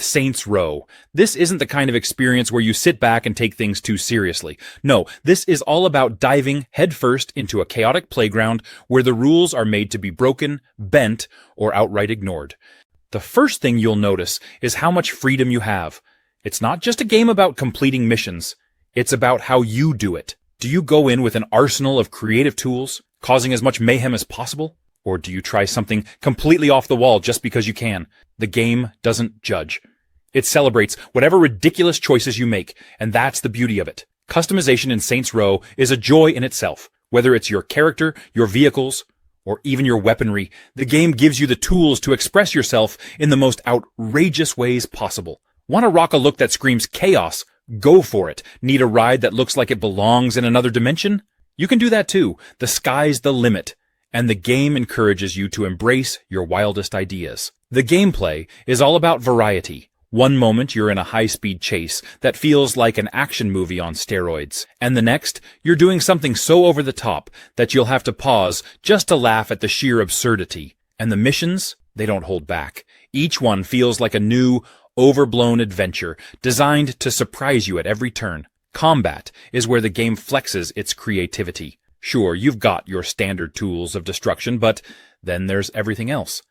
Saints Row. This isn't the kind of experience where you sit back and take things too seriously. No, this is all about diving headfirst into a chaotic playground where the rules are made to be broken, bent, or outright ignored. The first thing you'll notice is how much freedom you have. It's not just a game about completing missions. It's about how you do it. Do you go in with an arsenal of creative tools, causing as much mayhem as possible? Or do you try something completely off the wall just because you can? The game doesn't judge. It celebrates whatever ridiculous choices you make, and that's the beauty of it. Customization in Saints Row is a joy in itself. Whether it's your character, your vehicles, or even your weaponry, the game gives you the tools to express yourself in the most outrageous ways possible. Want to rock a look that screams chaos? Go for it. Need a ride that looks like it belongs in another dimension? You can do that too. The sky's the limit. And the game encourages you to embrace your wildest ideas. The gameplay is all about variety. One moment you're in a high-speed chase that feels like an action movie on steroids, and the next you're doing something so over the top that you'll have to pause just to laugh at the sheer absurdity. And the missions, they don't hold back. Each one feels like a new, overblown adventure designed to surprise you at every turn. Combat is where the game flexes its creativity. Sure, you've got your standard tools of destruction, but then there's everything else.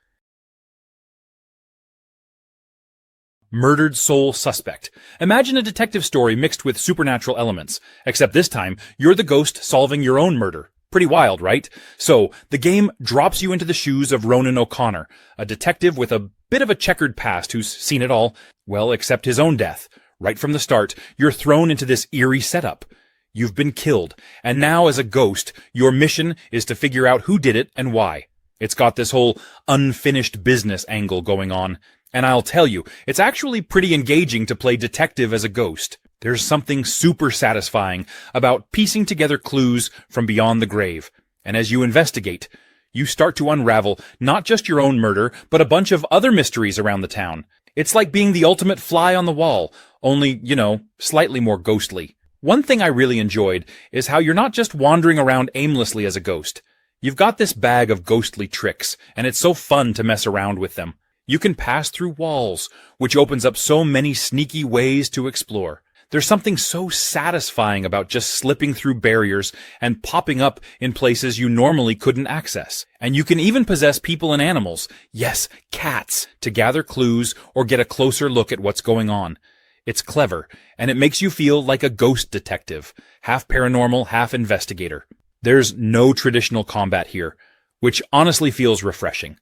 Murdered Soul Suspect. Imagine a detective story mixed with supernatural elements, except this time you're the ghost solving your own murder. Pretty wild, right? So, the game drops you into the shoes of Ronin O'Connor, a detective with a bit of a checkered past who's seen it all, well, except his own death. Right from the start, you're thrown into this eerie setup. You've been killed, and now as a ghost, your mission is to figure out who did it and why. It's got this whole unfinished business angle going on, and I'll tell you, it's actually pretty engaging to play detective as a ghost. There's something super satisfying about piecing together clues from beyond the grave, and as you investigate, you start to unravel not just your own murder, but a bunch of other mysteries around the town. It's like being the ultimate fly on the wall, only, slightly more ghostly. One thing I really enjoyed is how you're not just wandering around aimlessly as a ghost. You've got this bag of ghostly tricks, and it's so fun to mess around with them. You can pass through walls, which opens up so many sneaky ways to explore. There's something so satisfying about just slipping through barriers and popping up in places you normally couldn't access. And you can even possess people and animals, yes, cats, to gather clues or get a closer look at what's going on. It's clever, and it makes you feel like a ghost detective, half paranormal, half investigator. There's no traditional combat here, which honestly feels refreshing.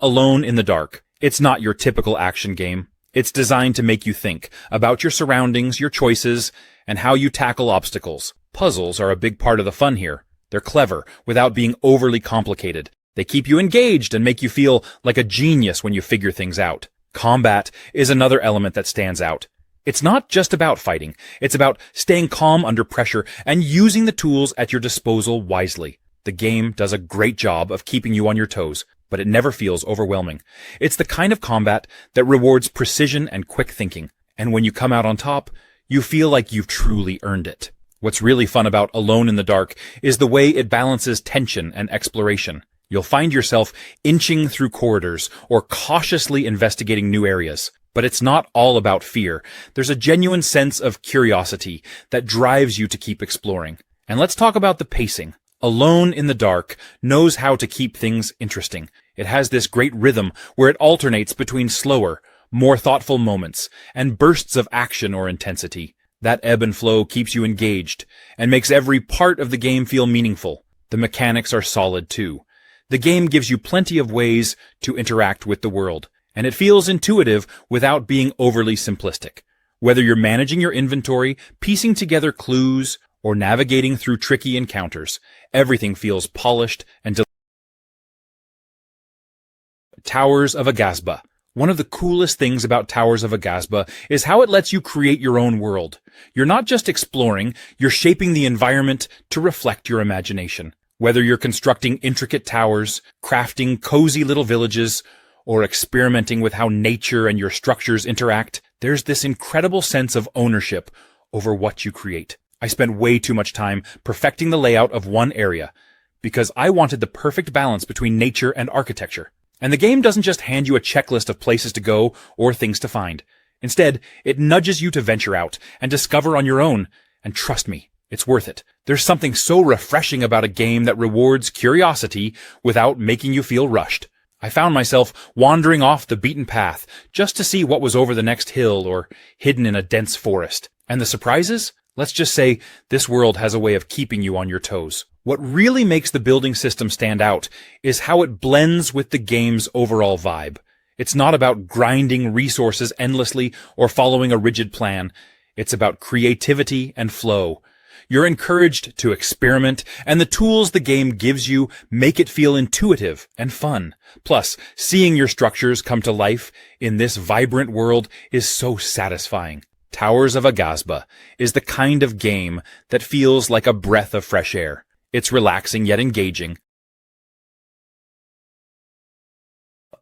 Alone in the Dark. It's not your typical action game. It's designed to make you think about your surroundings, your choices, and how you tackle obstacles. Puzzles are a big part of the fun here. They're clever, without being overly complicated. They keep you engaged and make you feel like a genius when you figure things out. Combat is another element that stands out. It's not just about fighting. It's about staying calm under pressure and using the tools at your disposal wisely. The game does a great job of keeping you on your toes, but it never feels overwhelming. It's the kind of combat that rewards precision and quick thinking. And when you come out on top, you feel like you've truly earned it. What's really fun about Alone in the Dark is the way it balances tension and exploration. You'll find yourself inching through corridors or cautiously investigating new areas. But it's not all about fear. There's a genuine sense of curiosity that drives you to keep exploring. And let's talk about the pacing. Alone in the Dark knows how to keep things interesting. It has this great rhythm where it alternates between slower, more thoughtful moments and bursts of action or intensity. That ebb and flow keeps you engaged and makes every part of the game feel meaningful. The mechanics are solid too. The game gives you plenty of ways to interact with the world, and it feels intuitive without being overly simplistic. Whether you're managing your inventory, piecing together clues, or navigating through tricky encounters, everything feels polished and Towers of AGHASBA. One of the coolest things about Towers of AGHASBA is how it lets you create your own world. You're not just exploring, you're shaping the environment to reflect your imagination. Whether you're constructing intricate towers, crafting cozy little villages, or experimenting with how nature and your structures interact, there's this incredible sense of ownership over what you create. I spent way too much time perfecting the layout of one area because I wanted the perfect balance between nature and architecture. And the game doesn't just hand you a checklist of places to go or things to find. Instead, it nudges you to venture out and discover on your own. And trust me, it's worth it. There's something so refreshing about a game that rewards curiosity without making you feel rushed. I found myself wandering off the beaten path just to see what was over the next hill or hidden in a dense forest. And the surprises? Let's just say this world has a way of keeping you on your toes. What really makes the building system stand out is how it blends with the game's overall vibe. It's not about grinding resources endlessly or following a rigid plan. It's about creativity and flow. You're encouraged to experiment, and the tools the game gives you make it feel intuitive and fun. Plus, seeing your structures come to life in this vibrant world is so satisfying. Towers of AGHASBA is the kind of game that feels like a breath of fresh air. It's relaxing yet engaging.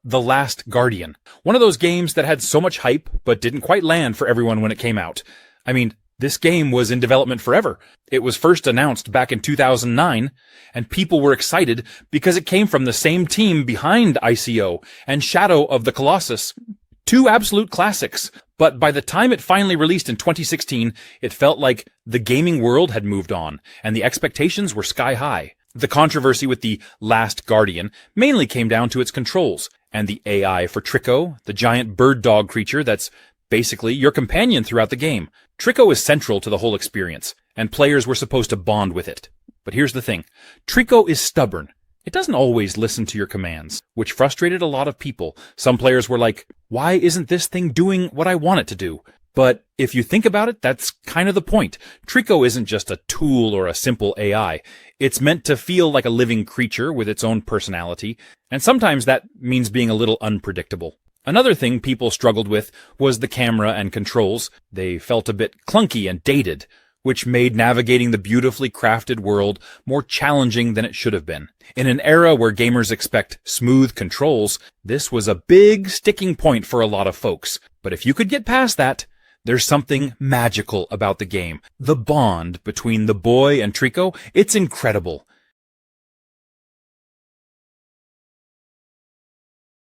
The Last Guardian. One of those games that had so much hype, but didn't quite land for everyone when it came out. I mean, this game was in development forever. It was first announced back in 2009, and people were excited because it came from the same team behind ICO and Shadow of the Colossus. Two absolute classics. But by the time it finally released in 2016, it felt like the gaming world had moved on, and the expectations were sky high. The controversy with The Last Guardian mainly came down to its controls, and the AI for Trico, the giant bird dog creature that's basically your companion throughout the game. Trico is central to the whole experience, and players were supposed to bond with it. But here's the thing. Trico is stubborn. It doesn't always listen to your commands, which frustrated a lot of people. Some players were like, why isn't this thing doing what I want it to do? But if you think about it, that's kind of the point. Trico isn't just a tool or a simple AI. It's meant to feel like a living creature with its own personality, and sometimes that means being a little unpredictable. Another thing people struggled with was the camera and controls. They felt a bit clunky and dated, which made navigating the beautifully crafted world more challenging than it should have been. In an era where gamers expect smooth controls, this was a big sticking point for a lot of folks. But if you could get past that, there's something magical about the game. The bond between the boy and Trico, it's incredible.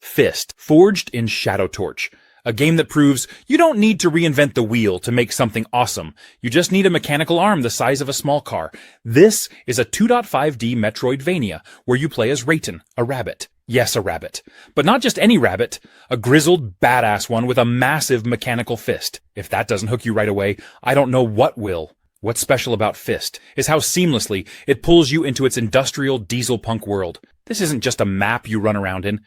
Fist, forged in Shadow Torch. A game that proves you don't need to reinvent the wheel to make something awesome. You just need a mechanical arm the size of a small car. This is a 2.5D Metroidvania where you play as Rayton, a rabbit. Yes, a rabbit. But not just any rabbit, a grizzled, badass one with a massive mechanical fist. If that doesn't hook you right away, I don't know what will. What's special about Fist is how seamlessly it pulls you into its industrial diesel punk world. This isn't just a map you run around in.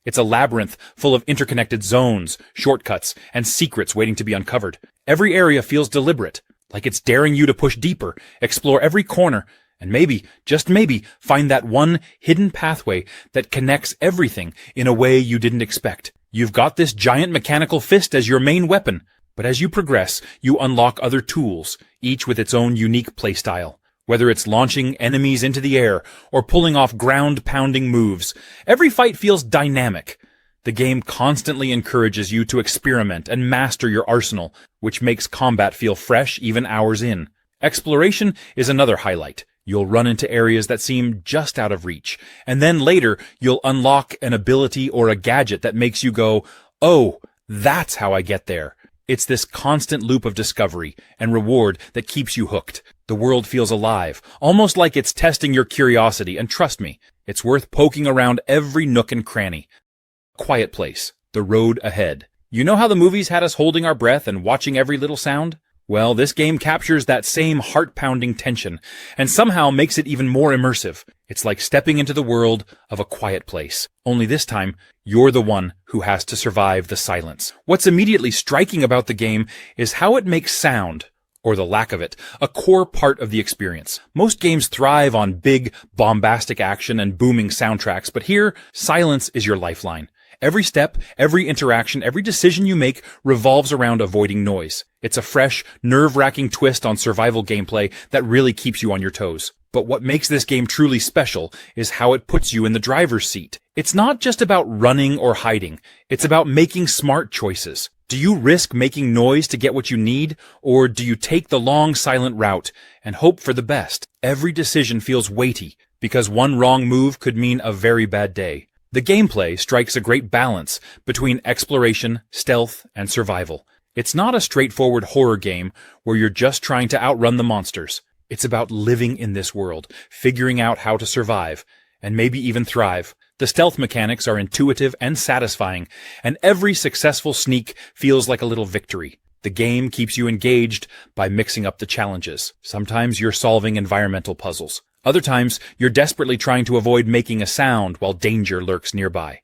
It's a labyrinth full of interconnected zones, shortcuts, and secrets waiting to be uncovered. Every area feels deliberate, like it's daring you to push deeper, explore every corner, and maybe, just maybe, find that one hidden pathway that connects everything in a way you didn't expect. You've got this giant mechanical fist as your main weapon, but as you progress, you unlock other tools, each with its own unique playstyle. Whether it's launching enemies into the air or pulling off ground-pounding moves, every fight feels dynamic. The game constantly encourages you to experiment and master your arsenal, which makes combat feel fresh even hours in. Exploration is another highlight. You'll run into areas that seem just out of reach, and then later you'll unlock an ability or a gadget that makes you go, oh, that's how I get there. It's this constant loop of discovery and reward that keeps you hooked. The world feels alive, almost like it's testing your curiosity, and trust me, it's worth poking around every nook and cranny. Quiet Place, the road ahead. You know how the movies had us holding our breath and watching every little sound? Well, this game captures that same heart-pounding tension, and somehow makes it even more immersive. It's like stepping into the world of A Quiet Place. Only this time, you're the one who has to survive the silence. What's immediately striking about the game is how it makes sound, or the lack of it, a core part of the experience. Most games thrive on big, bombastic action and booming soundtracks, but here, silence is your lifeline. Every step, every interaction, every decision you make revolves around avoiding noise. It's a fresh, nerve-wracking twist on survival gameplay that really keeps you on your toes. But what makes this game truly special is how it puts you in the driver's seat. It's not just about running or hiding. It's about making smart choices. Do you risk making noise to get what you need, or do you take the long, silent route and hope for the best? Every decision feels weighty, because one wrong move could mean a very bad day. The gameplay strikes a great balance between exploration, stealth, and survival. It's not a straightforward horror game where you're just trying to outrun the monsters. It's about living in this world, figuring out how to survive, and maybe even thrive. The stealth mechanics are intuitive and satisfying, and every successful sneak feels like a little victory. The game keeps you engaged by mixing up the challenges. Sometimes you're solving environmental puzzles. Other times, you're desperately trying to avoid making a sound while danger lurks nearby.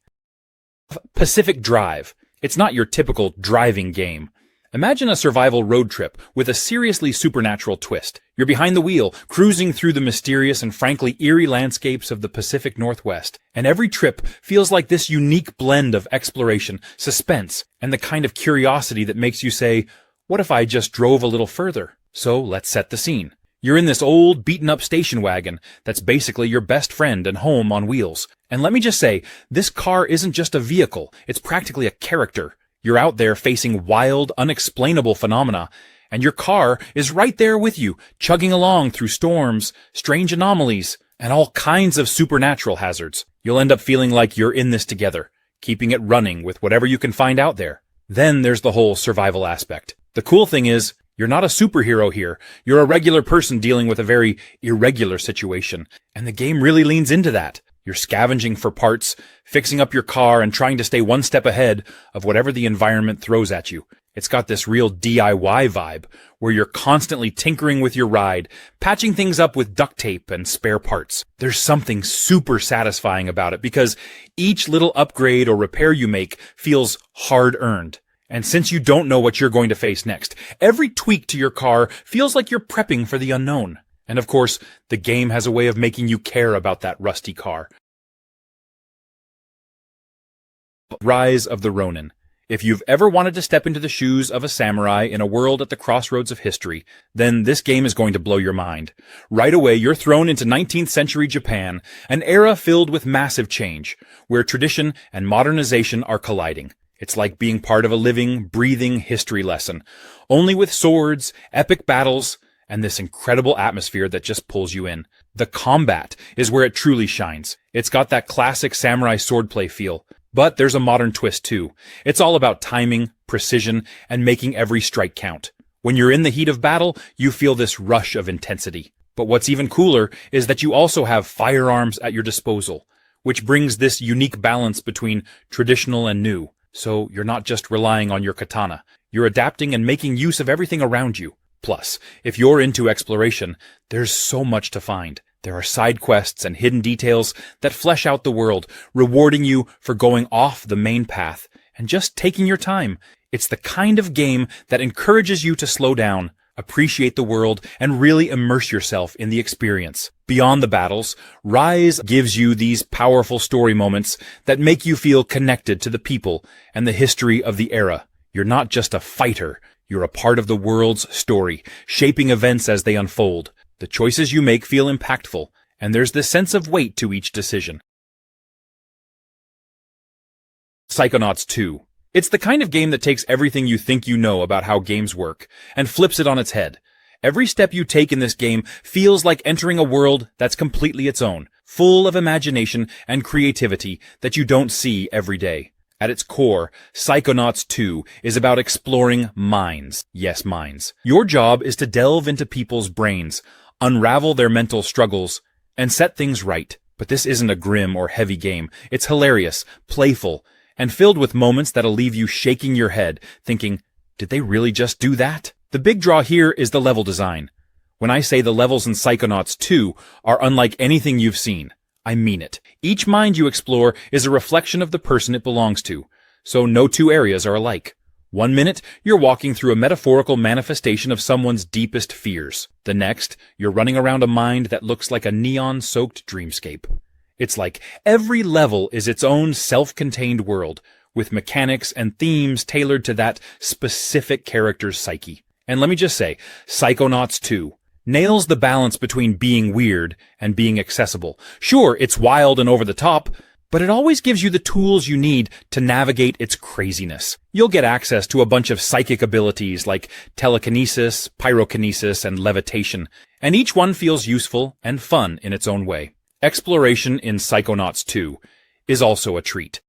Pacific Drive. It's not your typical driving game. Imagine a survival road trip with a seriously supernatural twist. You're behind the wheel, cruising through the mysterious and frankly eerie landscapes of the Pacific Northwest. And every trip feels like this unique blend of exploration, suspense, and the kind of curiosity that makes you say, what if I just drove a little further? So let's set the scene. You're in this old, beaten-up station wagon that's basically your best friend and home on wheels. And let me just say, this car isn't just a vehicle, it's practically a character. You're out there facing wild, unexplainable phenomena, and your car is right there with you, chugging along through storms, strange anomalies, and all kinds of supernatural hazards. You'll end up feeling like you're in this together, keeping it running with whatever you can find out there. Then there's the whole survival aspect. The cool thing is, you're not a superhero here. You're a regular person dealing with a very irregular situation, and the game really leans into that. You're scavenging for parts, fixing up your car, and trying to stay one step ahead of whatever the environment throws at you. It's got this real DIY vibe, where you're constantly tinkering with your ride, patching things up with duct tape and spare parts. There's something super satisfying about it, because each little upgrade or repair you make feels hard-earned. And since you don't know what you're going to face next, every tweak to your car feels like you're prepping for the unknown. And of course, the game has a way of making you care about that rusty car. Rise of the Ronin. If you've ever wanted to step into the shoes of a samurai in a world at the crossroads of history, then this game is going to blow your mind. Right away, you're thrown into 19th century Japan, an era filled with massive change, where tradition and modernization are colliding. It's like being part of a living, breathing history lesson, only with swords, epic battles, and this incredible atmosphere that just pulls you in. The combat is where it truly shines. It's got that classic samurai swordplay feel, but there's a modern twist too. It's all about timing, precision, and making every strike count. When you're in the heat of battle, you feel this rush of intensity. But what's even cooler is that you also have firearms at your disposal, which brings this unique balance between traditional and new. So you're not just relying on your katana. You're adapting and making use of everything around you. Plus, if you're into exploration, there's so much to find. There are side quests and hidden details that flesh out the world, rewarding you for going off the main path and just taking your time. It's the kind of game that encourages you to slow down, appreciate the world, and really immerse yourself in the experience. Beyond the battles, Rise gives you these powerful story moments that make you feel connected to the people and the history of the era. You're not just a fighter, you're a part of the world's story, shaping events as they unfold. The choices you make feel impactful, and there's this sense of weight to each decision. Psychonauts 2. It's the kind of game that takes everything you think you know about how games work and flips it on its head. Every step you take in this game feels like entering a world that's completely its own, full of imagination and creativity that you don't see every day. At its core, Psychonauts 2 is about exploring minds. Yes, minds. Your job is to delve into people's brains, unravel their mental struggles, and set things right. But this isn't a grim or heavy game. It's hilarious, playful, and filled with moments that'll leave you shaking your head, thinking, did they really just do that? The big draw here is the level design. When I say the levels in Psychonauts 2 are unlike anything you've seen, I mean it. Each mind you explore is a reflection of the person it belongs to, so no two areas are alike. One minute, you're walking through a metaphorical manifestation of someone's deepest fears. The next, you're running around a mind that looks like a neon-soaked dreamscape. It's like every level is its own self-contained world, with mechanics and themes tailored to that specific character's psyche. And let me just say, Psychonauts 2 nails the balance between being weird and being accessible. Sure, it's wild and over the top, but it always gives you the tools you need to navigate its craziness. You'll get access to a bunch of psychic abilities like telekinesis, pyrokinesis, and levitation, and each one feels useful and fun in its own way. Exploration in Psychonauts 2 is also a treat.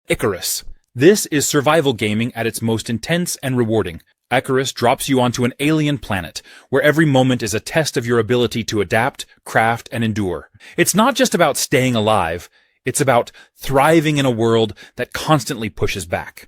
ICARUS. This is survival gaming at its most intense and rewarding. ICARUS drops you onto an alien planet, where every moment is a test of your ability to adapt, craft, and endure. It's not just about staying alive, it's about thriving in a world that constantly pushes back.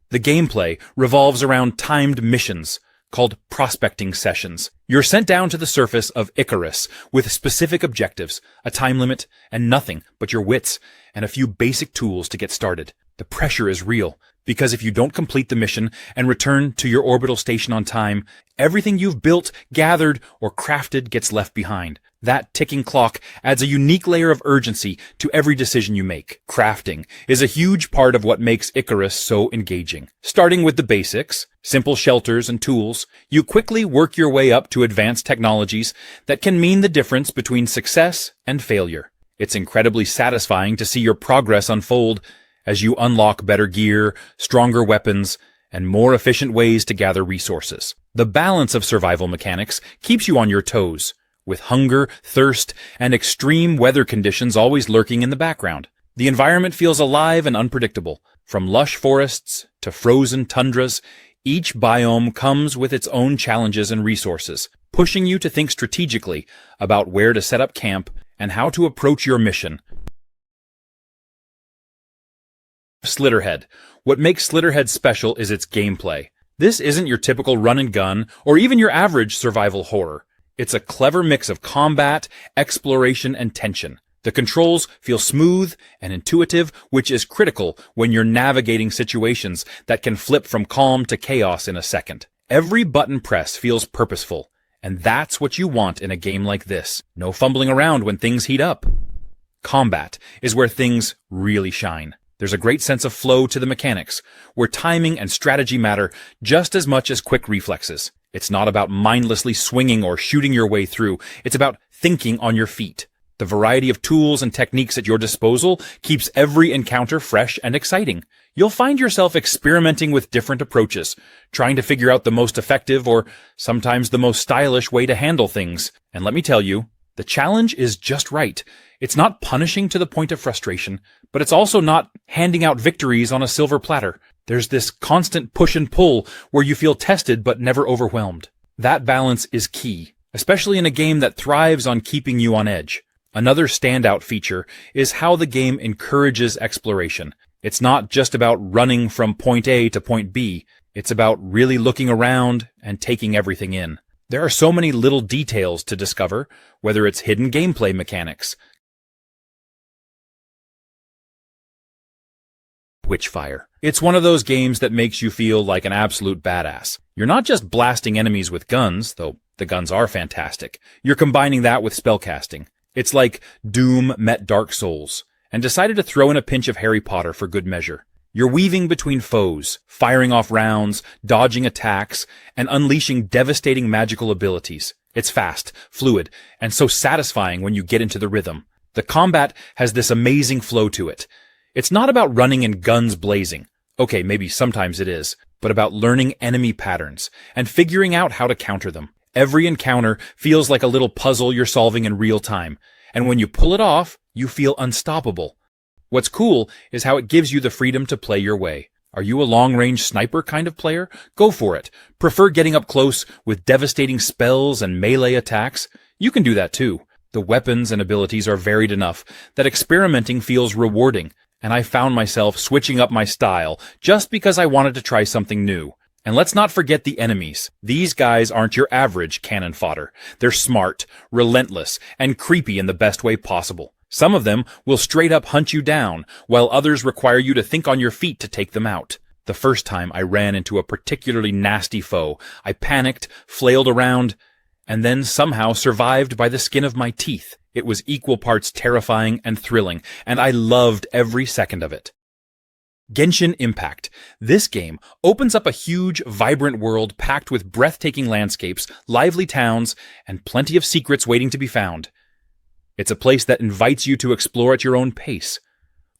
The gameplay revolves around timed missions, called prospecting sessions. You're sent down to the surface of ICARUS with specific objectives, a time limit, and nothing but your wits and a few basic tools to get started. The pressure is real, because if you don't complete the mission and return to your orbital station on time, everything you've built, gathered, or crafted gets left behind. That ticking clock adds a unique layer of urgency to every decision you make. Crafting is a huge part of what makes ICARUS so engaging. Starting with the basics, simple shelters and tools, you quickly work your way up to advanced technologies that can mean the difference between success and failure. It's incredibly satisfying to see your progress unfold as you unlock better gear, stronger weapons, and more efficient ways to gather resources. The balance of survival mechanics keeps you on your toes, with hunger, thirst, and extreme weather conditions always lurking in the background. The environment feels alive and unpredictable. From lush forests to frozen tundras, each biome comes with its own challenges and resources, pushing you to think strategically about where to set up camp and how to approach your mission. SLITTERHEAD. What makes SLITTERHEAD special is its gameplay. This isn't your typical run and gun, or even your average survival horror. It's a clever mix of combat, exploration, and tension. The controls feel smooth and intuitive, which is critical when you're navigating situations that can flip from calm to chaos in a second. Every button press feels purposeful, and that's what you want in a game like this. No fumbling around when things heat up. Combat is where things really shine. There's a great sense of flow to the mechanics, where timing and strategy matter just as much as quick reflexes. It's not about mindlessly swinging or shooting your way through. It's about thinking on your feet. The variety of tools and techniques at your disposal keeps every encounter fresh and exciting. You'll find yourself experimenting with different approaches, trying to figure out the most effective or sometimes the most stylish way to handle things. And let me tell you, the challenge is just right. It's not punishing to the point of frustration, but it's also not handing out victories on a silver platter. There's this constant push and pull where you feel tested but never overwhelmed. That balance is key, especially in a game that thrives on keeping you on edge. Another standout feature is how the game encourages exploration. It's not just about running from point A to point B. It's about really looking around and taking everything in. There are so many little details to discover, whether it's hidden gameplay mechanics, WITCHFIRE. It's one of those games that makes you feel like an absolute badass. You're not just blasting enemies with guns, though the guns are fantastic. You're combining that with spellcasting. It's like Doom met Dark Souls, and decided to throw in a pinch of Harry Potter for good measure. You're weaving between foes, firing off rounds, dodging attacks, and unleashing devastating magical abilities. It's fast, fluid, and so satisfying when you get into the rhythm. The combat has this amazing flow to it. It's not about running and guns blazing. Okay, maybe sometimes it is, but about learning enemy patterns and figuring out how to counter them. Every encounter feels like a little puzzle you're solving in real time, and when you pull it off, you feel unstoppable. What's cool is how it gives you the freedom to play your way. Are you a long-range sniper kind of player? Go for it. Prefer getting up close with devastating spells and melee attacks? You can do that too. The weapons and abilities are varied enough that experimenting feels rewarding, and I found myself switching up my style just because I wanted to try something new. And let's not forget the enemies. These guys aren't your average cannon fodder. They're smart, relentless, and creepy in the best way possible. Some of them will straight up hunt you down, while others require you to think on your feet to take them out. The first time I ran into a particularly nasty foe, I panicked, flailed around, and then somehow survived by the skin of my teeth. It was equal parts terrifying and thrilling, and I loved every second of it. Genshin Impact. This game opens up a huge, vibrant world packed with breathtaking landscapes, lively towns, and plenty of secrets waiting to be found. It's a place that invites you to explore at your own pace,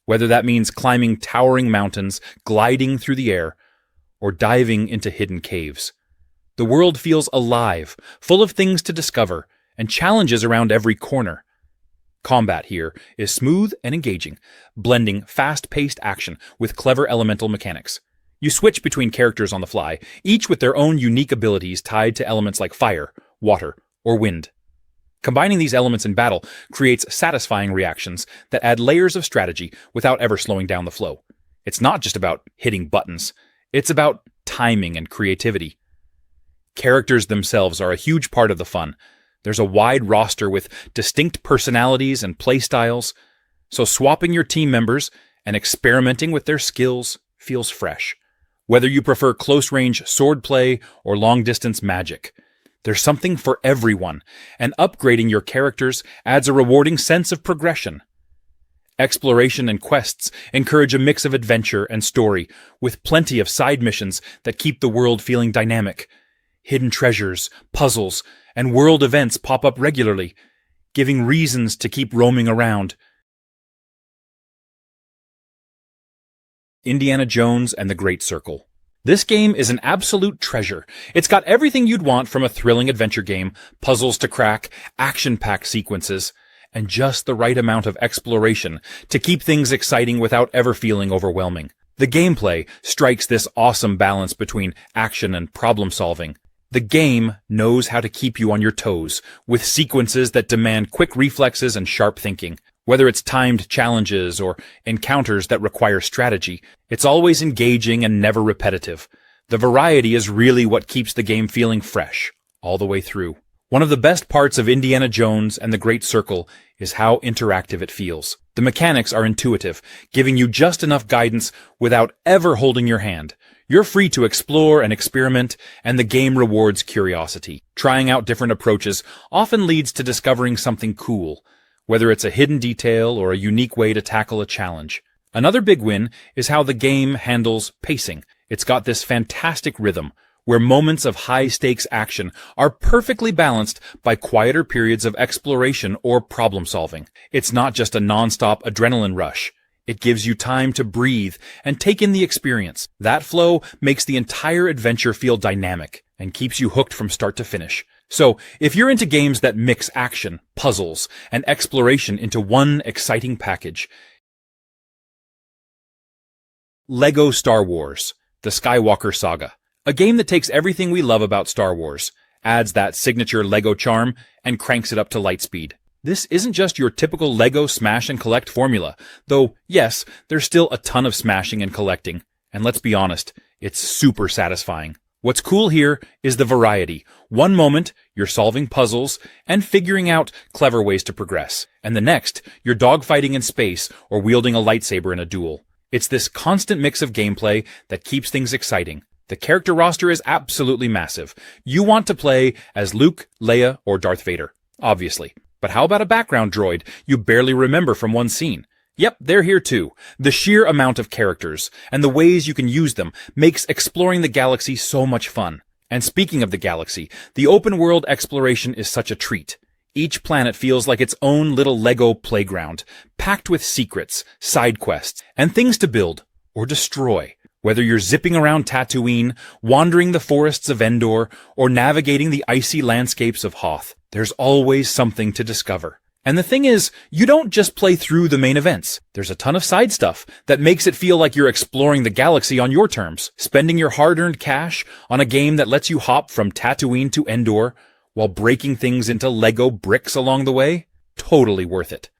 whether that means climbing towering mountains, gliding through the air, or diving into hidden caves. The world feels alive, full of things to discover, and challenges around every corner. Combat here is smooth and engaging, blending fast-paced action with clever elemental mechanics. You switch between characters on the fly, each with their own unique abilities tied to elements like fire, water, or wind. Combining these elements in battle creates satisfying reactions that add layers of strategy without ever slowing down the flow. It's not just about hitting buttons, it's about timing and creativity. Characters themselves are a huge part of the fun. There's a wide roster with distinct personalities and playstyles, so swapping your team members and experimenting with their skills feels fresh. Whether you prefer close-range swordplay or long-distance magic, there's something for everyone, and upgrading your characters adds a rewarding sense of progression. Exploration and quests encourage a mix of adventure and story, with plenty of side missions that keep the world feeling dynamic. Hidden treasures, puzzles, and world events pop up regularly, giving reasons to keep roaming around. Indiana Jones and the Great Circle. This game is an absolute treasure. It's got everything you'd want from a thrilling adventure game, puzzles to crack, action-packed sequences, and just the right amount of exploration to keep things exciting without ever feeling overwhelming. The gameplay strikes this awesome balance between action and problem-solving. The game knows how to keep you on your toes, with sequences that demand quick reflexes and sharp thinking. Whether it's timed challenges or encounters that require strategy, it's always engaging and never repetitive. The variety is really what keeps the game feeling fresh, all the way through. One of the best parts of Indiana Jones and the Great Circle is how interactive it feels. The mechanics are intuitive, giving you just enough guidance without ever holding your hand. You're free to explore and experiment, and the game rewards curiosity. Trying out different approaches often leads to discovering something cool, whether it's a hidden detail or a unique way to tackle a challenge. Another big win is how the game handles pacing. It's got this fantastic rhythm, where moments of high-stakes action are perfectly balanced by quieter periods of exploration or problem-solving. It's not just a non-stop adrenaline rush. It gives you time to breathe and take in the experience. That flow makes the entire adventure feel dynamic and keeps you hooked from start to finish. So, if you're into games that mix action, puzzles, and exploration into one exciting package, LEGO Star Wars, the Skywalker Saga. A game that takes everything we love about Star Wars, adds that signature LEGO charm, and cranks it up to light speed. This isn't just your typical LEGO smash and collect formula, though, yes, there's still a ton of smashing and collecting, and let's be honest, it's super satisfying. What's cool here is the variety. One moment, you're solving puzzles and figuring out clever ways to progress, and the next, you're dogfighting in space or wielding a lightsaber in a duel. It's this constant mix of gameplay that keeps things exciting. The character roster is absolutely massive. You want to play as Luke, Leia, or Darth Vader, obviously. But how about a background droid you barely remember from one scene? Yep, they're here too. The sheer amount of characters and the ways you can use them makes exploring the galaxy so much fun. And speaking of the galaxy, the open world exploration is such a treat. Each planet feels like its own little LEGO playground, packed with secrets, side quests, and things to build or destroy. Whether you're zipping around Tatooine, wandering the forests of Endor, or navigating the icy landscapes of Hoth, there's always something to discover. And the thing is, you don't just play through the main events. There's a ton of side stuff that makes it feel like you're exploring the galaxy on your terms, spending your hard-earned cash on a game that lets you hop from Tatooine to Endor while breaking things into LEGO bricks along the way. Totally worth it.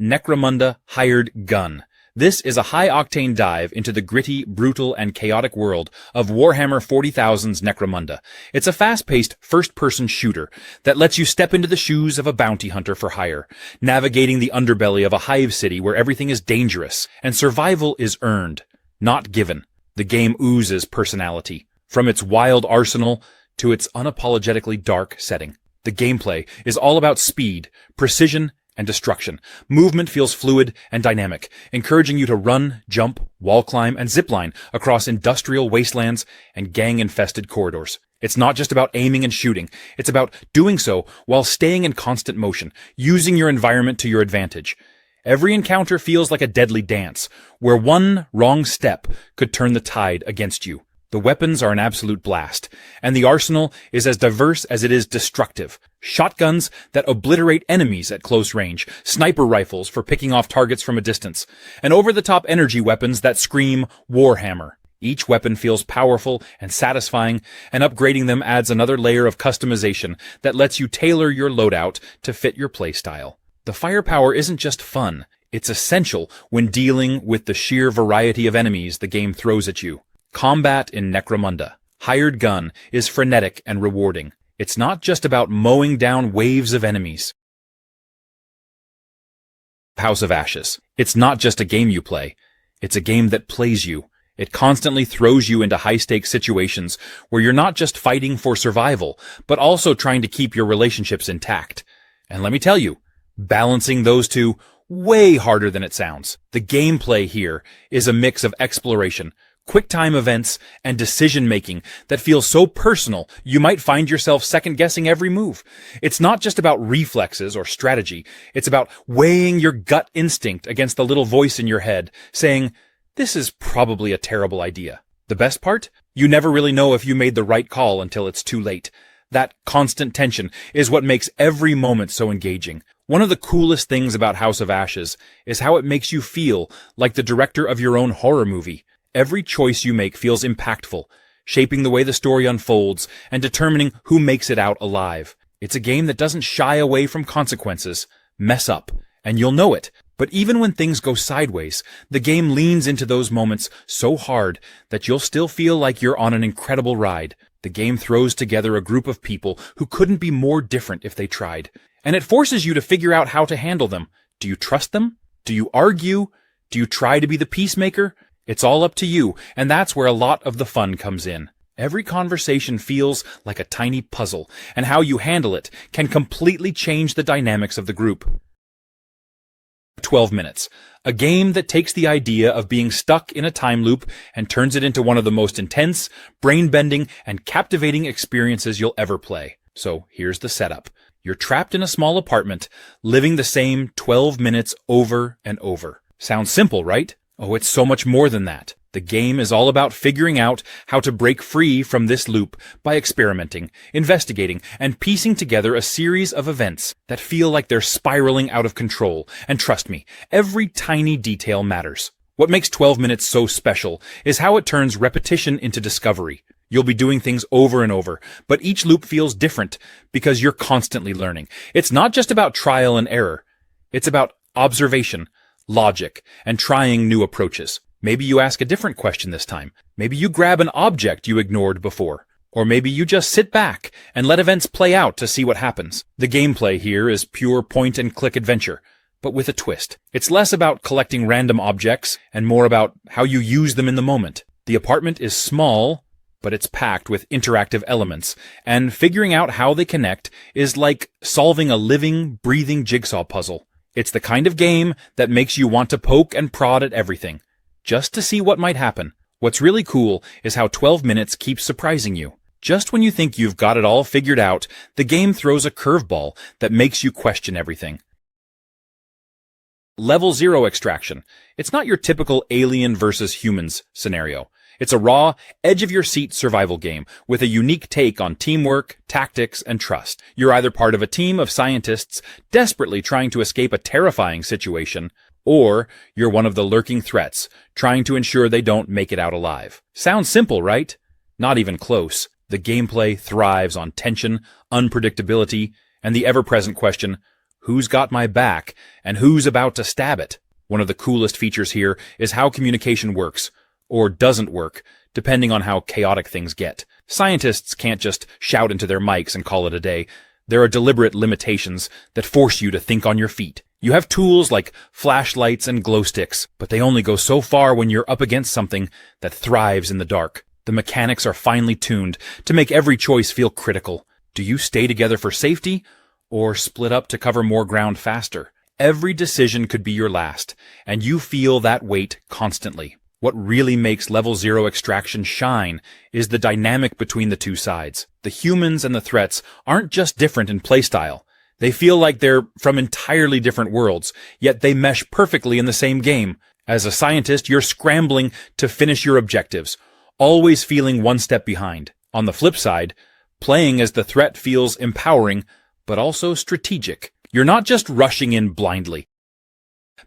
NECROMUNDA Hired Gun. This is a high-octane dive into the gritty, brutal, and chaotic world of Warhammer 40,000's Necromunda. It's a fast-paced, first-person shooter that lets you step into the shoes of a bounty hunter for hire, navigating the underbelly of a hive city where everything is dangerous, and survival is earned, not given. The game oozes personality, from its wild arsenal to its unapologetically dark setting. The gameplay is all about speed, precision, and destruction. Movement feels fluid and dynamic, encouraging you to run, jump, wall climb, and zipline across industrial wastelands and gang-infested corridors. It's not just about aiming and shooting. It's about doing so while staying in constant motion, using your environment to your advantage. Every encounter feels like a deadly dance, where one wrong step could turn the tide against you. The weapons are an absolute blast, and the arsenal is as diverse as it is destructive. Shotguns that obliterate enemies at close range, sniper rifles for picking off targets from a distance, and over-the-top energy weapons that scream Warhammer. Each weapon feels powerful and satisfying, and upgrading them adds another layer of customization that lets you tailor your loadout to fit your playstyle. The firepower isn't just fun, it's essential when dealing with the sheer variety of enemies the game throws at you. Combat in Necromunda. Hired Gun is frenetic and rewarding. It's not just about mowing down waves of enemies. House of Ashes. It's not just a game you play, it's a game that plays you. It constantly throws you into high-stakes situations where you're not just fighting for survival, but also trying to keep your relationships intact. And let me tell you, balancing those two, way harder than it sounds. The gameplay here is a mix of exploration, quick-time events, and decision-making that feels so personal you might find yourself second-guessing every move. It's not just about reflexes or strategy, it's about weighing your gut instinct against the little voice in your head, saying, "This is probably a terrible idea." The best part? You never really know if you made the right call until it's too late. That constant tension is what makes every moment so engaging. One of the coolest things about House of Ashes is how it makes you feel like the director of your own horror movie. Every choice you make feels impactful, shaping the way the story unfolds and determining who makes it out alive. It's a game that doesn't shy away from consequences. Mess up, and you'll know it. But even when things go sideways, the game leans into those moments so hard that you'll still feel like you're on an incredible ride. The game throws together a group of people who couldn't be more different if they tried. And it forces you to figure out how to handle them. Do you trust them? Do you argue? Do you try to be the peacemaker? It's all up to you, and that's where a lot of the fun comes in. Every conversation feels like a tiny puzzle, and how you handle it can completely change the dynamics of the group. 12 minutes. A game that takes the idea of being stuck in a time loop and turns it into one of the most intense, brain-bending, and captivating experiences you'll ever play. So here's the setup. You're trapped in a small apartment, living the same 12 minutes over and over. Sounds simple, right? Oh, it's so much more than that. The game is all about figuring out how to break free from this loop by experimenting, investigating, and piecing together a series of events that feel like they're spiraling out of control. And trust me, every tiny detail matters. What makes 12 minutes so special is how it turns repetition into discovery. You'll be doing things over and over, but each loop feels different because you're constantly learning. It's not just about trial and error. It's about observation, logic, and trying new approaches. Maybe you ask a different question this time. Maybe you grab an object you ignored before. Or maybe you just sit back and let events play out to see what happens. The gameplay here is pure point-and-click adventure, but with a twist. It's less about collecting random objects and more about how you use them in the moment. The apartment is small, but it's packed with interactive elements, and figuring out how they connect is like solving a living, breathing jigsaw puzzle. It's the kind of game that makes you want to poke and prod at everything, just to see what might happen. What's really cool is how 12 minutes keeps surprising you. Just when you think you've got it all figured out, the game throws a curveball that makes you question everything. Level 0 Extraction. It's not your typical alien versus humans scenario. It's a raw, edge-of-your-seat survival game with a unique take on teamwork, tactics, and trust. You're either part of a team of scientists desperately trying to escape a terrifying situation, or you're one of the lurking threats, trying to ensure they don't make it out alive. Sounds simple, right? Not even close. The gameplay thrives on tension, unpredictability, and the ever-present question, who's got my back, and who's about to stab it? One of the coolest features here is how communication works, or doesn't work, depending on how chaotic things get. Scientists can't just shout into their mics and call it a day. There are deliberate limitations that force you to think on your feet. You have tools like flashlights and glow sticks, but they only go so far when you're up against something that thrives in the dark. The mechanics are finely tuned to make every choice feel critical. Do you stay together for safety, or split up to cover more ground faster? Every decision could be your last, and you feel that weight constantly. What really makes Level 0 Extraction shine is the dynamic between the two sides. The humans and the threats aren't just different in playstyle. They feel like they're from entirely different worlds, yet they mesh perfectly in the same game. As a scientist, you're scrambling to finish your objectives, always feeling one step behind. On the flip side, playing as the threat feels empowering, but also strategic. You're not just rushing in blindly.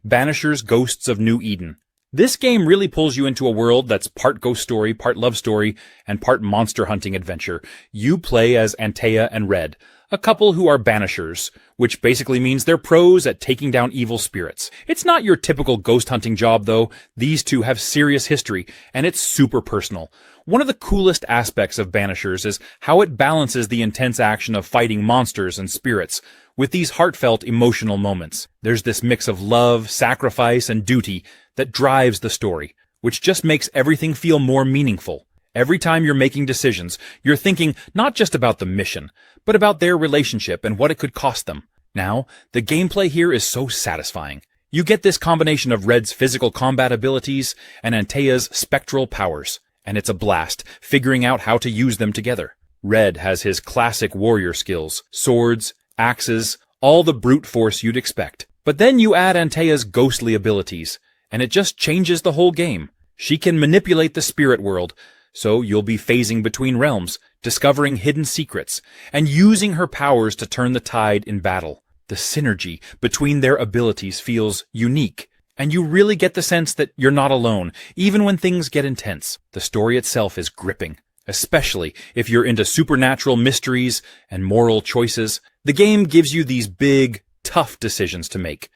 Banishers Ghosts of New Eden. This game really pulls you into a world that's part ghost story, part love story, and part monster hunting adventure. You play as Antea and Red, a couple who are banishers, which basically means they're pros at taking down evil spirits. It's not your typical ghost hunting job, though. These two have serious history, and it's super personal. One of the coolest aspects of Banishers is how it balances the intense action of fighting monsters and spirits with these heartfelt, emotional moments. There's this mix of love, sacrifice, and duty that drives the story, which just makes everything feel more meaningful. Every time you're making decisions, you're thinking not just about the mission, but about their relationship and what it could cost them. Now, the gameplay here is so satisfying. You get this combination of Red's physical combat abilities and Antea's spectral powers, and it's a blast figuring out how to use them together. Red has his classic warrior skills, swords, axes, all the brute force you'd expect. But then you add Antea's ghostly abilities, and it just changes the whole game. She can manipulate the spirit world, so you'll be phasing between realms, discovering hidden secrets, and using her powers to turn the tide in battle. The synergy between their abilities feels unique, and you really get the sense that you're not alone, even when things get intense. The story itself is gripping, especially if you're into supernatural mysteries and moral choices. The game gives you these big, tough decisions to make.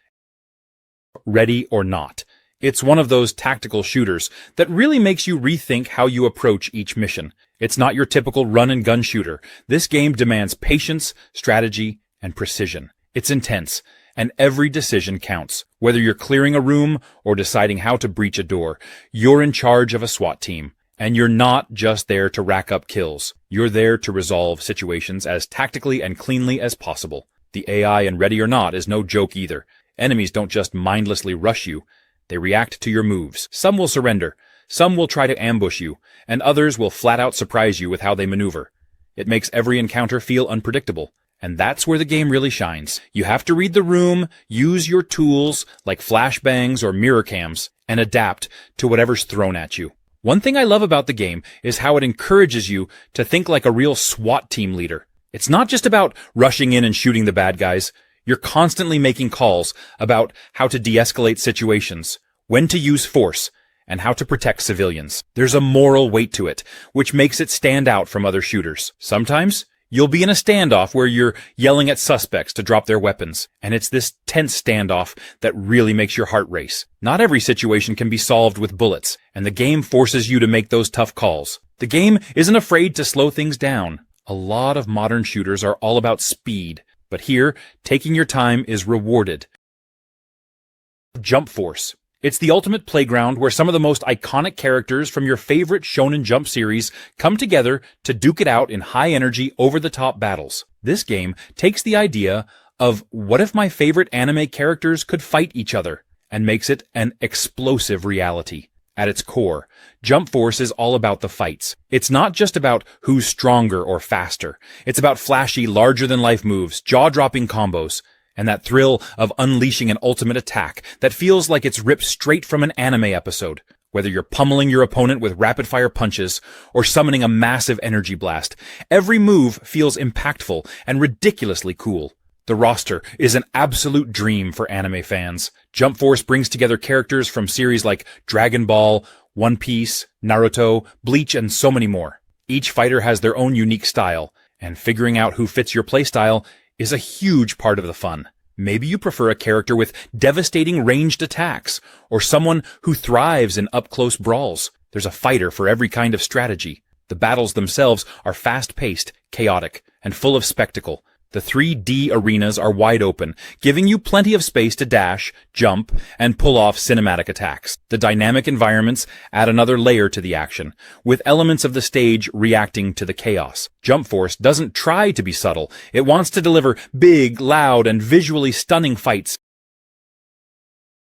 Ready or not. It's one of those tactical shooters that really makes you rethink how you approach each mission. It's not your typical run-and-gun shooter. This game demands patience, strategy, and precision. It's intense, and every decision counts. Whether you're clearing a room or deciding how to breach a door, you're in charge of a SWAT team. And you're not just there to rack up kills. You're there to resolve situations as tactically and cleanly as possible. The AI in Ready or Not is no joke either. Enemies don't just mindlessly rush you. They react to your moves. Some will surrender, some will try to ambush you, and others will flat-out surprise you with how they maneuver. It makes every encounter feel unpredictable, and that's where the game really shines. You have to read the room, use your tools, like flashbangs or mirror cams, and adapt to whatever's thrown at you. One thing I love about the game is how it encourages you to think like a real SWAT team leader. It's not just about rushing in and shooting the bad guys. You're constantly making calls about how to de-escalate situations, when to use force, and how to protect civilians. There's a moral weight to it, which makes it stand out from other shooters. Sometimes, you'll be in a standoff where you're yelling at suspects to drop their weapons, and it's this tense standoff that really makes your heart race. Not every situation can be solved with bullets, and the game forces you to make those tough calls. The game isn't afraid to slow things down. A lot of modern shooters are all about speed. But here, taking your time is rewarded. Jump Force. It's the ultimate playground where some of the most iconic characters from your favorite Shonen Jump series come together to duke it out in high-energy, over-the-top battles. This game takes the idea of what if my favorite anime characters could fight each other, and makes it an explosive reality. At its core, Jump Force is all about the fights. It's not just about who's stronger or faster. It's about flashy, larger-than-life moves, jaw-dropping combos, and that thrill of unleashing an ultimate attack that feels like it's ripped straight from an anime episode. Whether you're pummeling your opponent with rapid-fire punches or summoning a massive energy blast, every move feels impactful and ridiculously cool. The roster is an absolute dream for anime fans. Jump Force brings together characters from series like Dragon Ball, One Piece, Naruto, Bleach, and so many more. Each fighter has their own unique style, and figuring out who fits your playstyle is a huge part of the fun. Maybe you prefer a character with devastating ranged attacks, or someone who thrives in up-close brawls. There's a fighter for every kind of strategy. The battles themselves are fast-paced, chaotic, and full of spectacle. The 3D arenas are wide open, giving you plenty of space to dash, jump, and pull off cinematic attacks. The dynamic environments add another layer to the action, with elements of the stage reacting to the chaos. Jump Force doesn't try to be subtle. It wants to deliver big, loud, and visually stunning fights.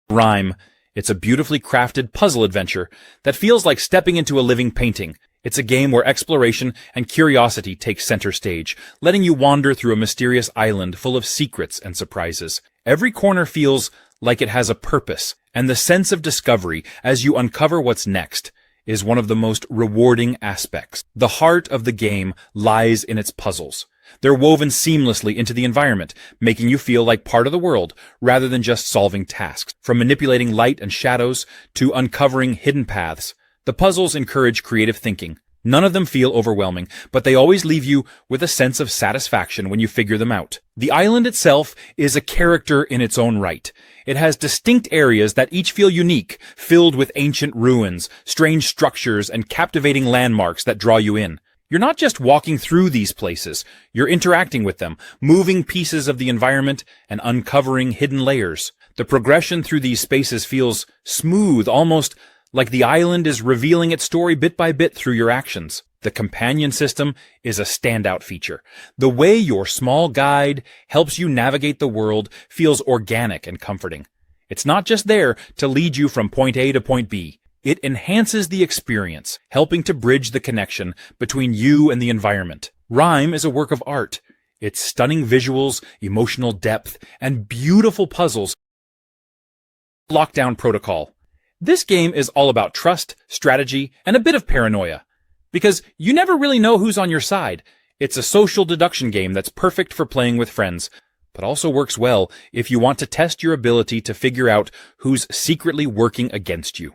RIME. It's a beautifully crafted puzzle adventure that feels like stepping into a living painting. It's a game where exploration and curiosity take center stage, letting you wander through a mysterious island full of secrets and surprises. Every corner feels like it has a purpose, and the sense of discovery as you uncover what's next is one of the most rewarding aspects. The heart of the game lies in its puzzles. They're woven seamlessly into the environment, making you feel like part of the world rather than just solving tasks. From manipulating light and shadows to uncovering hidden paths, the puzzles encourage creative thinking. None of them feel overwhelming, but they always leave you with a sense of satisfaction when you figure them out. The island itself is a character in its own right. It has distinct areas that each feel unique, filled with ancient ruins, strange structures, and captivating landmarks that draw you in. You're not just walking through these places, you're interacting with them, moving pieces of the environment and uncovering hidden layers. The progression through these spaces feels smooth, almost like the island is revealing its story bit by bit through your actions. The companion system is a standout feature. The way your small guide helps you navigate the world feels organic and comforting. It's not just there to lead you from point A to point B. It enhances the experience, helping to bridge the connection between you and the environment. RIME is a work of art. Its stunning visuals, emotional depth, and beautiful puzzles. Lockdown Protocol. This game is all about trust, strategy, and a bit of paranoia. Because you never really know who's on your side. It's a social deduction game that's perfect for playing with friends, but also works well if you want to test your ability to figure out who's secretly working against you.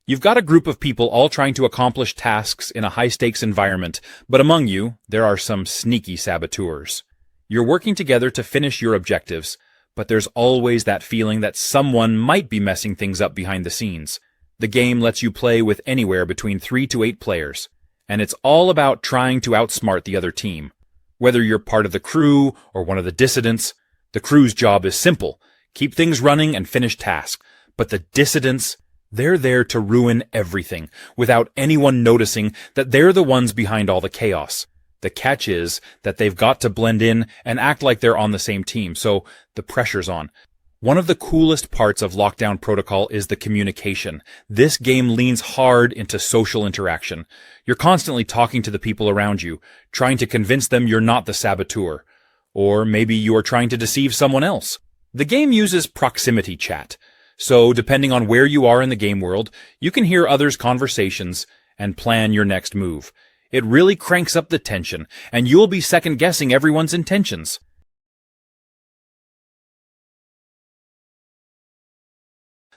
You've got a group of people all trying to accomplish tasks in a high-stakes environment, but among you, there are some sneaky saboteurs. You're working together to finish your objectives, but there's always that feeling that someone might be messing things up behind the scenes. The game lets you play with anywhere between 3 to 8 players, and it's all about trying to outsmart the other team. Whether you're part of the crew or one of the dissidents, the crew's job is simple: keep things running and finish tasks. But the dissidents, they're there to ruin everything, without anyone noticing that they're the ones behind all the chaos. The catch is that they've got to blend in and act like they're on the same team, so the pressure's on. One of the coolest parts of Lockdown Protocol is the communication. This game leans hard into social interaction. You're constantly talking to the people around you, trying to convince them you're not the saboteur. Or maybe you are trying to deceive someone else. The game uses proximity chat, so depending on where you are in the game world, you can hear others' conversations and plan your next move. It really cranks up the tension, and you'll be second-guessing everyone's intentions.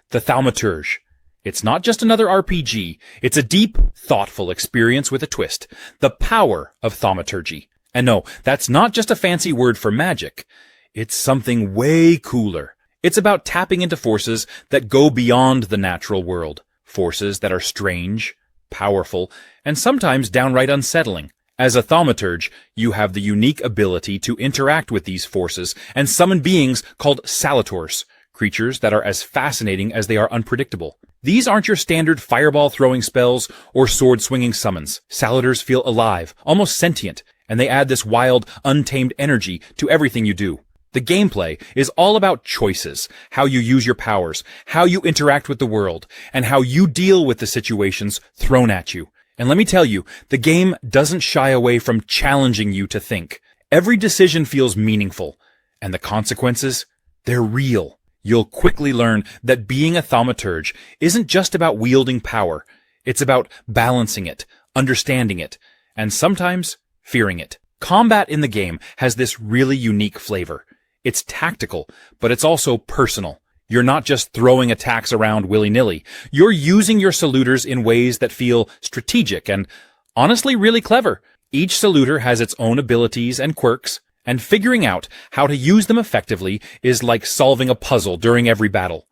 The Thaumaturge. It's not just another RPG, it's a deep, thoughtful experience with a twist. The power of thaumaturgy. And no, that's not just a fancy word for magic. It's something way cooler. It's about tapping into forces that go beyond the natural world. Forces that are strange, powerful, and sometimes downright unsettling. As a thaumaturge, you have the unique ability to interact with these forces and summon beings called salators, creatures that are as fascinating as they are unpredictable. These aren't your standard fireball-throwing spells or sword-swinging summons. Salators feel alive, almost sentient, and they add this wild, untamed energy to everything you do. The gameplay is all about choices, how you use your powers, how you interact with the world, and how you deal with the situations thrown at you. And let me tell you, the game doesn't shy away from challenging you to think. Every decision feels meaningful, and the consequences, they're real. You'll quickly learn that being a thaumaturge isn't just about wielding power. It's about balancing it, understanding it, and sometimes fearing it. Combat in the game has this really unique flavor. It's tactical, but it's also personal. You're not just throwing attacks around willy-nilly. You're using your saluters in ways that feel strategic and, honestly, really clever. Each saluter has its own abilities and quirks, and figuring out how to use them effectively is like solving a puzzle during every battle.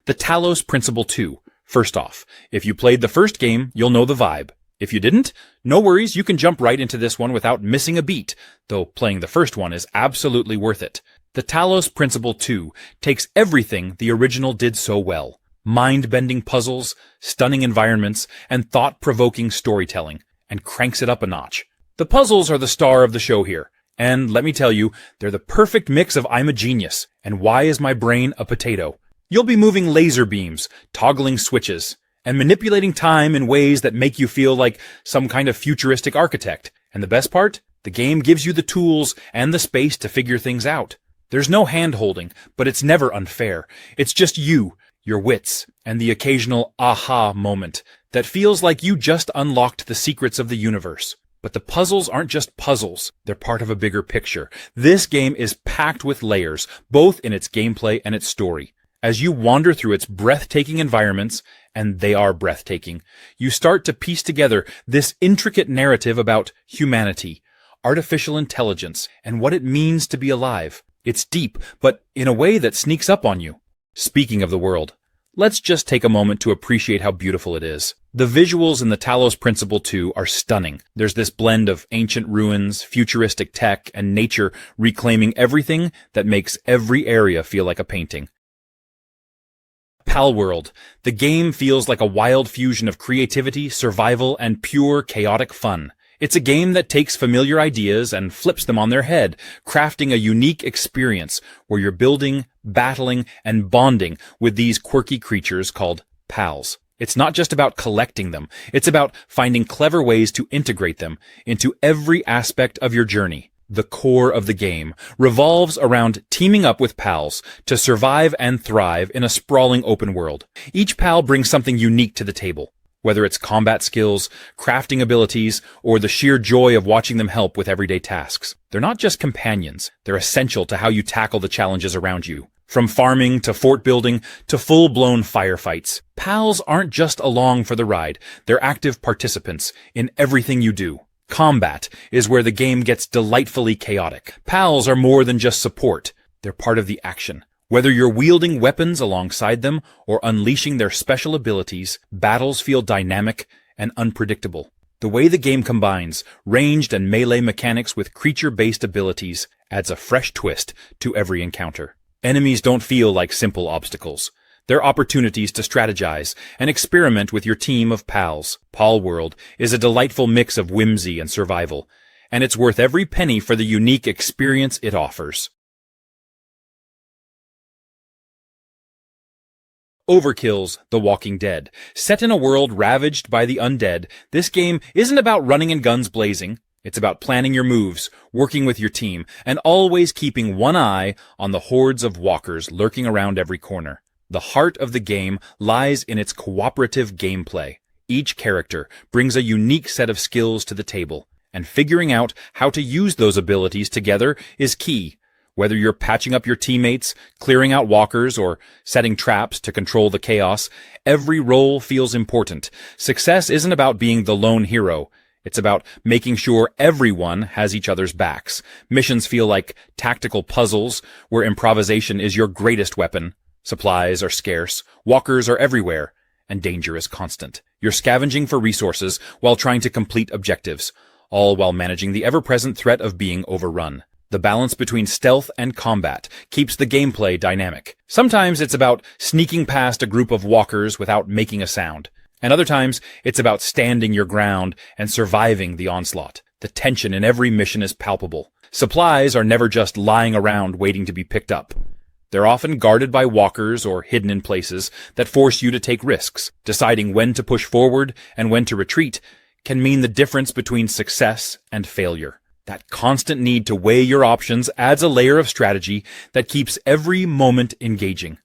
The Talos Principle 2. First off, if you played the first game, you'll know the vibe. If you didn't, no worries, you can jump right into this one without missing a beat, though playing the first one is absolutely worth it. The Talos Principle 2 takes everything the original did so well. Mind-bending puzzles, stunning environments, and thought-provoking storytelling, and cranks it up a notch. The puzzles are the star of the show here, and let me tell you, they're the perfect mix of I'm a genius, and why is my brain a potato? You'll be moving laser beams, toggling switches, and manipulating time in ways that make you feel like some kind of futuristic architect. And the best part? The game gives you the tools and the space to figure things out. There's no hand-holding, but it's never unfair. It's just you, your wits, and the occasional aha moment that feels like you just unlocked the secrets of the universe. But the puzzles aren't just puzzles, they're part of a bigger picture. This game is packed with layers, both in its gameplay and its story. As you wander through its breathtaking environments, and they are breathtaking, you start to piece together this intricate narrative about humanity, artificial intelligence, and what it means to be alive. It's deep, but in a way that sneaks up on you. Speaking of the world, let's just take a moment to appreciate how beautiful it is. The visuals in the Talos Principle 2 are stunning. There's this blend of ancient ruins, futuristic tech, and nature reclaiming everything that makes every area feel like a painting. PALWORLD. The game feels like a wild fusion of creativity, survival, and pure chaotic fun. It's a game that takes familiar ideas and flips them on their head, crafting a unique experience where you're building, battling, and bonding with these quirky creatures called pals. It's not just about collecting them, it's about finding clever ways to integrate them into every aspect of your journey. The core of the game revolves around teaming up with pals to survive and thrive in a sprawling open world. Each pal brings something unique to the table, whether it's combat skills, crafting abilities, or the sheer joy of watching them help with everyday tasks. They're not just companions, they're essential to how you tackle the challenges around you. From farming to fort building to full-blown firefights, pals aren't just along for the ride, they're active participants in everything you do. Combat is where the game gets delightfully chaotic. Pals are more than just support, they're part of the action. Whether you're wielding weapons alongside them or unleashing their special abilities, battles feel dynamic and unpredictable. The way the game combines ranged and melee mechanics with creature-based abilities adds a fresh twist to every encounter. Enemies don't feel like simple obstacles. They're opportunities to strategize and experiment with your team of pals. PALWORLD is a delightful mix of whimsy and survival, and it's worth every penny for the unique experience it offers. Overkill's The Walking Dead. Set in a world ravaged by the undead, this game isn't about running and guns blazing. It's about planning your moves, working with your team, and always keeping one eye on the hordes of walkers lurking around every corner. The heart of the game lies in its cooperative gameplay. Each character brings a unique set of skills to the table, and figuring out how to use those abilities together is key. Whether you're patching up your teammates, clearing out walkers, or setting traps to control the chaos, every role feels important. Success isn't about being the lone hero. It's about making sure everyone has each other's backs. Missions feel like tactical puzzles where improvisation is your greatest weapon. Supplies are scarce, walkers are everywhere, and danger is constant. You're scavenging for resources while trying to complete objectives, all while managing the ever-present threat of being overrun. The balance between stealth and combat keeps the gameplay dynamic. Sometimes it's about sneaking past a group of walkers without making a sound, and other times it's about standing your ground and surviving the onslaught. The tension in every mission is palpable. Supplies are never just lying around waiting to be picked up. They're often guarded by walkers or hidden in places that force you to take risks. Deciding when to push forward and when to retreat can mean the difference between success and failure. That constant need to weigh your options adds a layer of strategy that keeps every moment engaging.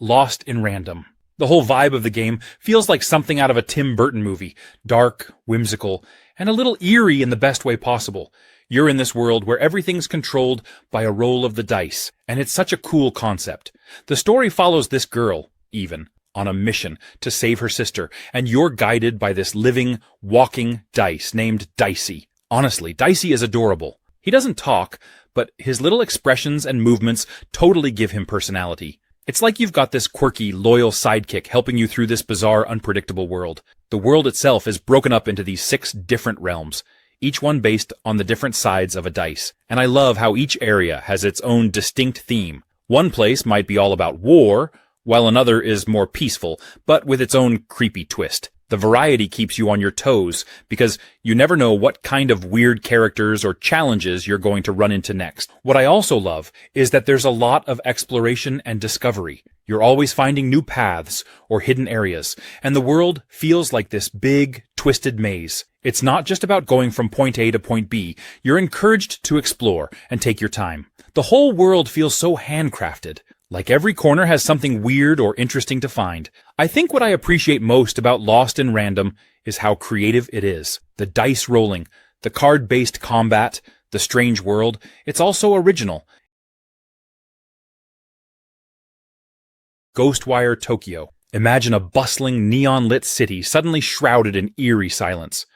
Lost in Random. The whole vibe of the game feels like something out of a Tim Burton movie. Dark, whimsical, and a little eerie in the best way possible. You're in this world where everything's controlled by a roll of the dice, and it's such a cool concept. The story follows this girl, Even, on a mission to save her sister, and you're guided by this living, walking dice named Dicey. Honestly, Dicey is adorable. He doesn't talk, but his little expressions and movements totally give him personality. It's like you've got this quirky, loyal sidekick helping you through this bizarre, unpredictable world. The world itself is broken up into these 6 different realms, each one based on the different sides of a dice. And I love how each area has its own distinct theme. One place might be all about war, while another is more peaceful, but with its own creepy twist. The variety keeps you on your toes, because you never know what kind of weird characters or challenges you're going to run into next. What I also love is that there's a lot of exploration and discovery. You're always finding new paths or hidden areas, and the world feels like this big, twisted maze. It's not just about going from point A to point B. You're encouraged to explore and take your time. The whole world feels so handcrafted, Like every corner has something weird or interesting to find. I think what I appreciate most about Lost in Random is how creative it is. The dice rolling, the card-based combat, the strange world, it's also original. GHOSTWIRE Tokyo. Imagine a bustling, neon-lit city suddenly shrouded in eerie silence.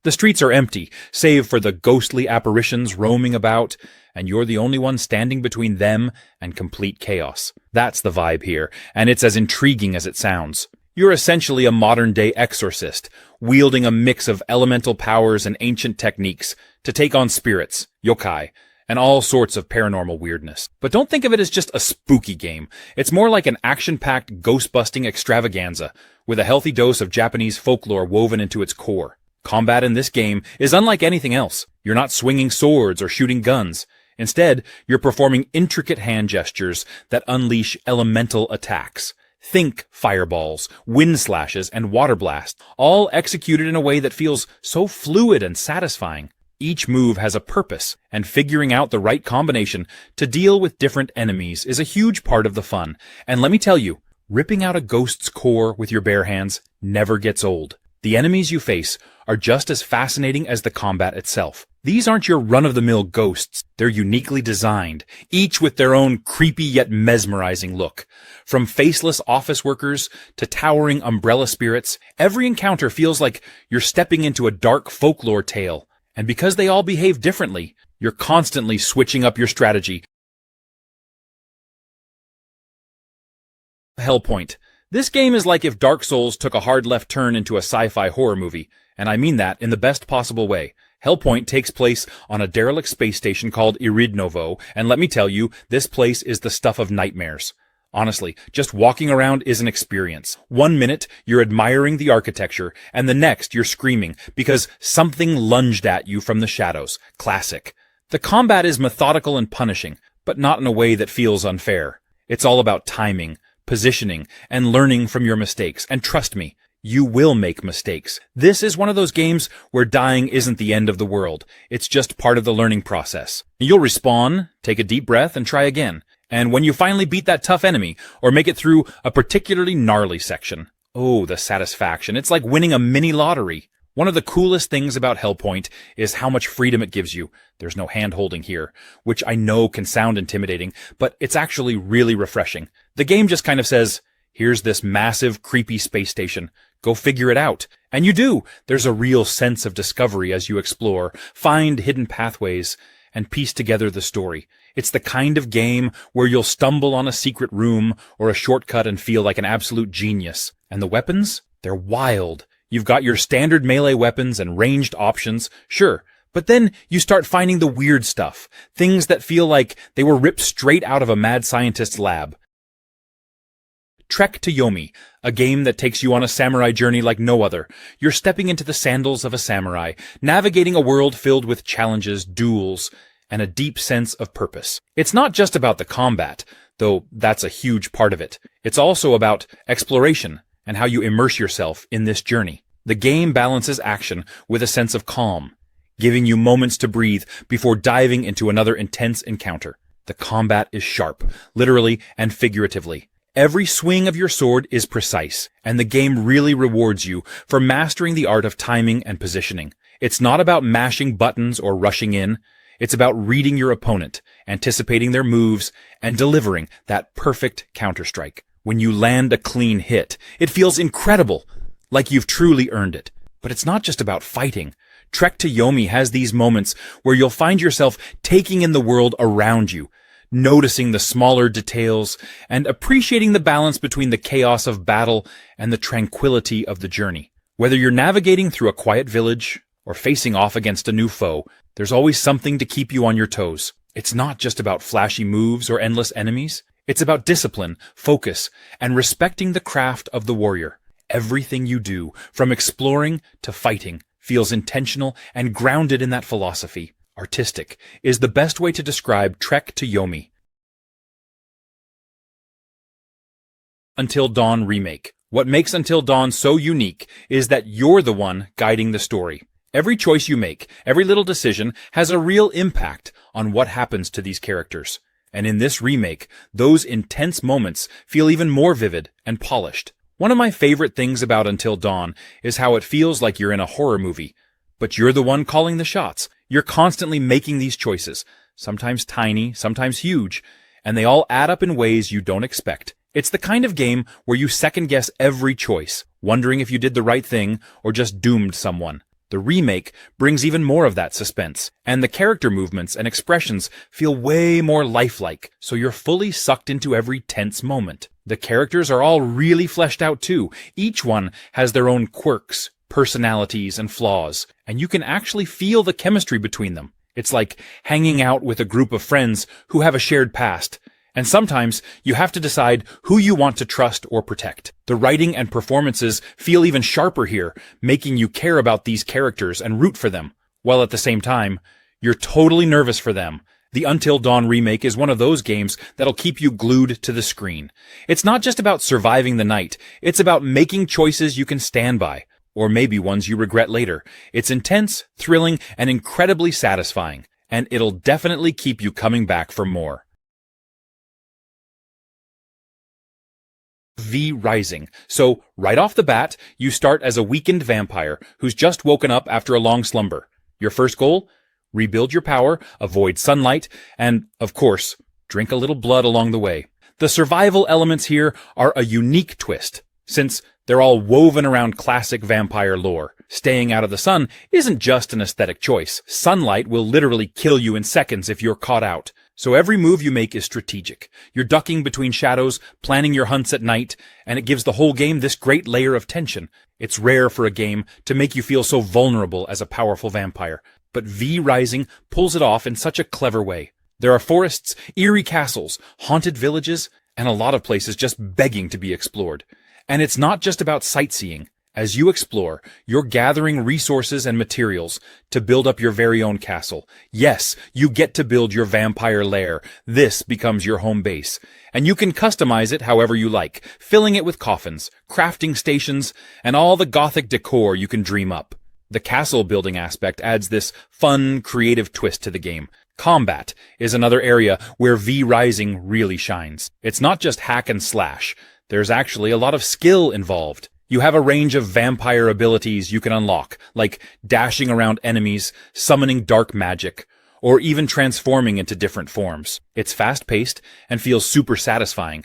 The streets are empty, save for the ghostly apparitions roaming about, and you're the only one standing between them and complete chaos. That's the vibe here, and it's as intriguing as it sounds. You're essentially a modern-day exorcist, wielding a mix of elemental powers and ancient techniques to take on spirits, yokai, and all sorts of paranormal weirdness. But don't think of it as just a spooky game. It's more like an action-packed, ghost-busting extravaganza, with a healthy dose of Japanese folklore woven into its core. Combat in this game is unlike anything else. You're not swinging swords or shooting guns. Instead, you're performing intricate hand gestures that unleash elemental attacks. Think fireballs, wind slashes, and water blasts, all executed in a way that feels so fluid and satisfying. Each move has a purpose, and figuring out the right combination to deal with different enemies is a huge part of the fun. And let me tell you, ripping out a ghost's core with your bare hands never gets old. The enemies you face are just as fascinating as the combat itself. These aren't your run-of-the-mill ghosts. They're uniquely designed, each with their own creepy yet mesmerizing look. From faceless office workers to towering umbrella spirits, every encounter feels like you're stepping into a dark folklore tale. And because they all behave differently, you're constantly switching up your strategy. HELLPOINT. This game is like if Dark Souls took a hard left turn into a sci-fi horror movie, and I mean that in the best possible way. HELLPOINT takes place on a derelict space station called Iridnovo, and let me tell you, this place is the stuff of nightmares. Honestly, just walking around is an experience. 1 minute, you're admiring the architecture, and the next, you're screaming because something lunged at you from the shadows. Classic. The combat is methodical and punishing, but not in a way that feels unfair. It's all about timing, positioning, and learning from your mistakes. And trust me, you will make mistakes. This is one of those games where dying isn't the end of the world. It's just part of the learning process. You'll respawn, take a deep breath, and try again. And when you finally beat that tough enemy, or make it through a particularly gnarly section, oh, the satisfaction. It's like winning a mini lottery. One of the coolest things about HELLPOINT is how much freedom it gives you. There's no hand-holding here, which I know can sound intimidating, but it's actually really refreshing. The game just kind of says, here's this massive, creepy space station. Go figure it out. And you do. There's a real sense of discovery as you explore, find hidden pathways, and piece together the story. It's the kind of game where you'll stumble on a secret room or a shortcut and feel like an absolute genius. And the weapons? They're wild. You've got your standard melee weapons and ranged options, sure, but then you start finding the weird stuff, things that feel like they were ripped straight out of a mad scientist's lab. Trek to Yomi, a game that takes you on a samurai journey like no other. You're stepping into the sandals of a samurai, navigating a world filled with challenges, duels, and a deep sense of purpose. It's not just about the combat, though that's a huge part of it. It's also about exploration and how you immerse yourself in this journey. The game balances action with a sense of calm, giving you moments to breathe before diving into another intense encounter. The combat is sharp, literally and figuratively. Every swing of your sword is precise, and the game really rewards you for mastering the art of timing and positioning. It's not about mashing buttons or rushing in. It's about reading your opponent, anticipating their moves, and delivering that perfect counterstrike. When you land a clean hit, it feels incredible, like you've truly earned it. But it's not just about fighting. Trek to Yomi has these moments where you'll find yourself taking in the world around you, noticing the smaller details, and appreciating the balance between the chaos of battle and the tranquility of the journey. Whether you're navigating through a quiet village or facing off against a new foe, there's always something to keep you on your toes. It's not just about flashy moves or endless enemies. It's about discipline, focus, and respecting the craft of the warrior. Everything you do, from exploring to fighting, feels intentional and grounded in that philosophy. Artistic is the best way to describe Trek to Yomi. Until Dawn Remake. What makes Until Dawn so unique is that you're the one guiding the story. Every choice you make, every little decision, has a real impact on what happens to these characters. And in this remake, those intense moments feel even more vivid and polished. One of my favorite things about Until Dawn is how it feels like you're in a horror movie. But you're the one calling the shots. You're constantly making these choices, sometimes tiny, sometimes huge, and they all add up in ways you don't expect. It's the kind of game where you second-guess every choice, wondering if you did the right thing or just doomed someone. The remake brings even more of that suspense, and the character movements and expressions feel way more lifelike, so you're fully sucked into every tense moment. The characters are all really fleshed out too. Each one has their own quirks, personalities, and flaws, and you can actually feel the chemistry between them. It's like hanging out with a group of friends who have a shared past, and sometimes you have to decide who you want to trust or protect. The writing and performances feel even sharper here, making you care about these characters and root for them, while at the same time, you're totally nervous for them. The Until Dawn remake is one of those games that'll keep you glued to the screen. It's not just about surviving the night, it's about making choices you can stand by, or maybe ones you regret later. It's intense, thrilling, and incredibly satisfying, and it'll definitely keep you coming back for more. V Rising. So, right off the bat, you start as a weakened vampire who's just woken up after a long slumber. Your first goal? Rebuild your power, avoid sunlight, and, of course, drink a little blood along the way. The survival elements here are a unique twist, since they're all woven around classic vampire lore. Staying out of the sun isn't just an aesthetic choice. Sunlight will literally kill you in seconds if you're caught out. So every move you make is strategic. You're ducking between shadows, planning your hunts at night, and it gives the whole game this great layer of tension. It's rare for a game to make you feel so vulnerable as a powerful vampire, but V Rising pulls it off in such a clever way. There are forests, eerie castles, haunted villages, and a lot of places just begging to be explored. And it's not just about sightseeing. As you explore, you're gathering resources and materials to build up your very own castle. Yes, you get to build your vampire lair. This becomes your home base. And you can customize it however you like, filling it with coffins, crafting stations, and all the gothic decor you can dream up. The castle building aspect adds this fun, creative twist to the game. Combat is another area where V Rising really shines. It's not just hack and slash. There's actually a lot of skill involved. You have a range of vampire abilities you can unlock, like dashing around enemies, summoning dark magic, or even transforming into different forms. It's fast-paced and feels super satisfying.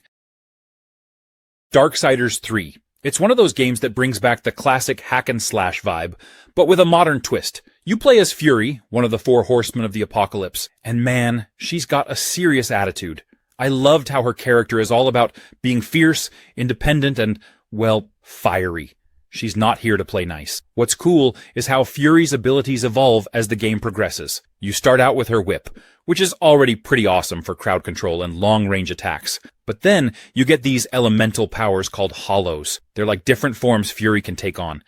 Darksiders 3. It's one of those games that brings back the classic hack-and-slash vibe, but with a modern twist. You play as Fury, one of the 4 horsemen of the apocalypse, and man, she's got a serious attitude. I loved how her character is all about being fierce, independent, and, well, fiery. She's not here to play nice. What's cool is how Fury's abilities evolve as the game progresses. You start out with her whip, which is already pretty awesome for crowd control and long-range attacks. But then you get these elemental powers called hollows. They're like different forms Fury can take on,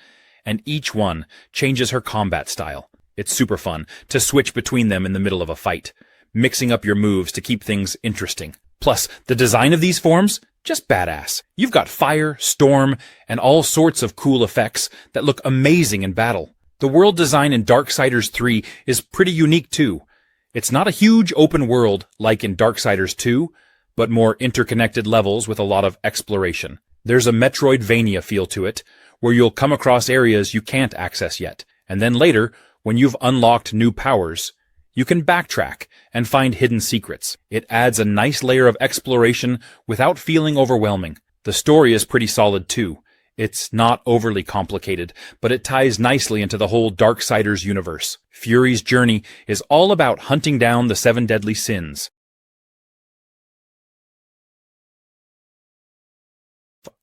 and each one changes her combat style. It's super fun to switch between them in the middle of a fight, mixing up your moves to keep things interesting. Plus, the design of these forms, just badass. You've got fire, storm, and all sorts of cool effects that look amazing in battle. The world design in Darksiders 3 is pretty unique too. It's not a huge open world like in Darksiders 2, but more interconnected levels with a lot of exploration. There's a Metroidvania feel to it, where you'll come across areas you can't access yet. And then later, when you've unlocked new powers, you can backtrack and find hidden secrets. It adds a nice layer of exploration without feeling overwhelming. The story is pretty solid too. It's not overly complicated, but it ties nicely into the whole Darksiders universe. Fury's journey is all about hunting down the 7 deadly sins.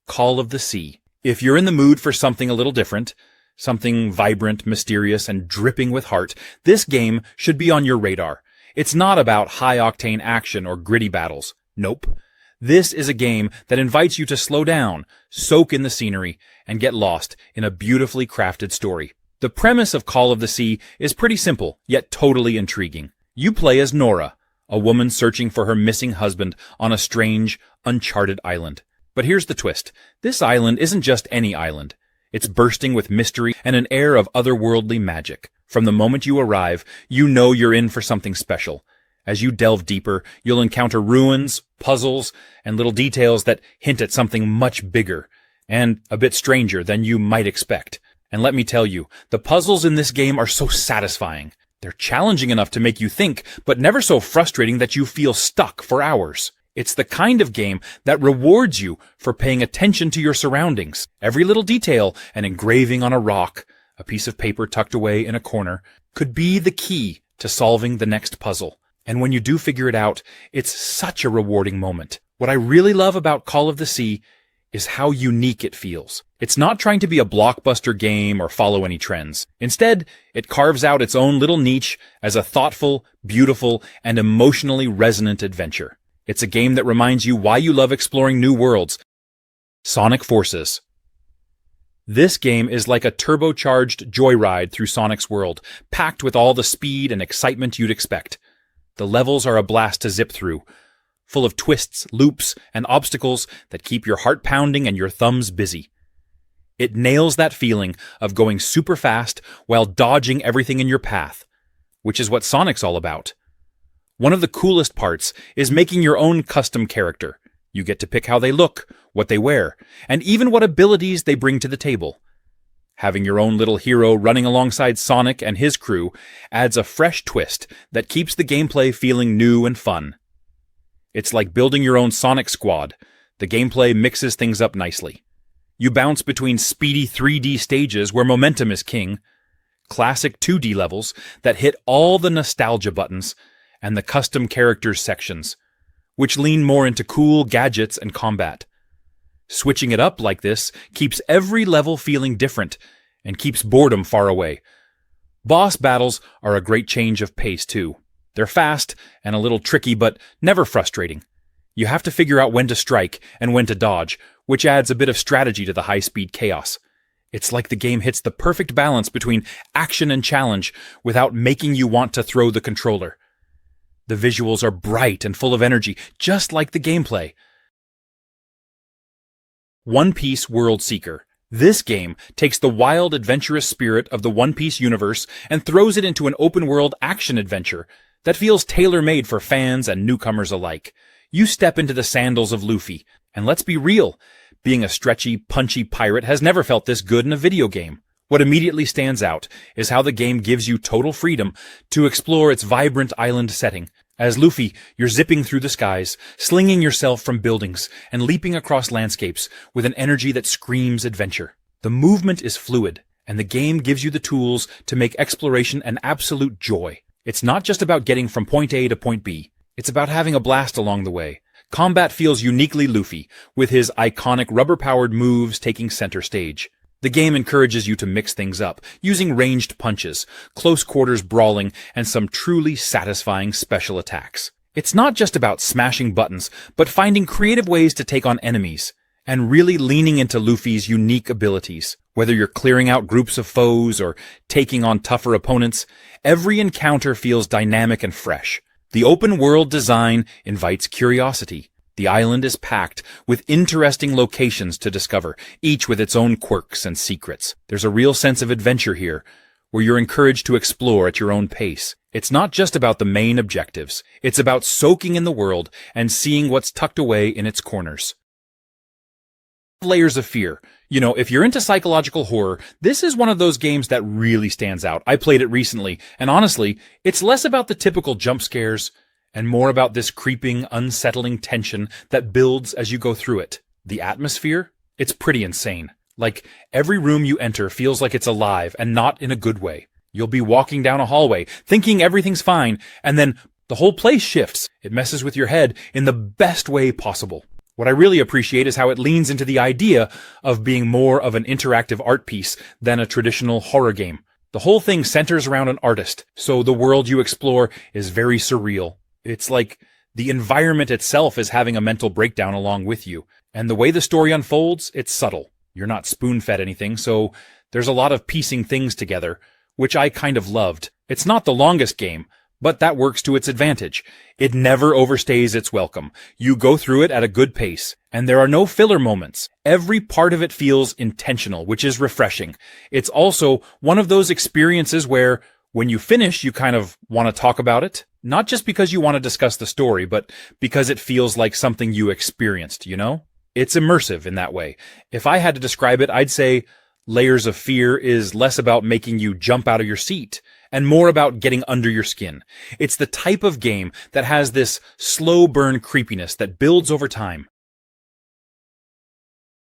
Call of the Sea. If you're in the mood for something a little different, something vibrant, mysterious, and dripping with heart, this game should be on your radar. It's not about high-octane action or gritty battles. Nope. This is a game that invites you to slow down, soak in the scenery, and get lost in a beautifully crafted story. The premise of Call of the Sea is pretty simple, yet totally intriguing. You play as Nora, a woman searching for her missing husband on a strange, uncharted island. But here's the twist. This island isn't just any island. It's bursting with mystery and an air of otherworldly magic. From the moment you arrive, you know you're in for something special. As you delve deeper, you'll encounter ruins, puzzles, and little details that hint at something much bigger and a bit stranger than you might expect. And let me tell you, the puzzles in this game are so satisfying. They're challenging enough to make you think, but never so frustrating that you feel stuck for hours. It's the kind of game that rewards you for paying attention to your surroundings. Every little detail, an engraving on a rock, a piece of paper tucked away in a corner, could be the key to solving the next puzzle. And when you do figure it out, it's such a rewarding moment. What I really love about Call of the Sea is how unique it feels. It's not trying to be a blockbuster game or follow any trends. Instead, it carves out its own little niche as a thoughtful, beautiful, and emotionally resonant adventure. It's a game that reminds you why you love exploring new worlds. Sonic Forces. This game is like a turbocharged joyride through Sonic's world, packed with all the speed and excitement you'd expect. The levels are a blast to zip through, full of twists, loops, and obstacles that keep your heart pounding and your thumbs busy. It nails that feeling of going super fast while dodging everything in your path, which is what Sonic's all about. One of the coolest parts is making your own custom character. You get to pick how they look, what they wear, and even what abilities they bring to the table. Having your own little hero running alongside Sonic and his crew adds a fresh twist that keeps the gameplay feeling new and fun. It's like building your own Sonic squad. The gameplay mixes things up nicely. You bounce between speedy 3D stages where momentum is king, classic 2D levels that hit all the nostalgia buttons, and the custom characters sections, which lean more into cool gadgets and combat. Switching it up like this keeps every level feeling different and keeps boredom far away. Boss battles are a great change of pace too. They're fast and a little tricky, but never frustrating. You have to figure out when to strike and when to dodge, which adds a bit of strategy to the high-speed chaos. It's like the game hits the perfect balance between action and challenge without making you want to throw the controller. The visuals are bright and full of energy, just like the gameplay. One Piece World Seeker. This game takes the wild, adventurous spirit of the One Piece universe and throws it into an open-world action-adventure that feels tailor-made for fans and newcomers alike. You step into the sandals of Luffy, and let's be real, being a stretchy, punchy pirate has never felt this good in a video game. What immediately stands out is how the game gives you total freedom to explore its vibrant island setting. As Luffy, you're zipping through the skies, slinging yourself from buildings, and leaping across landscapes with an energy that screams adventure. The movement is fluid, and the game gives you the tools to make exploration an absolute joy. It's not just about getting from point A to point B. It's about having a blast along the way. Combat feels uniquely Luffy, with his iconic rubber-powered moves taking center stage. The game encourages you to mix things up, using ranged punches, close-quarters brawling, and some truly satisfying special attacks. It's not just about smashing buttons, but finding creative ways to take on enemies, and really leaning into Luffy's unique abilities. Whether you're clearing out groups of foes or taking on tougher opponents, every encounter feels dynamic and fresh. The open-world design invites curiosity. The island is packed with interesting locations to discover, each with its own quirks and secrets. There's a real sense of adventure here, where you're encouraged to explore at your own pace. It's not just about the main objectives. It's about soaking in the world and seeing what's tucked away in its corners. Layers of Fear. You know, if you're into psychological horror, this is one of those games that really stands out. I played it recently, and honestly, it's less about the typical jump scares and more about this creeping, unsettling tension that builds as you go through it. The atmosphere? It's pretty insane. Like, every room you enter feels like it's alive, and not in a good way. You'll be walking down a hallway, thinking everything's fine, and then the whole place shifts. It messes with your head in the best way possible. What I really appreciate is how it leans into the idea of being more of an interactive art piece than a traditional horror game. The whole thing centers around an artist, so the world you explore is very surreal. It's like the environment itself is having a mental breakdown along with you. And the way the story unfolds, it's subtle. You're not spoon-fed anything, so there's a lot of piecing things together, which I kind of loved. It's not the longest game, but that works to its advantage. It never overstays its welcome. You go through it at a good pace, and there are no filler moments. Every part of it feels intentional, which is refreshing. It's also one of those experiences where, when you finish, you kind of want to talk about it. Not just because you want to discuss the story, but because it feels like something you experienced, you know? It's immersive in that way. If I had to describe it, I'd say Layers of Fear is less about making you jump out of your seat and more about getting under your skin. It's the type of game that has this slow burn creepiness that builds over time.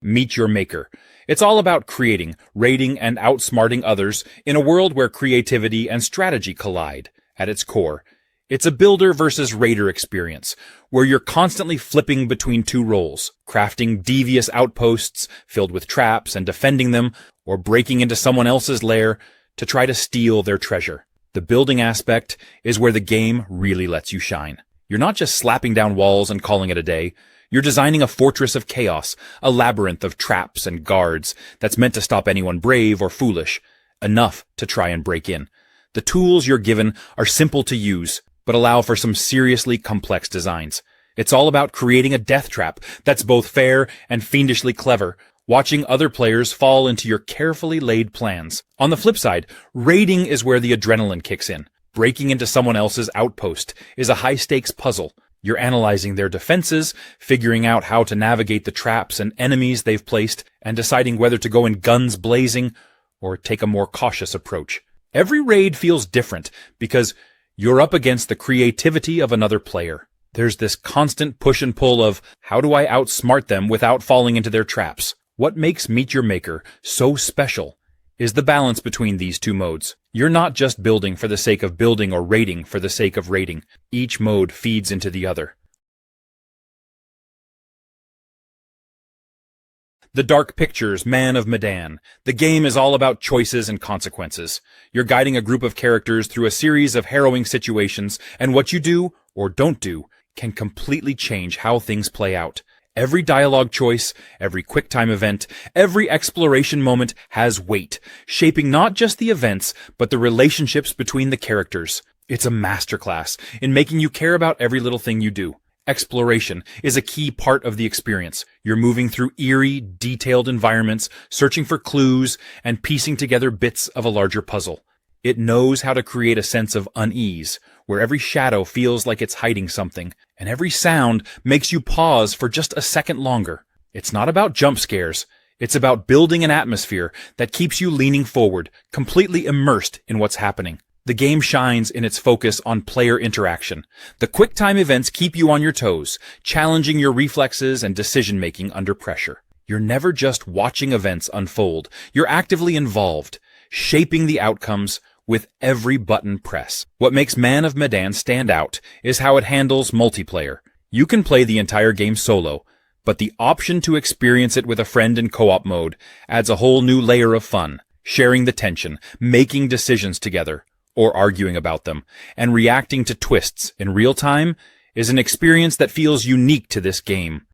Meet Your Maker. It's all about creating, raiding, and outsmarting others in a world where creativity and strategy collide. At its core, it's a builder versus raider experience, where you're constantly flipping between two roles, crafting devious outposts filled with traps and defending them, or breaking into someone else's lair to try to steal their treasure. The building aspect is where the game really lets you shine. You're not just slapping down walls and calling it a day. You're designing a fortress of chaos, a labyrinth of traps and guards that's meant to stop anyone brave or foolish, enough to try and break in. The tools you're given are simple to use, but allow for some seriously complex designs. It's all about creating a death trap that's both fair and fiendishly clever, watching other players fall into your carefully laid plans. On the flip side, raiding is where the adrenaline kicks in. Breaking into someone else's outpost is a high-stakes puzzle. You're analyzing their defenses, figuring out how to navigate the traps and enemies they've placed, and deciding whether to go in guns blazing or take a more cautious approach. Every raid feels different because you're up against the creativity of another player. There's this constant push and pull of, how do I outsmart them without falling into their traps? What makes Meet Your Maker so special is the balance between these two modes. You're not just building for the sake of building or raiding for the sake of raiding. Each mode feeds into the other. The Dark Pictures Man of Medan. The game is all about choices and consequences. You're guiding a group of characters through a series of harrowing situations, and what you do, or don't do, can completely change how things play out. Every dialogue choice, every QuickTime event, every exploration moment has weight, shaping not just the events, but the relationships between the characters. It's a masterclass in making you care about every little thing you do. Exploration is a key part of the experience. You're moving through eerie, detailed environments, searching for clues, and piecing together bits of a larger puzzle. It knows how to create a sense of unease, where every shadow feels like it's hiding something, and every sound makes you pause for just a second longer. It's not about jump scares. It's about building an atmosphere that keeps you leaning forward, completely immersed in what's happening. The game shines in its focus on player interaction. The QuickTime events keep you on your toes, challenging your reflexes and decision-making under pressure. You're never just watching events unfold. You're actively involved, shaping the outcomes with every button press. What makes Man of Medan stand out is how it handles multiplayer. You can play the entire game solo, but the option to experience it with a friend in co-op mode adds a whole new layer of fun. Sharing the tension, making decisions together, or arguing about them, and reacting to twists in real time is an experience that feels unique to this game.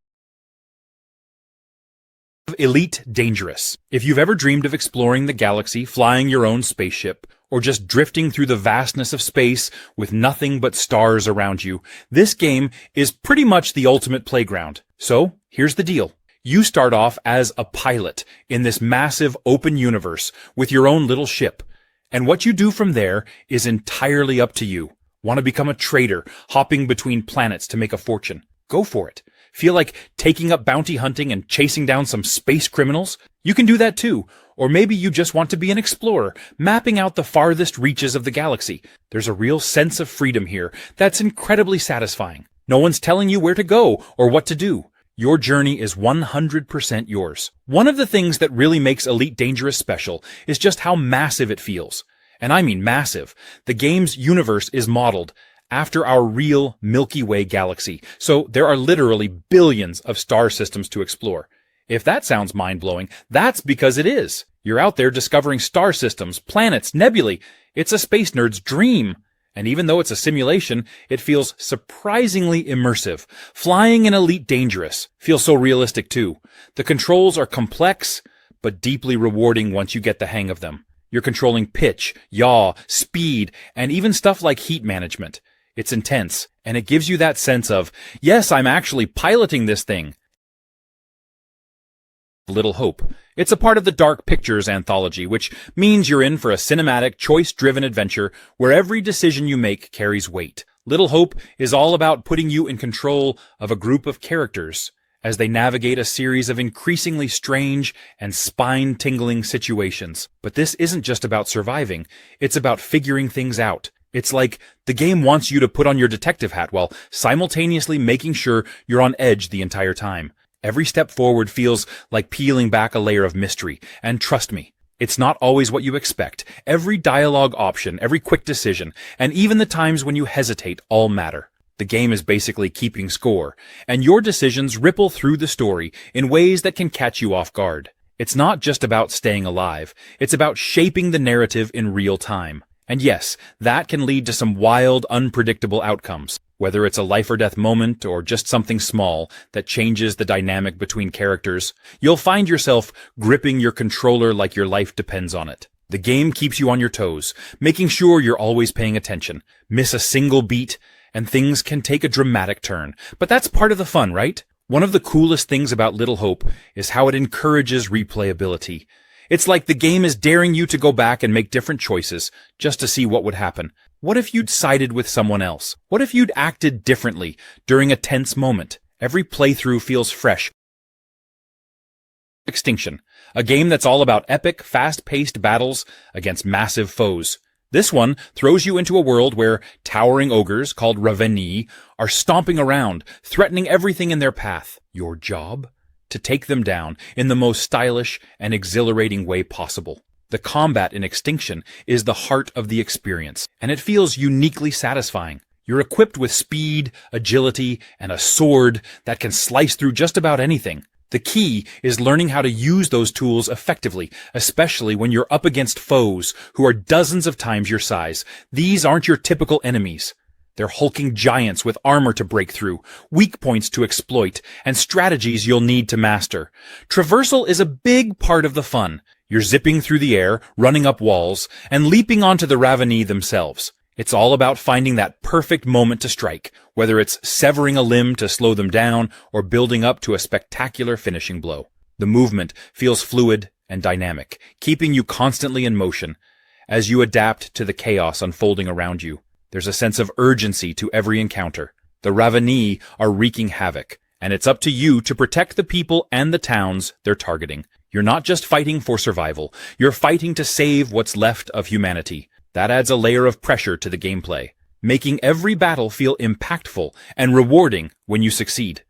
Elite Dangerous. If you've ever dreamed of exploring the galaxy, flying your own spaceship, or just drifting through the vastness of space with nothing but stars around you, this game is pretty much the ultimate playground. So, here's the deal. You start off as a pilot in this massive open universe with your own little ship. And what you do from there is entirely up to you. Want to become a trader, hopping between planets to make a fortune? Go for it. Feel like taking up bounty hunting and chasing down some space criminals? You can do that too. Or maybe you just want to be an explorer, mapping out the farthest reaches of the galaxy. There's a real sense of freedom here that's incredibly satisfying. No one's telling you where to go or what to do. Your journey is 100% yours. One of the things that really makes Elite Dangerous special is just how massive it feels. And I mean massive. The game's universe is modeled after our real Milky Way galaxy, so there are literally billions of star systems to explore. If that sounds mind-blowing, that's because it is. You're out there discovering star systems, planets, nebulae. It's a space nerd's dream. And even though it's a simulation, it feels surprisingly immersive. Flying in Elite Dangerous feels so realistic too. The controls are complex, but deeply rewarding once you get the hang of them. You're controlling pitch, yaw, speed, and even stuff like heat management. It's intense, and it gives you that sense of, yes, I'm actually piloting this thing. Little Hope. It's a part of the Dark Pictures anthology, which means you're in for a cinematic, choice-driven adventure where every decision you make carries weight. Little Hope is all about putting you in control of a group of characters as they navigate a series of increasingly strange and spine-tingling situations. But this isn't just about surviving, it's about figuring things out. It's like the game wants you to put on your detective hat while simultaneously making sure you're on edge the entire time. Every step forward feels like peeling back a layer of mystery, and trust me, it's not always what you expect. Every dialogue option, every quick decision, and even the times when you hesitate all matter. The game is basically keeping score, and your decisions ripple through the story in ways that can catch you off guard. It's not just about staying alive, it's about shaping the narrative in real time. And yes, that can lead to some wild, unpredictable outcomes, whether it's a life or death moment or just something small that changes the dynamic between characters. You'll find yourself gripping your controller like your life depends on it. The game keeps you on your toes, making sure you're always paying attention. Miss a single beat, and things can take a dramatic turn. But that's part of the fun, right? One of the coolest things about Little Hope is how it encourages replayability. It's like the game is daring you to go back and make different choices just to see what would happen. What if you'd sided with someone else? What if you'd acted differently during a tense moment? Every playthrough feels fresh. Extinction, a game that's all about epic, fast-paced battles against massive foes. This one throws you into a world where towering ogres, called RONIN, are stomping around, threatening everything in their path. Your job? To take them down in the most stylish and exhilarating way possible. The combat in Extinction is the heart of the experience, and it feels uniquely satisfying. You're equipped with speed, agility, and a sword that can slice through just about anything. The key is learning how to use those tools effectively, especially when you're up against foes who are dozens of times your size. These aren't your typical enemies. They're hulking giants with armor to break through, weak points to exploit, and strategies you'll need to master. Traversal is a big part of the fun. You're zipping through the air, running up walls, and leaping onto the RONIN themselves. It's all about finding that perfect moment to strike, whether it's severing a limb to slow them down or building up to a spectacular finishing blow. The movement feels fluid and dynamic, keeping you constantly in motion as you adapt to the chaos unfolding around you. There's a sense of urgency to every encounter. The RONIN are wreaking havoc, and it's up to you to protect the people and the towns they're targeting. You're not just fighting for survival, you're fighting to save what's left of humanity. That adds a layer of pressure to the gameplay, making every battle feel impactful and rewarding when you succeed.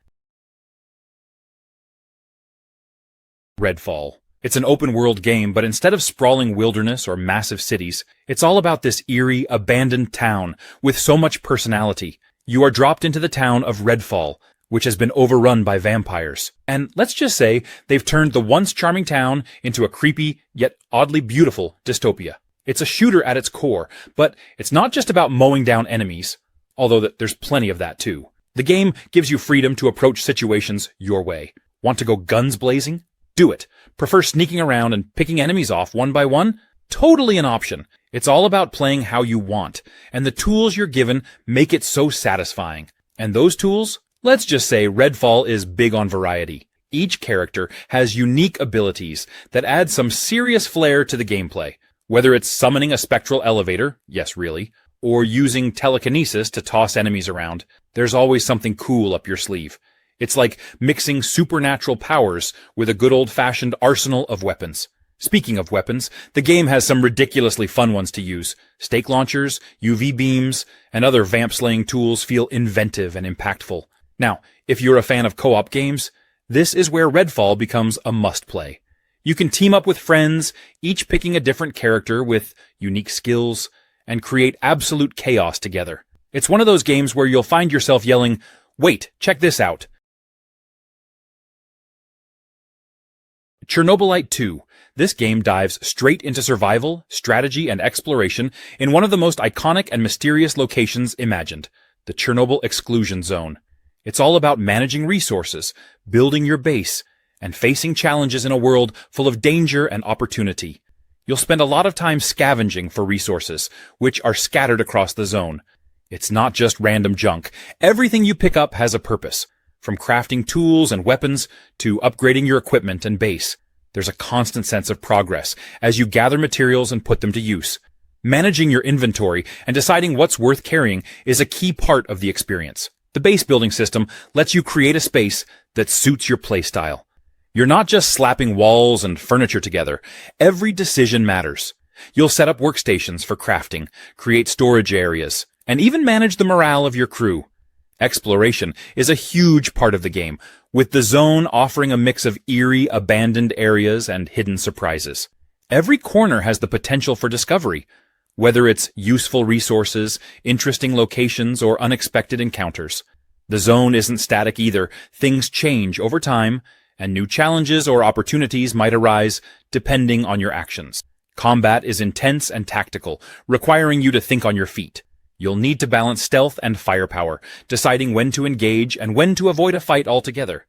Redfall. It's an open-world game, but instead of sprawling wilderness or massive cities, it's all about this eerie, abandoned town with so much personality. You are dropped into the town of Redfall, which has been overrun by vampires. And let's just say they've turned the once charming town into a creepy, yet oddly beautiful dystopia. It's a shooter at its core, but it's not just about mowing down enemies, although there's plenty of that too. The game gives you freedom to approach situations your way. Want to go guns blazing? Do it. Prefer sneaking around and picking enemies off one by one? Totally an option. It's all about playing how you want, and the tools you're given make it so satisfying. And those tools? Let's just say Redfall is big on variety. Each character has unique abilities that add some serious flair to the gameplay. Whether it's summoning a spectral elevator, yes really, or using telekinesis to toss enemies around, there's always something cool up your sleeve. It's like mixing supernatural powers with a good old-fashioned arsenal of weapons. Speaking of weapons, the game has some ridiculously fun ones to use. Stake launchers, UV beams, and other vamp-slaying tools feel inventive and impactful. Now, if you're a fan of co-op games, this is where Redfall becomes a must-play. You can team up with friends, each picking a different character with unique skills, and create absolute chaos together. It's one of those games where you'll find yourself yelling, "Wait, check this out." Chernobylite 2. This game dives straight into survival, strategy, and exploration in one of the most iconic and mysterious locations imagined, the Chernobyl exclusion zone. It's all about managing resources, building your base, and facing challenges in a world full of danger and opportunity. You'll spend a lot of time scavenging for resources, which are scattered across the zone. It's not just random junk. Everything you pick up has a purpose. From crafting tools and weapons to upgrading your equipment and base, there's a constant sense of progress as you gather materials and put them to use. Managing your inventory and deciding what's worth carrying is a key part of the experience. The base building system lets you create a space that suits your playstyle. You're not just slapping walls and furniture together. Every decision matters. You'll set up workstations for crafting, create storage areas, and even manage the morale of your crew. Exploration is a huge part of the game, with the zone offering a mix of eerie, abandoned areas and hidden surprises. Every corner has the potential for discovery, whether it's useful resources, interesting locations, or unexpected encounters. The zone isn't static either. Things change over time, and new challenges or opportunities might arise depending on your actions. Combat is intense and tactical, requiring you to think on your feet. You'll need to balance stealth and firepower, deciding when to engage and when to avoid a fight altogether.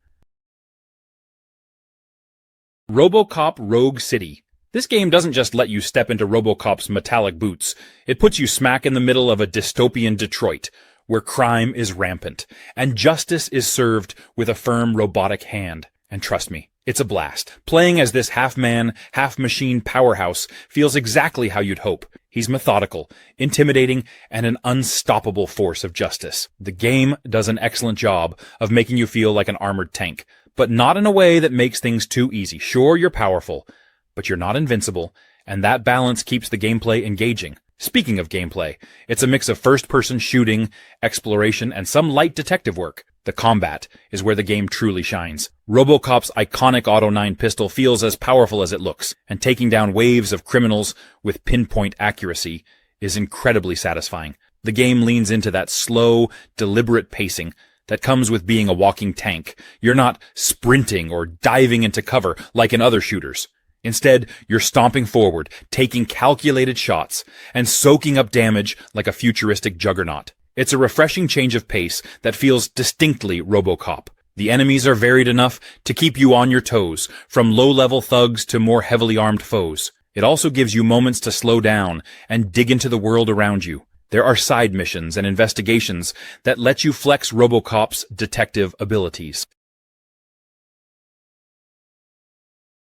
ROBOCOP Rogue City. This game doesn't just let you step into ROBOCOP's metallic boots. It puts you smack in the middle of a dystopian Detroit, where crime is rampant, and justice is served with a firm robotic hand. And trust me, it's a blast. Playing as this half-man, half-machine powerhouse feels exactly how you'd hope. He's methodical, intimidating, and an unstoppable force of justice. The game does an excellent job of making you feel like an armored tank, but not in a way that makes things too easy. Sure, you're powerful, but you're not invincible, and that balance keeps the gameplay engaging. Speaking of gameplay, it's a mix of first-person shooting, exploration, and some light detective work. The combat is where the game truly shines. ROBOCOP's iconic Auto 9 pistol feels as powerful as it looks, and taking down waves of criminals with pinpoint accuracy is incredibly satisfying. The game leans into that slow, deliberate pacing that comes with being a walking tank. You're not sprinting or diving into cover like in other shooters. Instead, you're stomping forward, taking calculated shots, and soaking up damage like a futuristic juggernaut. It's a refreshing change of pace that feels distinctly ROBOCOP. The enemies are varied enough to keep you on your toes, from low-level thugs to more heavily armed foes. It also gives you moments to slow down and dig into the world around you. There are side missions and investigations that let you flex ROBOCOP's detective abilities.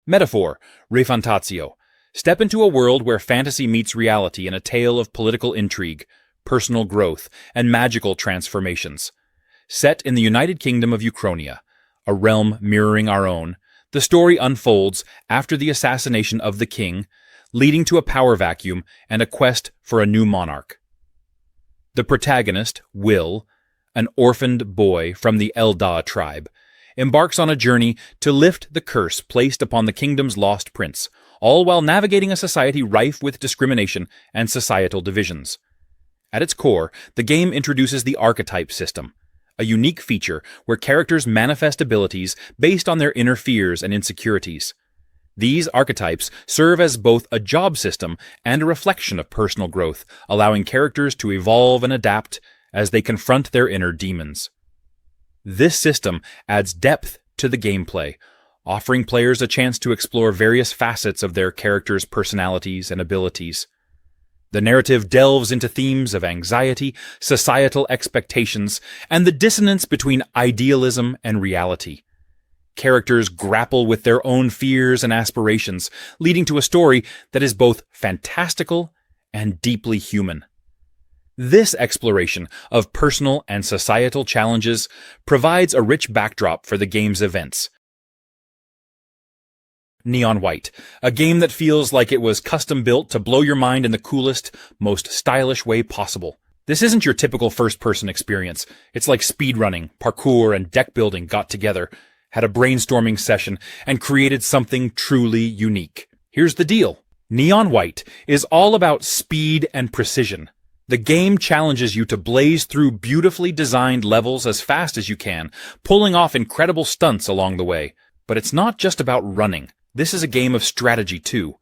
Metaphor, REFANTAZIO. Step into a world where fantasy meets reality in a tale of political intrigue, personal growth, and magical transformations. Set in the United Kingdom of Uchronia, a realm mirroring our own, the story unfolds after the assassination of the king, leading to a power vacuum and a quest for a new monarch. The protagonist, Will, an orphaned boy from the Eldar tribe, embarks on a journey to lift the curse placed upon the kingdom's lost prince, all while navigating a society rife with discrimination and societal divisions. At its core, the game introduces the archetype system, a unique feature where characters manifest abilities based on their inner fears and insecurities. These archetypes serve as both a job system and a reflection of personal growth, allowing characters to evolve and adapt as they confront their inner demons. This system adds depth to the gameplay, offering players a chance to explore various facets of their characters' personalities and abilities. The narrative delves into themes of anxiety, societal expectations, and the dissonance between idealism and reality. Characters grapple with their own fears and aspirations, leading to a story that is both fantastical and deeply human. This exploration of personal and societal challenges provides a rich backdrop for the game's events. Neon White, a game that feels like it was custom-built to blow your mind in the coolest, most stylish way possible. This isn't your typical first-person experience. It's like speedrunning, parkour, and deck building got together, had a brainstorming session, and created something truly unique. Here's the deal. Neon White is all about speed and precision. The game challenges you to blaze through beautifully designed levels as fast as you can, pulling off incredible stunts along the way. But it's not just about running. This is a game of strategy too.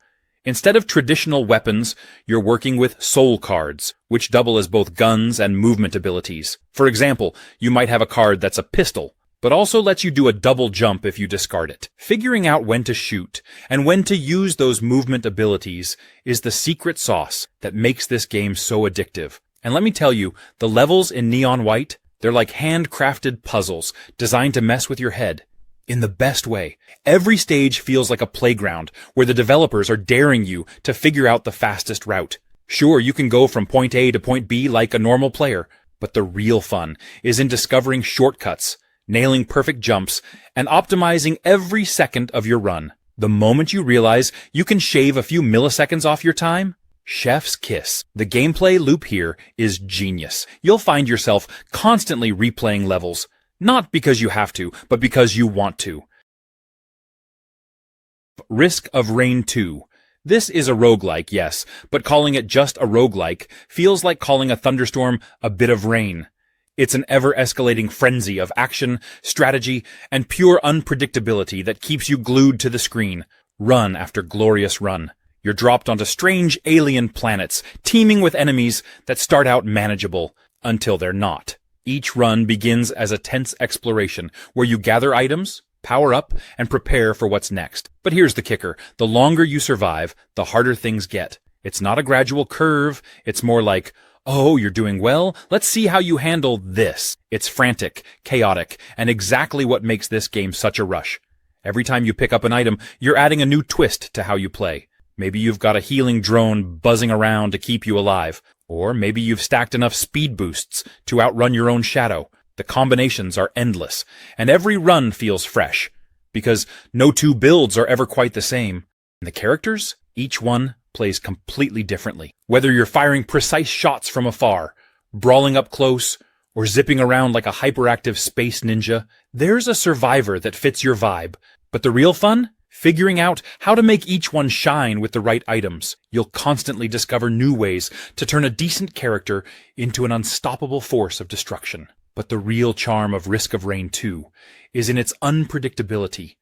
Instead of traditional weapons, you're working with soul cards, which double as both guns and movement abilities. For example, you might have a card that's a pistol, but also lets you do a double jump if you discard it. Figuring out when to shoot and when to use those movement abilities is the secret sauce that makes this game so addictive. And let me tell you, the levels in Neon White, they're like handcrafted puzzles designed to mess with your head. In the best way. Every stage feels like a playground where the developers are daring you to figure out the fastest route. Sure, you can go from point A to point B like a normal player, but the real fun is in discovering shortcuts, nailing perfect jumps, and optimizing every second of your run. The moment you realize you can shave a few milliseconds off your time, chef's kiss. The gameplay loop here is genius. You'll find yourself constantly replaying levels, not because you have to, but because you want to. Risk of Rain 2. This is a roguelike, yes, but calling it just a roguelike feels like calling a thunderstorm a bit of rain. It's an ever-escalating frenzy of action, strategy, and pure unpredictability that keeps you glued to the screen, run after glorious run. You're dropped onto strange alien planets, teeming with enemies that start out manageable, until they're not. Each run begins as a tense exploration, where you gather items, power up, and prepare for what's next. But here's the kicker. The longer you survive, the harder things get. It's not a gradual curve. It's more like, oh, you're doing well? Let's see how you handle this. It's frantic, chaotic, and exactly what makes this game such a rush. Every time you pick up an item, you're adding a new twist to how you play. Maybe you've got a healing drone buzzing around to keep you alive. Or maybe you've stacked enough speed boosts to outrun your own shadow. The combinations are endless, and every run feels fresh, because no two builds are ever quite the same. And the characters? Each one plays completely differently. Whether you're firing precise shots from afar, brawling up close, or zipping around like a hyperactive space ninja, there's a survivor that fits your vibe. But the real fun? Figuring out how to make each one shine with the right items. You'll constantly discover new ways to turn a decent character into an unstoppable force of destruction. But the real charm of Risk of Rain 2 is in its unpredictability.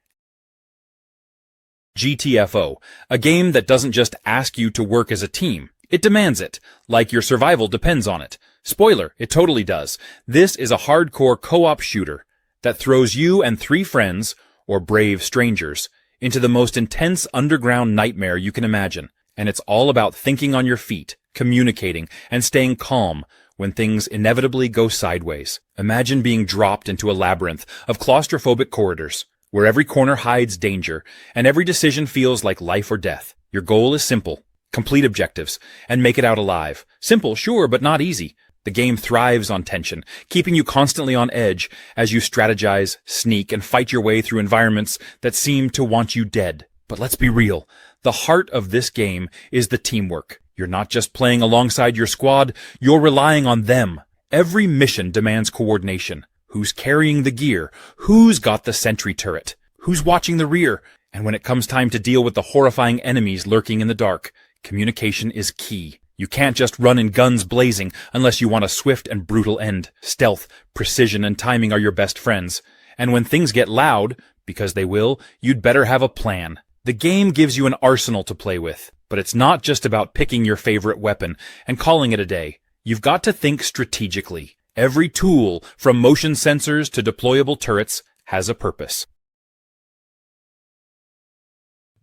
GTFO, a game that doesn't just ask you to work as a team. It demands it, like your survival depends on it. Spoiler, it totally does. This is a hardcore co-op shooter that throws you and 3 friends, or brave strangers, into the most intense underground nightmare you can imagine. And it's all about thinking on your feet, communicating, and staying calm when things inevitably go sideways. Imagine being dropped into a labyrinth of claustrophobic corridors, where every corner hides danger, and every decision feels like life or death. Your goal is simple: complete objectives, and make it out alive. Simple, sure, but not easy. The game thrives on tension, keeping you constantly on edge as you strategize, sneak, and fight your way through environments that seem to want you dead. But let's be real. The heart of this game is the teamwork. You're not just playing alongside your squad, you're relying on them. Every mission demands coordination. Who's carrying the gear? Who's got the sentry turret? Who's watching the rear? And when it comes time to deal with the horrifying enemies lurking in the dark, communication is key. You can't just run in guns blazing unless you want a swift and brutal end. Stealth, precision, and timing are your best friends. And when things get loud, because they will, you'd better have a plan. The game gives you an arsenal to play with. But it's not just about picking your favorite weapon and calling it a day. You've got to think strategically. Every tool, from motion sensors to deployable turrets, has a purpose.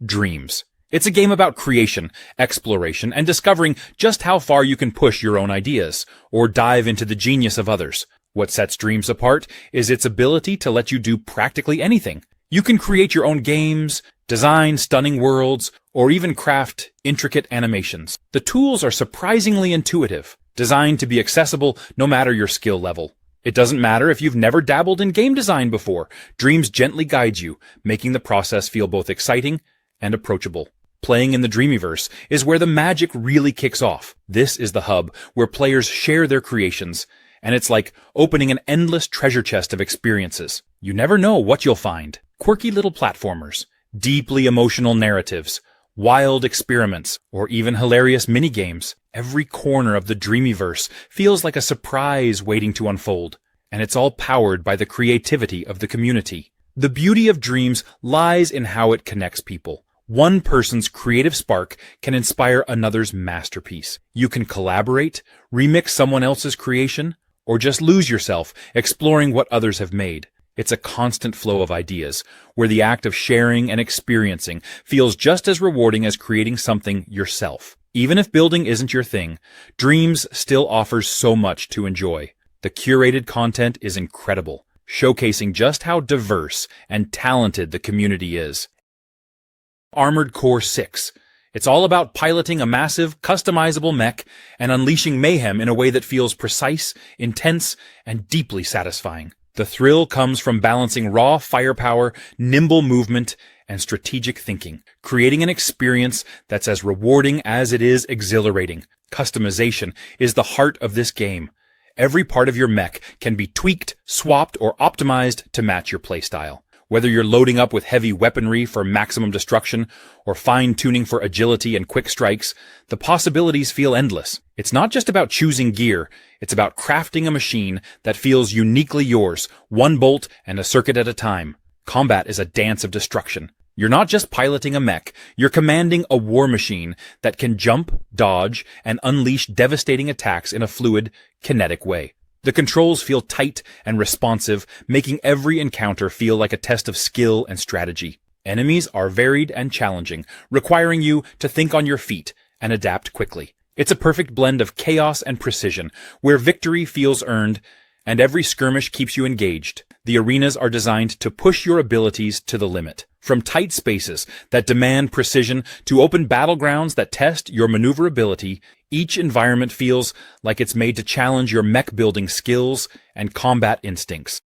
Dreams. It's a game about creation, exploration, and discovering just how far you can push your own ideas, or dive into the genius of others. What sets Dreams apart is its ability to let you do practically anything. You can create your own games, design stunning worlds, or even craft intricate animations. The tools are surprisingly intuitive, designed to be accessible no matter your skill level. It doesn't matter if you've never dabbled in game design before. Dreams gently guide you, making the process feel both exciting and approachable. Playing in the Dreamyverse is where the magic really kicks off. This is the hub where players share their creations, and it's like opening an endless treasure chest of experiences. You never know what you'll find. Quirky little platformers, deeply emotional narratives, wild experiments, or even hilarious minigames. Every corner of the Dreamyverse feels like a surprise waiting to unfold, and it's all powered by the creativity of the community. The beauty of Dreams lies in how it connects people. One person's creative spark can inspire another's masterpiece. You can collaborate, remix someone else's creation, or just lose yourself exploring what others have made. It's a constant flow of ideas, where the act of sharing and experiencing feels just as rewarding as creating something yourself. Even if building isn't your thing, Dreams still offers so much to enjoy. The curated content is incredible, showcasing just how diverse and talented the community is. Armored Core 6. It's all about piloting a massive, customizable mech and unleashing mayhem in a way that feels precise, intense, and deeply satisfying. The thrill comes from balancing raw firepower, nimble movement, and strategic thinking, creating an experience that's as rewarding as it is exhilarating. Customization is the heart of this game. Every part of your mech can be tweaked, swapped, or optimized to match your playstyle. Whether you're loading up with heavy weaponry for maximum destruction or fine-tuning for agility and quick strikes, the possibilities feel endless. It's not just about choosing gear, it's about crafting a machine that feels uniquely yours, one bolt and a circuit at a time. Combat is a dance of destruction. You're not just piloting a mech, you're commanding a war machine that can jump, dodge, and unleash devastating attacks in a fluid, kinetic way. The controls feel tight and responsive, making every encounter feel like a test of skill and strategy. Enemies are varied and challenging, requiring you to think on your feet and adapt quickly. It's a perfect blend of chaos and precision, where victory feels earned and every skirmish keeps you engaged. The arenas are designed to push your abilities to the limit. From tight spaces that demand precision to open battlegrounds that test your maneuverability, each environment feels like it's made to challenge your mech-building skills and combat instincts.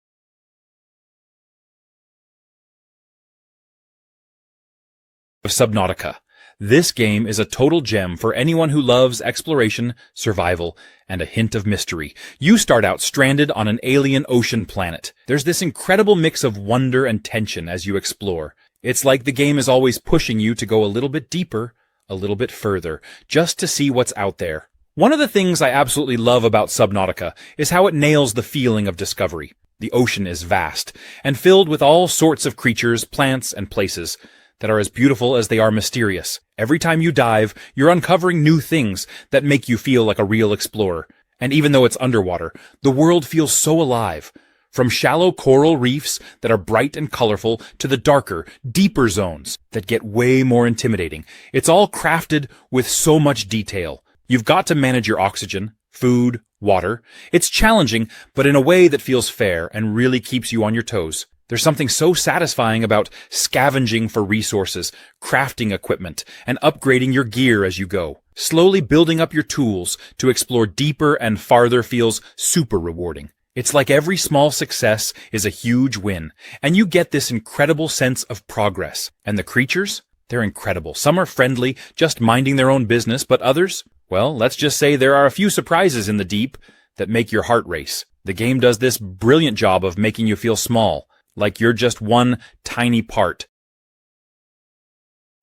Subnautica. This game is a total gem for anyone who loves exploration, survival, and a hint of mystery. You start out stranded on an alien ocean planet. There's this incredible mix of wonder and tension as you explore. It's like the game is always pushing you to go a little bit deeper, a little bit further, just to see what's out there. One of the things I absolutely love about Subnautica is how it nails the feeling of discovery. The ocean is vast, and filled with all sorts of creatures, plants, and places that are as beautiful as they are mysterious. Every time you dive, you're uncovering new things that make you feel like a real explorer. And even though it's underwater, the world feels so alive. From shallow coral reefs that are bright and colorful to the darker, deeper zones that get way more intimidating. It's all crafted with so much detail. You've got to manage your oxygen, food, water. It's challenging, but in a way that feels fair and really keeps you on your toes. There's something so satisfying about scavenging for resources, crafting equipment, and upgrading your gear as you go. Slowly building up your tools to explore deeper and farther feels super rewarding. It's like every small success is a huge win, and you get this incredible sense of progress. And the creatures? They're incredible. Some are friendly, just minding their own business, but others? Well, let's just say there are a few surprises in the deep that make your heart race. The game does this brilliant job of making you feel small, like you're just one tiny part.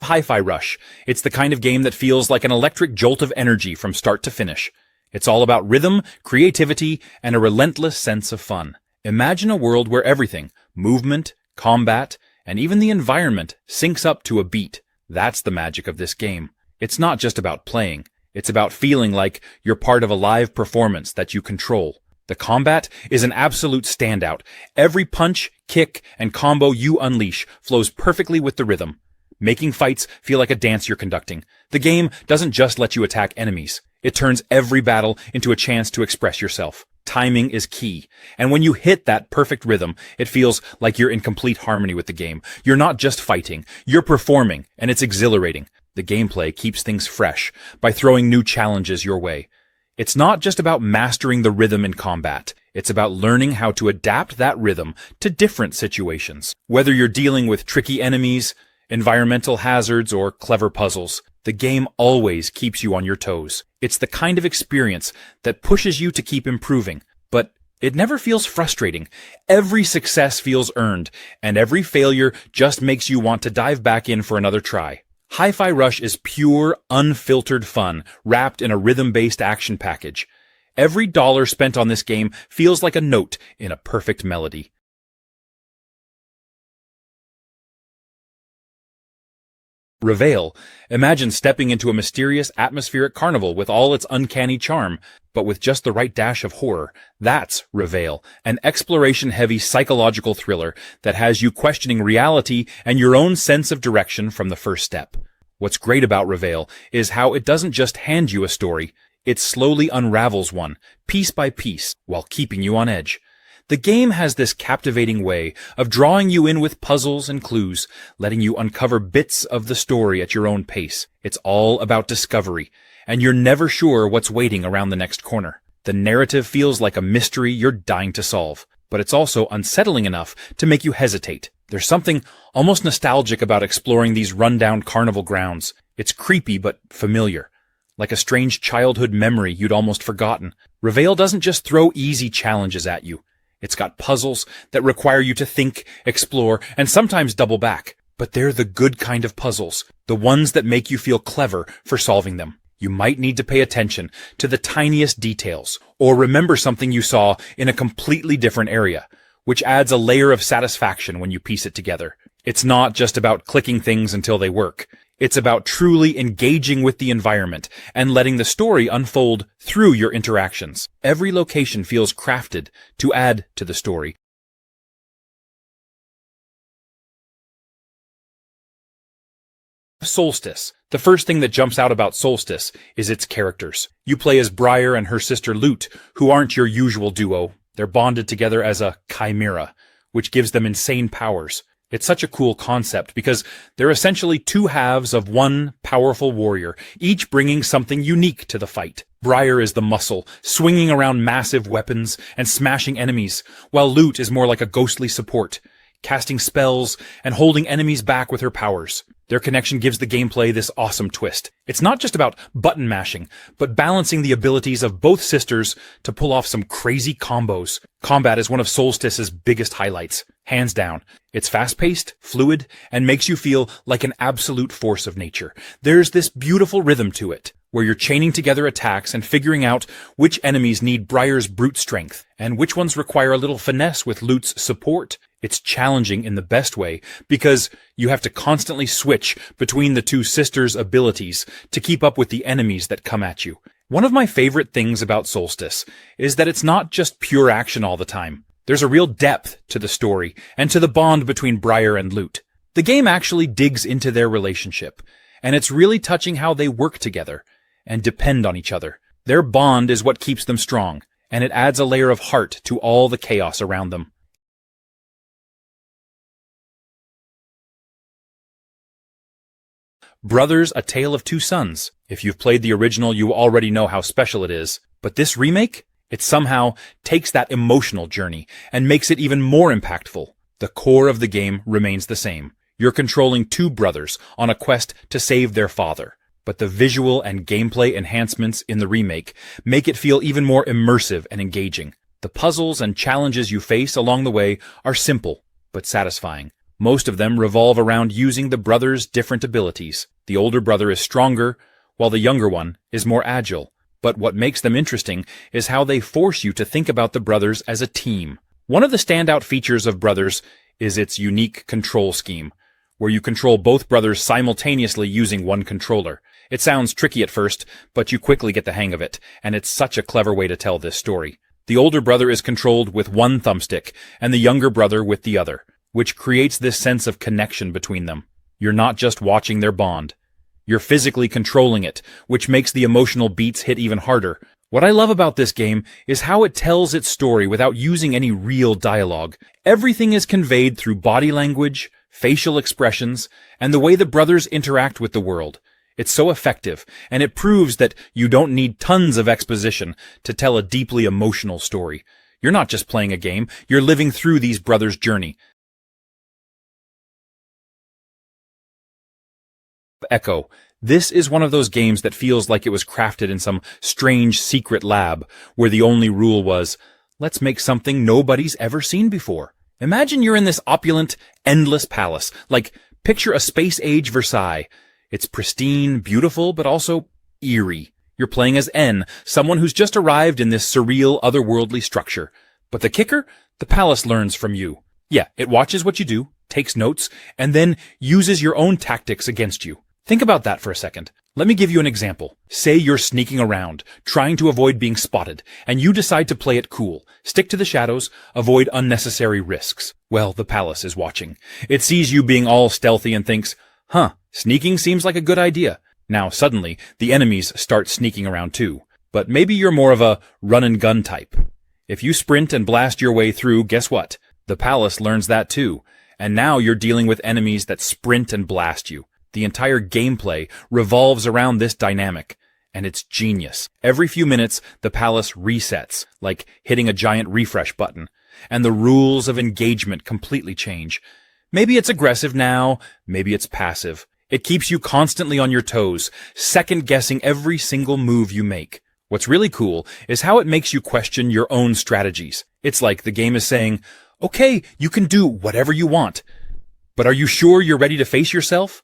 Hi-Fi Rush. It's the kind of game that feels like an electric jolt of energy from start to finish. It's all about rhythm, creativity, and a relentless sense of fun. Imagine a world where everything, movement, combat, and even the environment syncs up to a beat. That's the magic of this game. It's not just about playing. It's about feeling like you're part of a live performance that you control. The combat is an absolute standout. Every punch, kick, and combo you unleash flows perfectly with the rhythm, making fights feel like a dance you're conducting. The game doesn't just let you attack enemies. It turns every battle into a chance to express yourself. Timing is key, and when you hit that perfect rhythm, it feels like you're in complete harmony with the game. You're not just fighting, you're performing, and it's exhilarating. The gameplay keeps things fresh by throwing new challenges your way. It's not just about mastering the rhythm in combat. It's about learning how to adapt that rhythm to different situations. Whether you're dealing with tricky enemies, environmental hazards, or clever puzzles, the game always keeps you on your toes. It's the kind of experience that pushes you to keep improving, but it never feels frustrating. Every success feels earned, and every failure just makes you want to dive back in for another try. Hi-Fi Rush is pure, unfiltered fun, wrapped in a rhythm-based action package. Every dollar spent on this game feels like a note in a perfect melody. REVEIL. Imagine stepping into a mysterious atmospheric carnival with all its uncanny charm, but with just the right dash of horror. That's REVEIL, an exploration-heavy psychological thriller that has you questioning reality and your own sense of direction from the first step. What's great about REVEIL is how it doesn't just hand you a story, it slowly unravels one, piece by piece, while keeping you on edge. The game has this captivating way of drawing you in with puzzles and clues, letting you uncover bits of the story at your own pace. It's all about discovery, and you're never sure what's waiting around the next corner. The narrative feels like a mystery you're dying to solve, but it's also unsettling enough to make you hesitate. There's something almost nostalgic about exploring these rundown carnival grounds. It's creepy but familiar, like a strange childhood memory you'd almost forgotten. REVEIL doesn't just throw easy challenges at you. It's got puzzles that require you to think, explore, and sometimes double back. But they're the good kind of puzzles, the ones that make you feel clever for solving them. You might need to pay attention to the tiniest details, or remember something you saw in a completely different area, which adds a layer of satisfaction when you piece it together. It's not just about clicking things until they work. It's about truly engaging with the environment and letting the story unfold through your interactions. Every location feels crafted to add to the story. SOULSTICE. The first thing that jumps out about SOULSTICE is its characters. You play as Briar and her sister Lute, who aren't your usual duo. They're bonded together as a chimera, which gives them insane powers. It's such a cool concept because they're essentially two halves of one powerful warrior, each bringing something unique to the fight. Briar is the muscle, swinging around massive weapons and smashing enemies, while Lute is more like a ghostly support, casting spells and holding enemies back with her powers. Their connection gives the gameplay this awesome twist. It's not just about button mashing, but balancing the abilities of both sisters to pull off some crazy combos. Combat is one of SOULSTICE's biggest highlights, hands down. It's fast-paced, fluid, and makes you feel like an absolute force of nature. There's this beautiful rhythm to it, where you're chaining together attacks and figuring out which enemies need Briar's brute strength, and which ones require a little finesse with Lute's support. It's challenging in the best way, because you have to constantly switch between the two sisters' abilities to keep up with the enemies that come at you. One of my favorite things about SOULSTICE is that it's not just pure action all the time. There's a real depth to the story, and to the bond between Briar and Lute. The game actually digs into their relationship, and it's really touching how they work together and depend on each other. Their bond is what keeps them strong, and it adds a layer of heart to all the chaos around them. Brothers: A Tale of Two Sons. If you've played the original, you already know how special it is. But this remake? It somehow takes that emotional journey and makes it even more impactful. The core of the game remains the same. You're controlling two brothers on a quest to save their father. But the visual and gameplay enhancements in the remake make it feel even more immersive and engaging. The puzzles and challenges you face along the way are simple, but satisfying. Most of them revolve around using the brothers' different abilities. The older brother is stronger, while the younger one is more agile. But what makes them interesting is how they force you to think about the brothers as a team. One of the standout features of Brothers is its unique control scheme, where you control both brothers simultaneously using one controller. It sounds tricky at first, but you quickly get the hang of it, and it's such a clever way to tell this story. The older brother is controlled with one thumbstick, and the younger brother with the other, which creates this sense of connection between them. You're not just watching their bond. You're physically controlling it, which makes the emotional beats hit even harder. What I love about this game is how it tells its story without using any real dialogue. Everything is conveyed through body language, facial expressions, and the way the brothers interact with the world. It's so effective, and it proves that you don't need tons of exposition to tell a deeply emotional story. You're not just playing a game, you're living through these brothers' journey. Echo. This is one of those games that feels like it was crafted in some strange secret lab, where the only rule was, let's make something nobody's ever seen before. Imagine you're in this opulent, endless palace, like picture a space-age Versailles. It's pristine, beautiful, but also eerie. You're playing as N, someone who's just arrived in this surreal, otherworldly structure. But the kicker? The palace learns from you. Yeah, it watches what you do, takes notes, and then uses your own tactics against you. Think about that for a second. Let me give you an example. Say you're sneaking around, trying to avoid being spotted, and you decide to play it cool. Stick to the shadows, avoid unnecessary risks. Well, the palace is watching. It sees you being all stealthy and thinks, sneaking seems like a good idea. Now, suddenly, the enemies start sneaking around too. But maybe you're more of a run-and-gun type. If you sprint and blast your way through, guess what? The palace learns that too. And now you're dealing with enemies that sprint and blast you. The entire gameplay revolves around this dynamic. And it's genius. Every few minutes, the palace resets, like hitting a giant refresh button. And the rules of engagement completely change. Maybe it's aggressive now, maybe it's passive. It keeps you constantly on your toes, second-guessing every single move you make. What's really cool is how it makes you question your own strategies. It's like the game is saying, okay, you can do whatever you want, but are you sure you're ready to face yourself?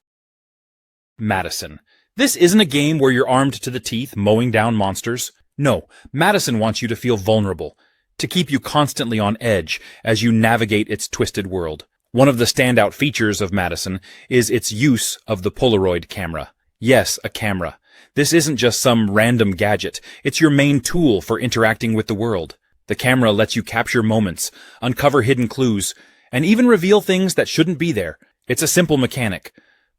MADiSON. This isn't a game where you're armed to the teeth, mowing down monsters. No, MADiSON wants you to feel vulnerable, to keep you constantly on edge as you navigate its twisted world. One of the standout features of MADiSON is its use of the Polaroid camera. Yes, a camera. This isn't just some random gadget. It's your main tool for interacting with the world. The camera lets you capture moments, uncover hidden clues, and even reveal things that shouldn't be there. It's a simple mechanic,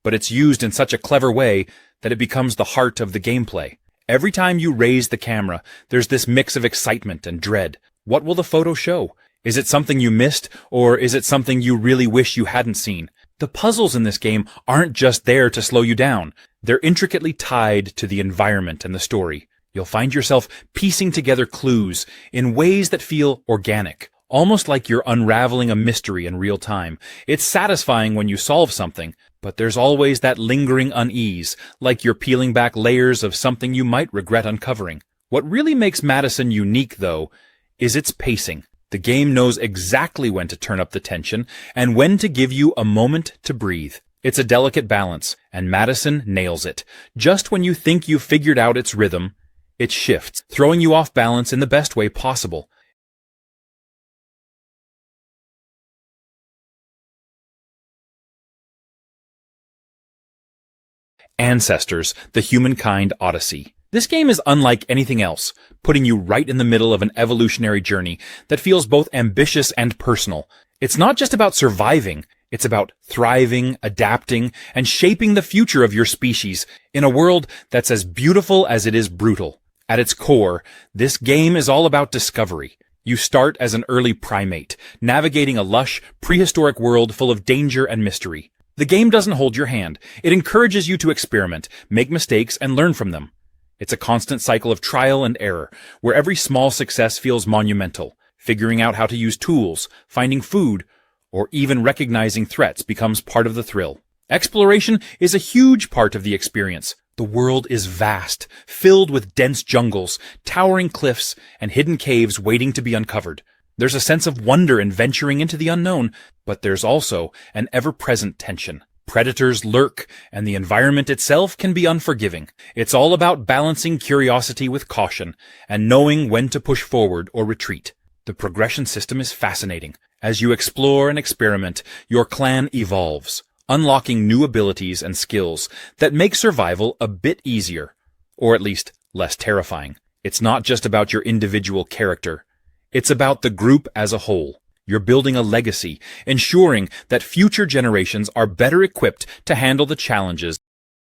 but it's used in such a clever way that it becomes the heart of the gameplay. Every time you raise the camera, there's this mix of excitement and dread. What will the photo show? Is it something you missed, or is it something you really wish you hadn't seen? The puzzles in this game aren't just there to slow you down. They're intricately tied to the environment and the story. You'll find yourself piecing together clues in ways that feel organic, almost like you're unraveling a mystery in real time. It's satisfying when you solve something, but there's always that lingering unease, like you're peeling back layers of something you might regret uncovering. What really makes MADiSON unique, though, is its pacing. The game knows exactly when to turn up the tension and when to give you a moment to breathe. It's a delicate balance, and MADiSON nails it. Just when you think you've figured out its rhythm, it shifts, throwing you off balance in the best way possible. Ancestors, the Humankind Odyssey. This game is unlike anything else, putting you right in the middle of an evolutionary journey that feels both ambitious and personal. It's not just about surviving, it's about thriving, adapting, and shaping the future of your species in a world that's as beautiful as it is brutal. At its core, this game is all about discovery. You start as an early primate, navigating a lush, prehistoric world full of danger and mystery. The game doesn't hold your hand. It encourages you to experiment, make mistakes, and learn from them. It's a constant cycle of trial and error, where every small success feels monumental. Figuring out how to use tools, finding food, or even recognizing threats becomes part of the thrill. Exploration is a huge part of the experience. The world is vast, filled with dense jungles, towering cliffs, and hidden caves waiting to be uncovered. There's a sense of wonder in venturing into the unknown, but there's also an ever-present tension. Predators lurk, and the environment itself can be unforgiving. It's all about balancing curiosity with caution, and knowing when to push forward or retreat. The progression system is fascinating. As you explore and experiment, your clan evolves, unlocking new abilities and skills that make survival a bit easier, or at least less terrifying. It's not just about your individual character. It's about the group as a whole. You're building a legacy, ensuring that future generations are better equipped to handle the challenges.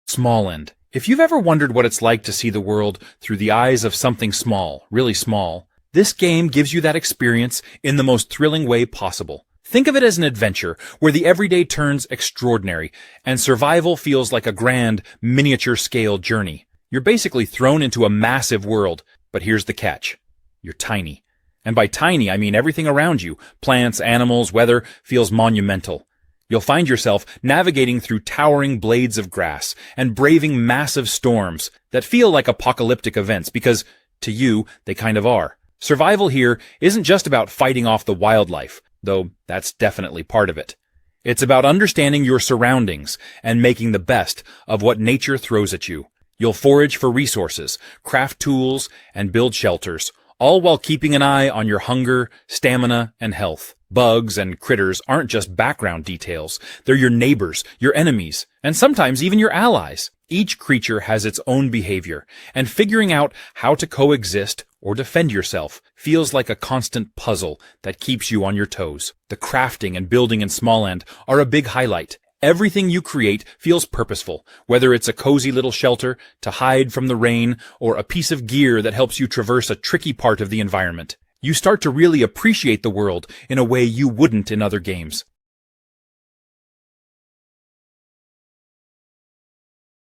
Small end. If you've ever wondered what it's like to see the world through the eyes of something small, really small, this game gives you that experience in the most thrilling way possible. Think of it as an adventure where the everyday turns extraordinary and survival feels like a grand, miniature-scale journey. You're basically thrown into a massive world, but here's the catch. You're tiny. And by tiny, I mean everything around you, plants, animals, weather, feels monumental. You'll find yourself navigating through towering blades of grass and braving massive storms that feel like apocalyptic events because, to you, they kind of are. Survival here isn't just about fighting off the wildlife, though that's definitely part of it. It's about understanding your surroundings and making the best of what nature throws at you. You'll forage for resources, craft tools, and build shelters, all while keeping an eye on your hunger, stamina, and health. Bugs and critters aren't just background details. They're your neighbors, your enemies, and sometimes even your allies. Each creature has its own behavior, and figuring out how to coexist or defend yourself feels like a constant puzzle that keeps you on your toes. The crafting and building in Small End are a big highlight. Everything you create feels purposeful, whether it's a cozy little shelter to hide from the rain or a piece of gear that helps you traverse a tricky part of the environment. You start to really appreciate the world in a way you wouldn't in other games.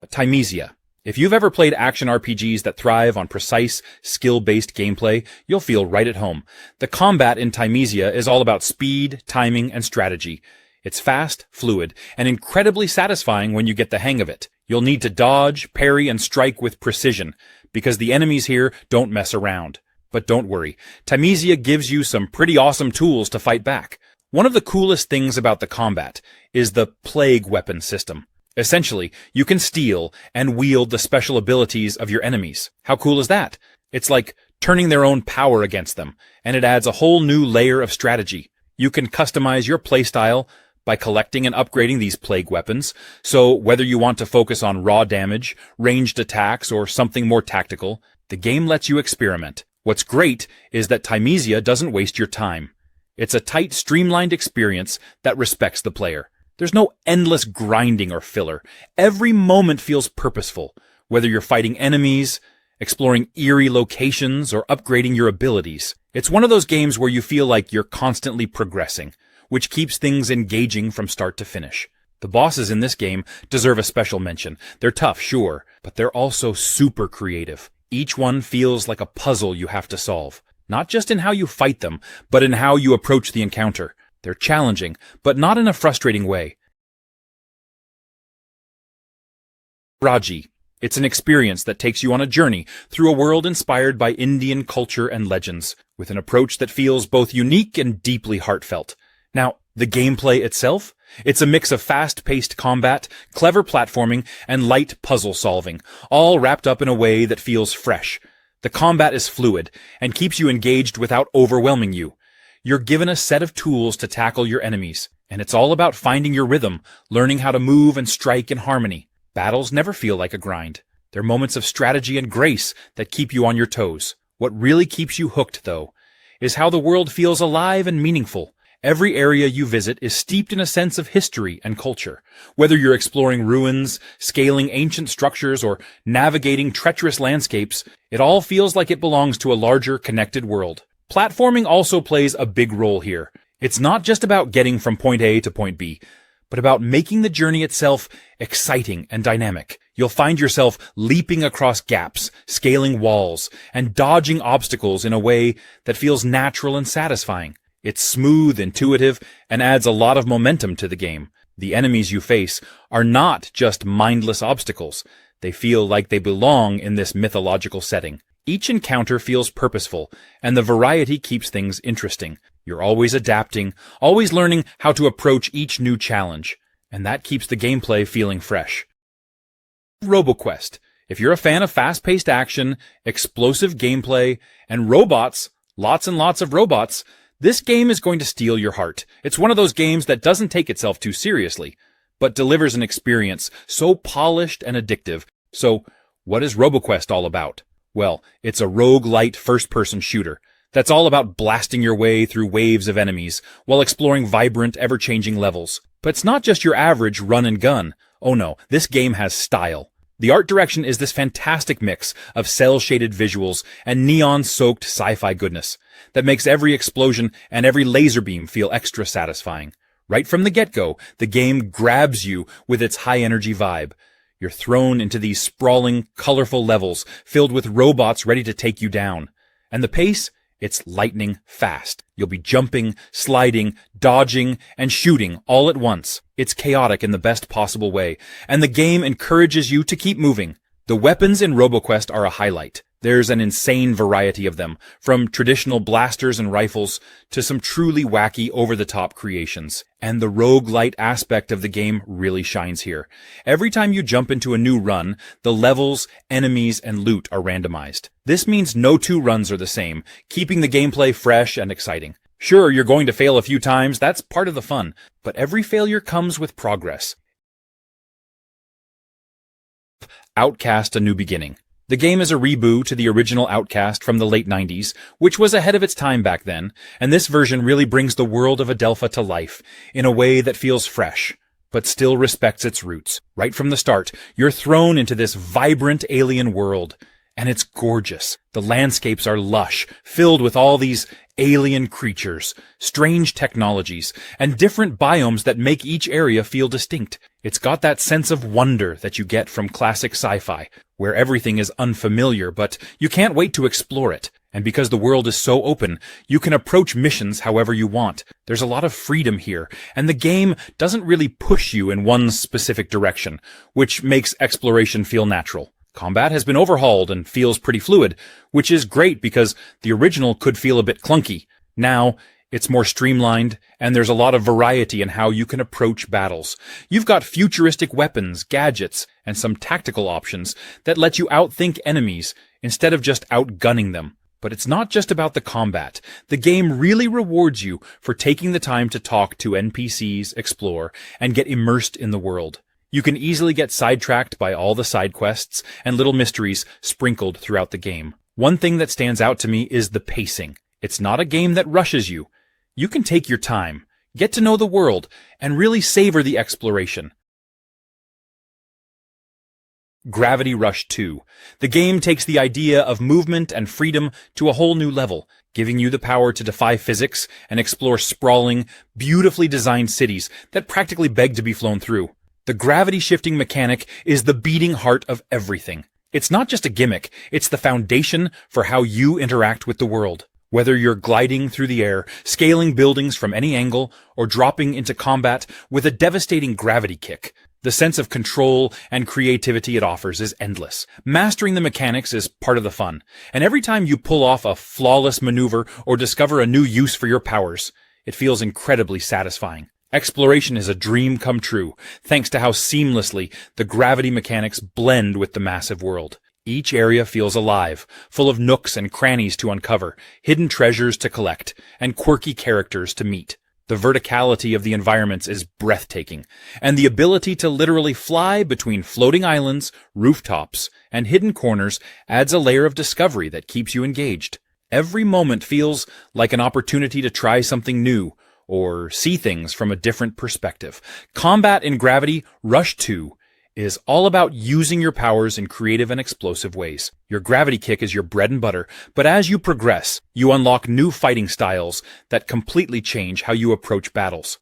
Thymesia. If you've ever played action RPGs that thrive on precise, skill-based gameplay, you'll feel right at home. The combat in Thymesia is all about speed, timing, and strategy. It's fast, fluid, and incredibly satisfying when you get the hang of it. You'll need to dodge, parry, and strike with precision, because the enemies here don't mess around. But don't worry, Thymesia gives you some pretty awesome tools to fight back. One of the coolest things about the combat is the plague weapon system. Essentially, you can steal and wield the special abilities of your enemies. How cool is that? It's like turning their own power against them, and it adds a whole new layer of strategy. You can customize your playstyle by collecting and upgrading these plague weapons, so whether you want to focus on raw damage, ranged attacks, or something more tactical, the game lets you experiment. What's great is that Thymesia doesn't waste your time. It's a tight, streamlined experience that respects the player. There's no endless grinding or filler. Every moment feels purposeful, whether you're fighting enemies, exploring eerie locations, or upgrading your abilities. It's one of those games where you feel like you're constantly progressing, which keeps things engaging from start to finish. The bosses in this game deserve a special mention. They're tough, sure, but they're also super creative. Each one feels like a puzzle you have to solve, not just in how you fight them, but in how you approach the encounter. They're challenging, but not in a frustrating way. Raji. It's an experience that takes you on a journey through a world inspired by Indian culture and legends, with an approach that feels both unique and deeply heartfelt. Now, the gameplay itself? It's a mix of fast-paced combat, clever platforming, and light puzzle solving, all wrapped up in a way that feels fresh. The combat is fluid, and keeps you engaged without overwhelming you. You're given a set of tools to tackle your enemies, and it's all about finding your rhythm, learning how to move and strike in harmony. Battles never feel like a grind. They're moments of strategy and grace that keep you on your toes. What really keeps you hooked, though, is how the world feels alive and meaningful. Every area you visit is steeped in a sense of history and culture. Whether you're exploring ruins, scaling ancient structures, or navigating treacherous landscapes, it all feels like it belongs to a larger, connected world. Platforming also plays a big role here. It's not just about getting from point A to point B, but about making the journey itself exciting and dynamic. You'll find yourself leaping across gaps, scaling walls, and dodging obstacles in a way that feels natural and satisfying. It's smooth, intuitive, and adds a lot of momentum to the game. The enemies you face are not just mindless obstacles. They feel like they belong in this mythological setting. Each encounter feels purposeful, and the variety keeps things interesting. You're always adapting, always learning how to approach each new challenge, and that keeps the gameplay feeling fresh. RoboQuest. If you're a fan of fast-paced action, explosive gameplay, and robots, lots and lots of robots, this game is going to steal your heart. It's one of those games that doesn't take itself too seriously, but delivers an experience so polished and addictive. So, what is RoboQuest all about? Well, it's a roguelite first-person shooter that's all about blasting your way through waves of enemies while exploring vibrant, ever-changing levels. But it's not just your average run and gun. Oh no, this game has style. The art direction is this fantastic mix of cel-shaded visuals and neon-soaked sci-fi goodness that makes every explosion and every laser beam feel extra satisfying. Right from the get-go, the game grabs you with its high-energy vibe. You're thrown into these sprawling, colorful levels filled with robots ready to take you down. And the pace? It's lightning fast. You'll be jumping, sliding, dodging, and shooting all at once. It's chaotic in the best possible way, and the game encourages you to keep moving. The weapons in RoboQuest are a highlight. There's an insane variety of them, from traditional blasters and rifles to some truly wacky, over-the-top creations. And the roguelite aspect of the game really shines here. Every time you jump into a new run, the levels, enemies, and loot are randomized. This means no two runs are the same, keeping the gameplay fresh and exciting. Sure, you're going to fail a few times, that's part of the fun, but every failure comes with progress. Outcast: A New Beginning. The game is a reboot to the original Outcast from the late 90s, which was ahead of its time back then, and this version really brings the world of Adelpha to life in a way that feels fresh, but still respects its roots. Right from the start, you're thrown into this vibrant alien world, and it's gorgeous. The landscapes are lush, filled with all these alien creatures, strange technologies, and different biomes that make each area feel distinct. It's got that sense of wonder that you get from classic sci-fi, where everything is unfamiliar, but you can't wait to explore it. And because the world is so open, you can approach missions however you want. There's a lot of freedom here, and the game doesn't really push you in one specific direction, which makes exploration feel natural. Combat has been overhauled and feels pretty fluid, which is great because the original could feel a bit clunky. Now, it's more streamlined, and there's a lot of variety in how you can approach battles. You've got futuristic weapons, gadgets, and some tactical options that let you outthink enemies instead of just outgunning them. But it's not just about the combat. The game really rewards you for taking the time to talk to NPCs, explore, and get immersed in the world. You can easily get sidetracked by all the side quests and little mysteries sprinkled throughout the game. One thing that stands out to me is the pacing. It's not a game that rushes you. You can take your time, get to know the world, and really savor the exploration. Gravity Rush 2. The game takes the idea of movement and freedom to a whole new level, giving you the power to defy physics and explore sprawling, beautifully designed cities that practically beg to be flown through. The gravity-shifting mechanic is the beating heart of everything. It's not just a gimmick, it's the foundation for how you interact with the world. Whether you're gliding through the air, scaling buildings from any angle, or dropping into combat with a devastating gravity kick, the sense of control and creativity it offers is endless. Mastering the mechanics is part of the fun, and every time you pull off a flawless maneuver or discover a new use for your powers, it feels incredibly satisfying. Exploration is a dream come true, thanks to how seamlessly the gravity mechanics blend with the massive world. Each area feels alive, full of nooks and crannies to uncover, hidden treasures to collect, and quirky characters to meet. The verticality of the environments is breathtaking, and the ability to literally fly between floating islands, rooftops, and hidden corners adds a layer of discovery that keeps you engaged. Every moment feels like an opportunity to try something new, or see things from a different perspective. Combat in Gravity Rush 2 is all about using your powers in creative and explosive ways. Your gravity kick is your bread and butter, but as you progress, you unlock new fighting styles that completely change how you approach battles.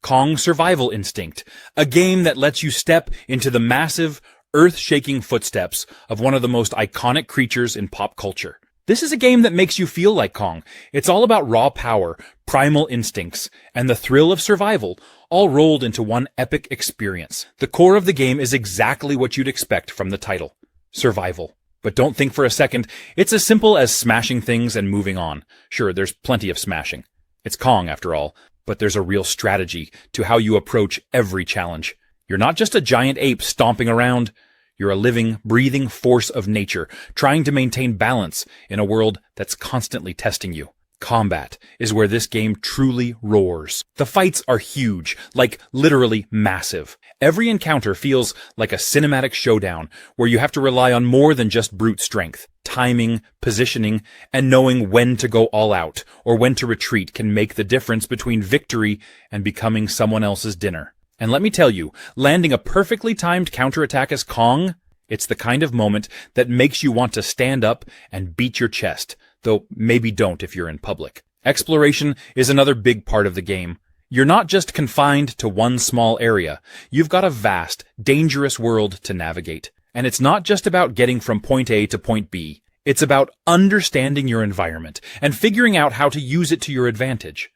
Kong Survival Instinct, a game that lets you step into the massive, earth-shaking footsteps of one of the most iconic creatures in pop culture. This is a game that makes you feel like Kong. It's all about raw power, primal instincts, and the thrill of survival, all rolled into one epic experience. The core of the game is exactly what you'd expect from the title: survival. But don't think for a second, it's as simple as smashing things and moving on. Sure, there's plenty of smashing. It's Kong, after all, but there's a real strategy to how you approach every challenge. You're not just a giant ape stomping around. You're a living, breathing force of nature, trying to maintain balance in a world that's constantly testing you. Combat is where this game truly roars. The fights are huge, like literally massive. Every encounter feels like a cinematic showdown where you have to rely on more than just brute strength. Timing, positioning, and knowing when to go all out or when to retreat can make the difference between victory and becoming someone else's dinner. And let me tell you, landing a perfectly timed counterattack as Kong, it's the kind of moment that makes you want to stand up and beat your chest, though maybe don't if you're in public. Exploration is another big part of the game. You're not just confined to one small area. You've got a vast, dangerous world to navigate. And it's not just about getting from point A to point B. It's about understanding your environment and figuring out how to use it to your advantage.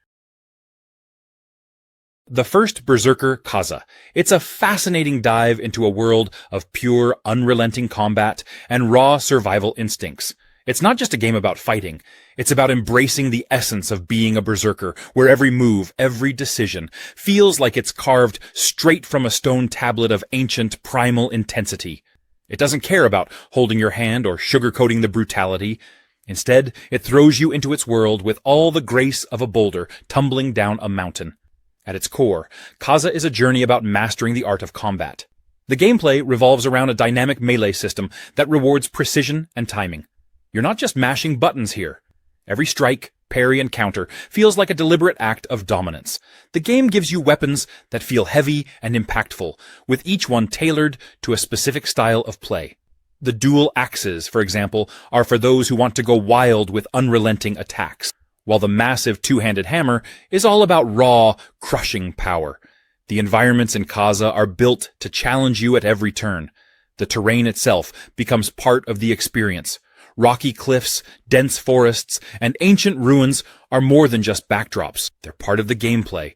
The first Berserker, Kaza. It's a fascinating dive into a world of pure, unrelenting combat and raw survival instincts. It's not just a game about fighting. It's about embracing the essence of being a berserker, where every move, every decision, feels like it's carved straight from a stone tablet of ancient, primal intensity. It doesn't care about holding your hand or sugarcoating the brutality. Instead, it throws you into its world with all the grace of a boulder tumbling down a mountain. At its core, Kaza is a journey about mastering the art of combat. The gameplay revolves around a dynamic melee system that rewards precision and timing. You're not just mashing buttons here. Every strike, parry, and counter feels like a deliberate act of dominance. The game gives you weapons that feel heavy and impactful, with each one tailored to a specific style of play. The dual axes, for example, are for those who want to go wild with unrelenting attacks, while the massive two-handed hammer is all about raw, crushing power. The environments in Kaza are built to challenge you at every turn. The terrain itself becomes part of the experience. Rocky cliffs, dense forests, and ancient ruins are more than just backdrops. They're part of the gameplay.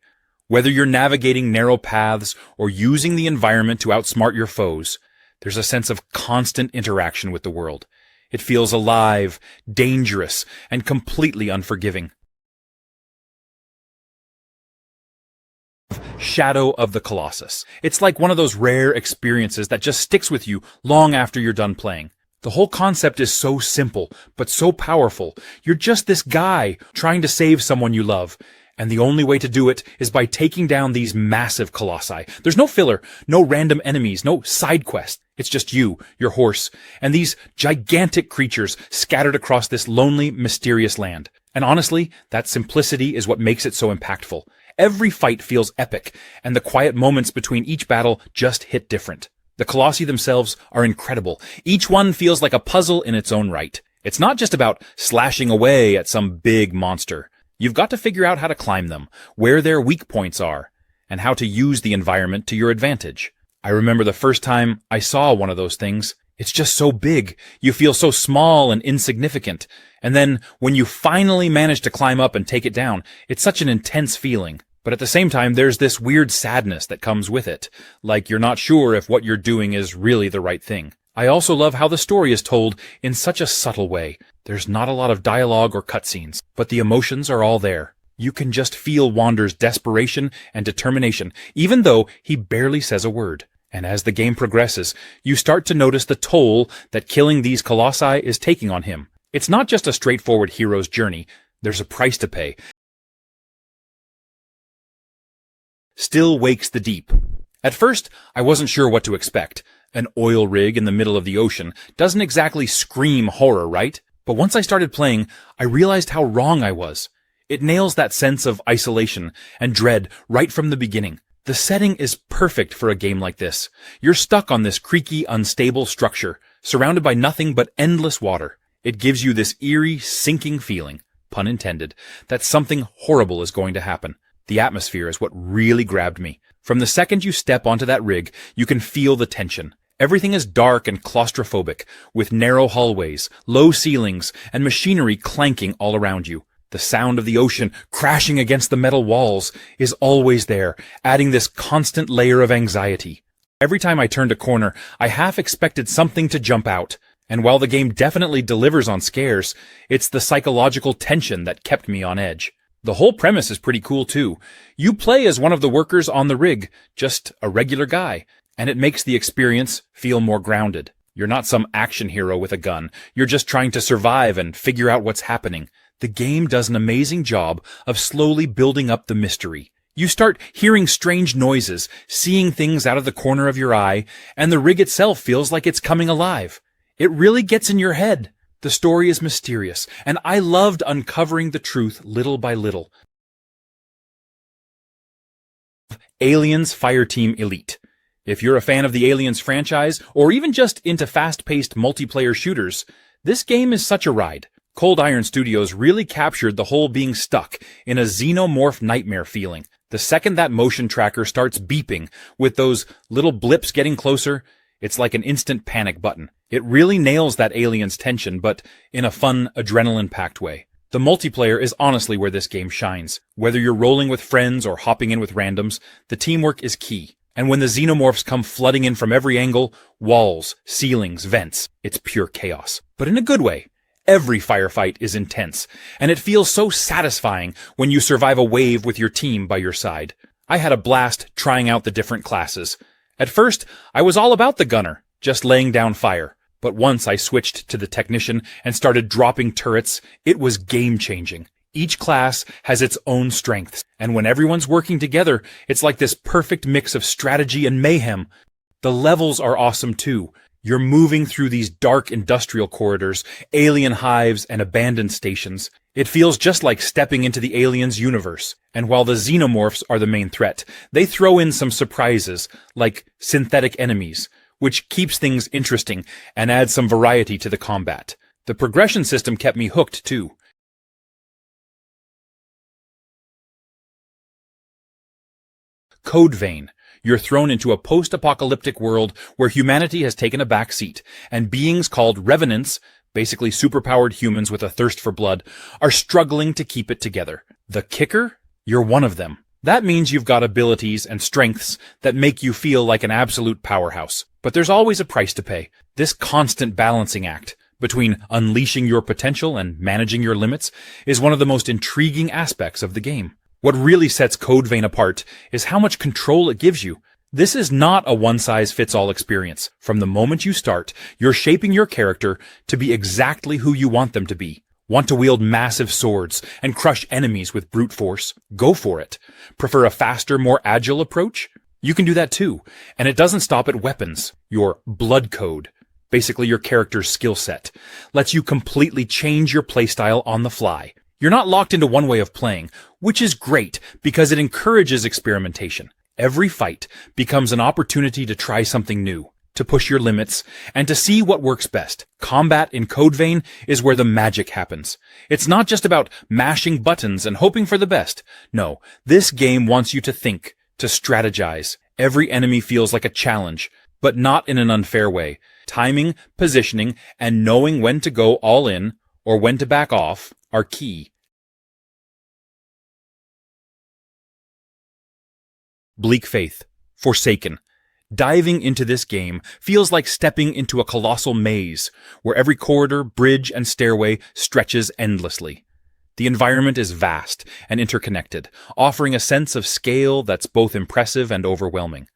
Whether you're navigating narrow paths or using the environment to outsmart your foes, there's a sense of constant interaction with the world. It feels alive, dangerous, and completely unforgiving. Shadow of the Colossus. It's like one of those rare experiences that just sticks with you long after you're done playing. The whole concept is so simple, but so powerful. You're just this guy trying to save someone you love, and the only way to do it is by taking down these massive colossi. There's no filler, no random enemies, no side quest. It's just you, your horse, and these gigantic creatures scattered across this lonely, mysterious land. And honestly, that simplicity is what makes it so impactful. Every fight feels epic, and the quiet moments between each battle just hit different. The colossi themselves are incredible. Each one feels like a puzzle in its own right. It's not just about slashing away at some big monster. You've got to figure out how to climb them, where their weak points are, and how to use the environment to your advantage. I remember the first time I saw one of those things. It's just so big. You feel so small and insignificant. And then when you finally manage to climb up and take it down, it's such an intense feeling. But at the same time, there's this weird sadness that comes with it, like you're not sure if what you're doing is really the right thing. I also love how the story is told in such a subtle way. There's not a lot of dialogue or cutscenes, but the emotions are all there. You can just feel Wander's desperation and determination, even though he barely says a word. And as the game progresses, you start to notice the toll that killing these colossi is taking on him. It's not just a straightforward hero's journey. There's a price to pay. Still wakes the deep. At first, I wasn't sure what to expect. An oil rig in the middle of the ocean doesn't exactly scream horror, right? But once I started playing, I realized how wrong I was. It nails that sense of isolation and dread right from the beginning. The setting is perfect for a game like this. You're stuck on this creaky, unstable structure, surrounded by nothing but endless water. It gives you this eerie, sinking feeling, pun intended, that something horrible is going to happen. The atmosphere is what really grabbed me. From the second you step onto that rig, you can feel the tension. Everything is dark and claustrophobic, with narrow hallways, low ceilings, and machinery clanking all around you. The sound of the ocean crashing against the metal walls is always there, adding this constant layer of anxiety. Every time I turned a corner, I half expected something to jump out. And while the game definitely delivers on scares, it's the psychological tension that kept me on edge. The whole premise is pretty cool too. You play as one of the workers on the rig, just a regular guy, and it makes the experience feel more grounded. You're not some action hero with a gun. You're just trying to survive and figure out what's happening. The game does an amazing job of slowly building up the mystery. You start hearing strange noises, seeing things out of the corner of your eye, and the rig itself feels like it's coming alive. It really gets in your head. The story is mysterious, and I loved uncovering the truth little by little. Aliens Fireteam Elite. If you're a fan of the Aliens franchise, or even just into fast-paced multiplayer shooters, this game is such a ride. Cold Iron Studios really captured the whole being stuck in a xenomorph nightmare feeling. The second that motion tracker starts beeping, with those little blips getting closer, it's like an instant panic button. It really nails that aliens tension, but in a fun, adrenaline-packed way. The multiplayer is honestly where this game shines. Whether you're rolling with friends or hopping in with randoms, the teamwork is key. And when the xenomorphs come flooding in from every angle, walls, ceilings, vents, it's pure chaos. But in a good way. Every firefight is intense, and it feels so satisfying when you survive a wave with your team by your side. I had a blast trying out the different classes. At first, I was all about the gunner, just laying down fire. But once I switched to the technician and started dropping turrets, it was game-changing. Each class has its own strengths, and when everyone's working together, it's like this perfect mix of strategy and mayhem. The levels are awesome too. You're moving through these dark industrial corridors, alien hives, and abandoned stations. It feels just like stepping into the aliens' universe. And while the xenomorphs are the main threat, they throw in some surprises, like synthetic enemies, which keeps things interesting and adds some variety to the combat. The progression system kept me hooked too. Code Vein. You're thrown into a post-apocalyptic world where humanity has taken a back seat, and beings called revenants, basically superpowered humans with a thirst for blood, are struggling to keep it together. The kicker? You're one of them. That means you've got abilities and strengths that make you feel like an absolute powerhouse. But there's always a price to pay. This constant balancing act between unleashing your potential and managing your limits is one of the most intriguing aspects of the game. What really sets Code Vein apart is how much control it gives you. This is not a one-size-fits-all experience. From the moment you start, you're shaping your character to be exactly who you want them to be. Want to wield massive swords and crush enemies with brute force? Go for it. Prefer a faster, more agile approach? You can do that too. And it doesn't stop at weapons. Your blood code, basically your character's skill set, lets you completely change your playstyle on the fly. You're not locked into one way of playing, which is great because it encourages experimentation. Every fight becomes an opportunity to try something new, to push your limits, and to see what works best. Combat in Code Vein is where the magic happens. It's not just about mashing buttons and hoping for the best. No, this game wants you to think, to strategize. Every enemy feels like a challenge, but not in an unfair way. Timing, positioning, and knowing when to go all in or when to back off are key. Bleak Faith. Forsaken. Diving into this game feels like stepping into a colossal maze, where every corridor, bridge, and stairway stretches endlessly. The environment is vast and interconnected, offering a sense of scale that's both impressive and overwhelming.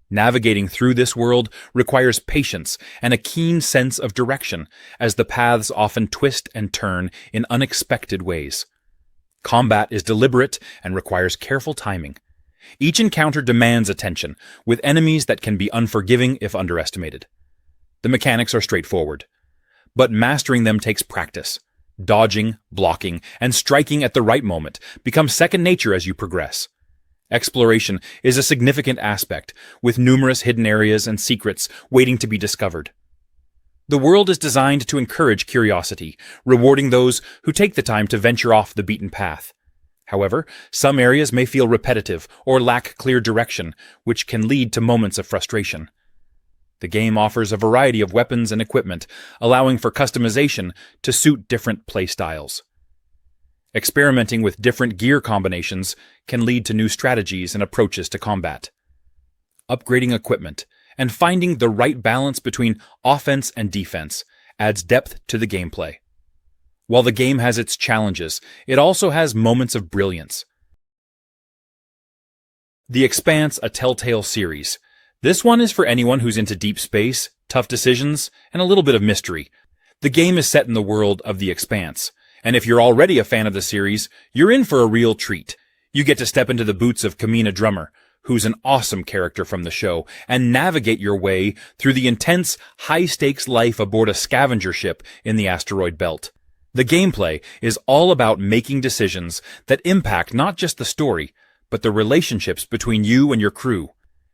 Navigating through this world requires patience and a keen sense of direction, as the paths often twist and turn in unexpected ways. Combat is deliberate and requires careful timing. Each encounter demands attention, with enemies that can be unforgiving if underestimated. The mechanics are straightforward, but mastering them takes practice. Dodging, blocking, and striking at the right moment becomes second nature as you progress. Exploration is a significant aspect, with numerous hidden areas and secrets waiting to be discovered. The world is designed to encourage curiosity, rewarding those who take the time to venture off the beaten path. However, some areas may feel repetitive or lack clear direction, which can lead to moments of frustration. The game offers a variety of weapons and equipment, allowing for customization to suit different playstyles. Experimenting with different gear combinations can lead to new strategies and approaches to combat. Upgrading equipment and finding the right balance between offense and defense adds depth to the gameplay. While the game has its challenges, it also has moments of brilliance. The Expanse, a Telltale series. This one is for anyone who's into deep space, tough decisions, and a little bit of mystery. The game is set in the world of The Expanse, and if you're already a fan of the series, you're in for a real treat. You get to step into the boots of Kamina Drummer, who's an awesome character from the show, and navigate your way through the intense, high-stakes life aboard a scavenger ship in the asteroid belt. The gameplay is all about making decisions that impact not just the story, but the relationships between you and your crew.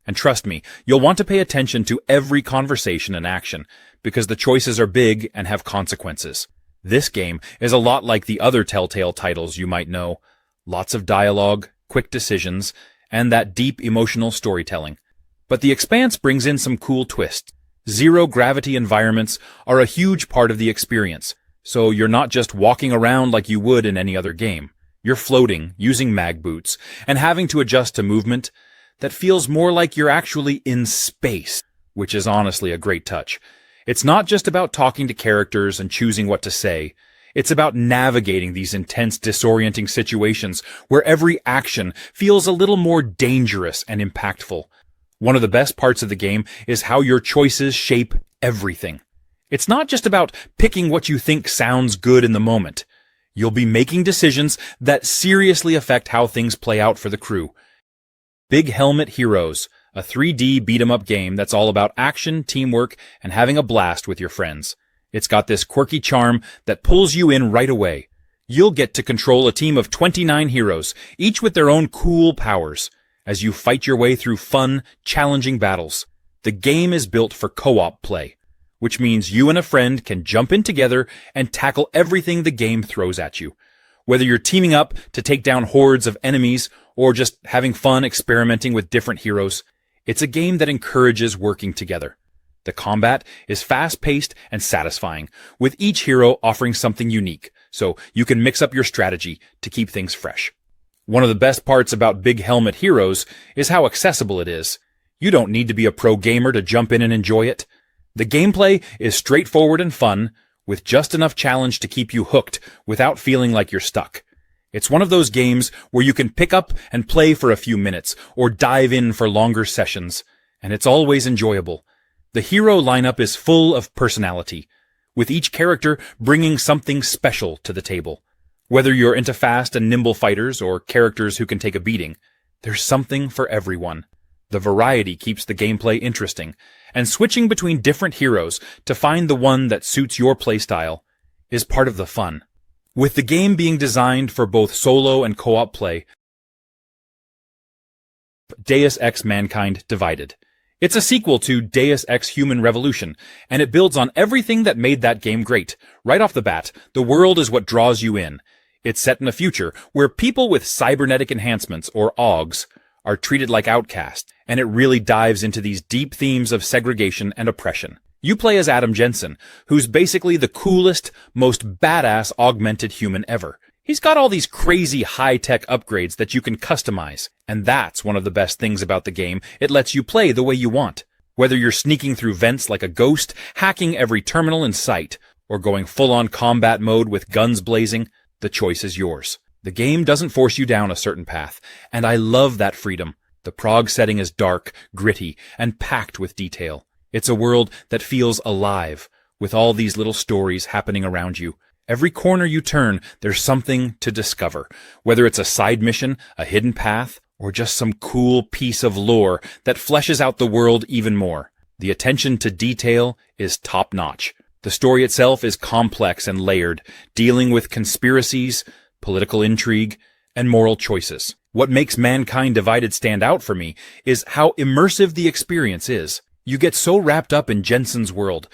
And trust me, you'll want to pay attention to every conversation and action, because the choices are big and have consequences. This game is a lot like the other Telltale titles you might know. Lots of dialogue, quick decisions, and that deep emotional storytelling. But The Expanse brings in some cool twists. Zero-gravity environments are a huge part of the experience. So you're not just walking around like you would in any other game. You're floating, using mag boots, and having to adjust to movement that feels more like you're actually in space, which is honestly a great touch. It's not just about talking to characters and choosing what to say. It's about navigating these intense, disorienting situations where every action feels a little more dangerous and impactful. One of the best parts of the game is how your choices shape everything. It's not just about picking what you think sounds good in the moment. You'll be making decisions that seriously affect how things play out for the crew. Big Helmet Heroes, a 3D beat-em-up game that's all about action, teamwork, and having a blast with your friends. It's got this quirky charm that pulls you in right away. You'll get to control a team of 29 heroes, each with their own cool powers, as you fight your way through fun, challenging battles. The game is built for co-op play, which means you and a friend can jump in together and tackle everything the game throws at you. Whether you're teaming up to take down hordes of enemies or just having fun experimenting with different heroes, it's a game that encourages working together. The combat is fast-paced and satisfying, with each hero offering something unique, so you can mix up your strategy to keep things fresh. One of the best parts about Big Helmet Heroes is how accessible it is. You don't need to be a pro gamer to jump in and enjoy it. The gameplay is straightforward and fun, with just enough challenge to keep you hooked without feeling like you're stuck. It's one of those games where you can pick up and play for a few minutes or dive in for longer sessions, and it's always enjoyable. The hero lineup is full of personality, with each character bringing something special to the table. Whether you're into fast and nimble fighters or characters who can take a beating, there's something for everyone. The variety keeps the gameplay interesting, and switching between different heroes to find the one that suits your playstyle is part of the fun. With the game being designed for both solo and co-op play, Deus Ex Mankind Divided. It's a sequel to Deus Ex Human Revolution, and it builds on everything that made that game great. Right off the bat, the world is what draws you in. It's set in a future where people with cybernetic enhancements, or AUGs, are treated like outcasts, and it really dives into these deep themes of segregation and oppression. You play as Adam Jensen, who's basically the coolest, most badass augmented human ever. He's got all these crazy high-tech upgrades that you can customize, and that's one of the best things about the game. It lets you play the way you want. Whether you're sneaking through vents like a ghost, hacking every terminal in sight, or going full-on combat mode with guns blazing, the choice is yours. The game doesn't force you down a certain path, and I love that freedom. The Prague setting is dark, gritty, and packed with detail. It's a world that feels alive, with all these little stories happening around you. Every corner you turn, there's something to discover, whether it's a side mission, a hidden path, or just some cool piece of lore that fleshes out the world even more. The attention to detail is top-notch. The story itself is complex and layered, dealing with conspiracies, political intrigue, and moral choices. What makes Mankind Divided stand out for me is how immersive the experience is. You get so wrapped up in Jensen's world.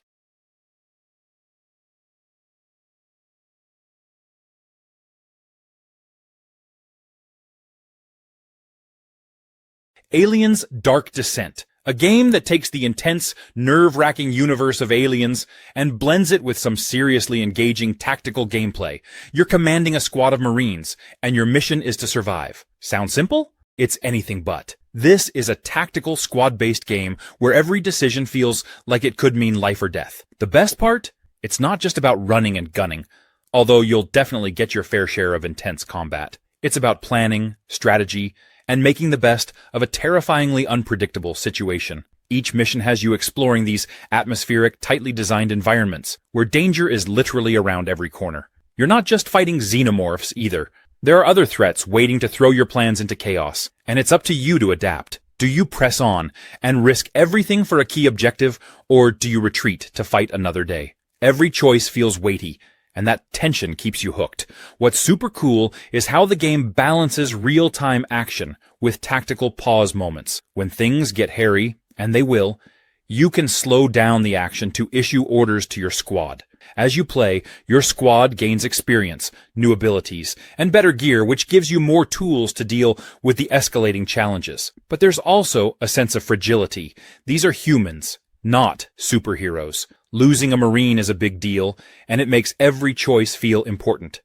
Aliens: Dark Descent, a game that takes the intense, nerve-wracking universe of Aliens and blends it with some seriously engaging tactical gameplay. You're commanding a squad of Marines, and your mission is to survive. Sound simple? It's anything but. This is a tactical squad-based game where every decision feels like it could mean life or death. The best part? It's not just about running and gunning, although you'll definitely get your fair share of intense combat. It's about planning, strategy, and making the best of a terrifyingly unpredictable situation. Each mission has you exploring these atmospheric, tightly designed environments, where danger is literally around every corner. You're not just fighting xenomorphs either. There are other threats waiting to throw your plans into chaos, and it's up to you to adapt. Do you press on and risk everything for a key objective, or do you retreat to fight another day? Every choice feels weighty, and that tension keeps you hooked. What's super cool is how the game balances real-time action with tactical pause moments. When things get hairy, and they will, you can slow down the action to issue orders to your squad. As you play, your squad gains experience, new abilities, and better gear, which gives you more tools to deal with the escalating challenges. But there's also a sense of fragility. These are humans, not superheroes. Losing a Marine is a big deal, and it makes every choice feel important.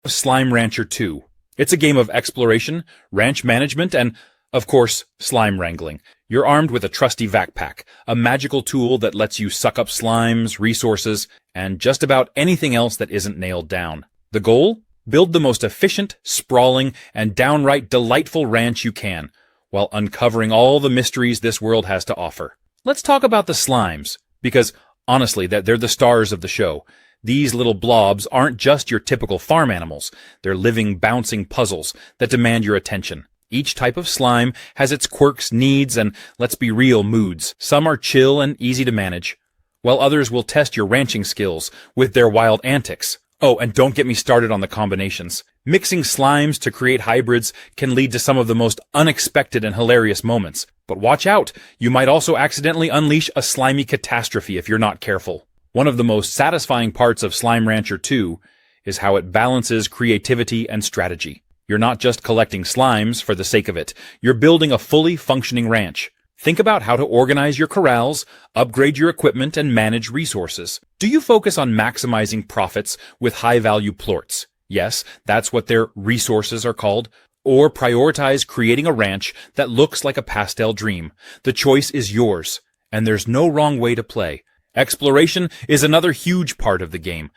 Slime Rancher 2. It's a game of exploration, ranch management, and, of course, slime wrangling. You're armed with a trusty vac-pack, a magical tool that lets you suck up slimes, resources, and just about anything else that isn't nailed down. The goal? Build the most efficient, sprawling, and downright delightful ranch you can, while uncovering all the mysteries this world has to offer. Let's talk about the slimes, because, honestly, they're the stars of the show. These little blobs aren't just your typical farm animals. They're living, bouncing puzzles that demand your attention. Each type of slime has its quirks, needs, and, let's be real, moods. Some are chill and easy to manage, while others will test your ranching skills with their wild antics. Oh, and don't get me started on the combinations. Mixing slimes to create hybrids can lead to some of the most unexpected and hilarious moments. But watch out, you might also accidentally unleash a slimy catastrophe if you're not careful. One of the most satisfying parts of Slime Rancher 2 is how it balances creativity and strategy. You're not just collecting slimes for the sake of it, you're building a fully functioning ranch. Think about how to organize your corrals, upgrade your equipment, and manage resources. Do you focus on maximizing profits with high-value plorts? Yes, that's what their resources are called. Or prioritize creating a ranch that looks like a pastel dream. The choice is yours, and there's no wrong way to play. Exploration is another huge part of the game.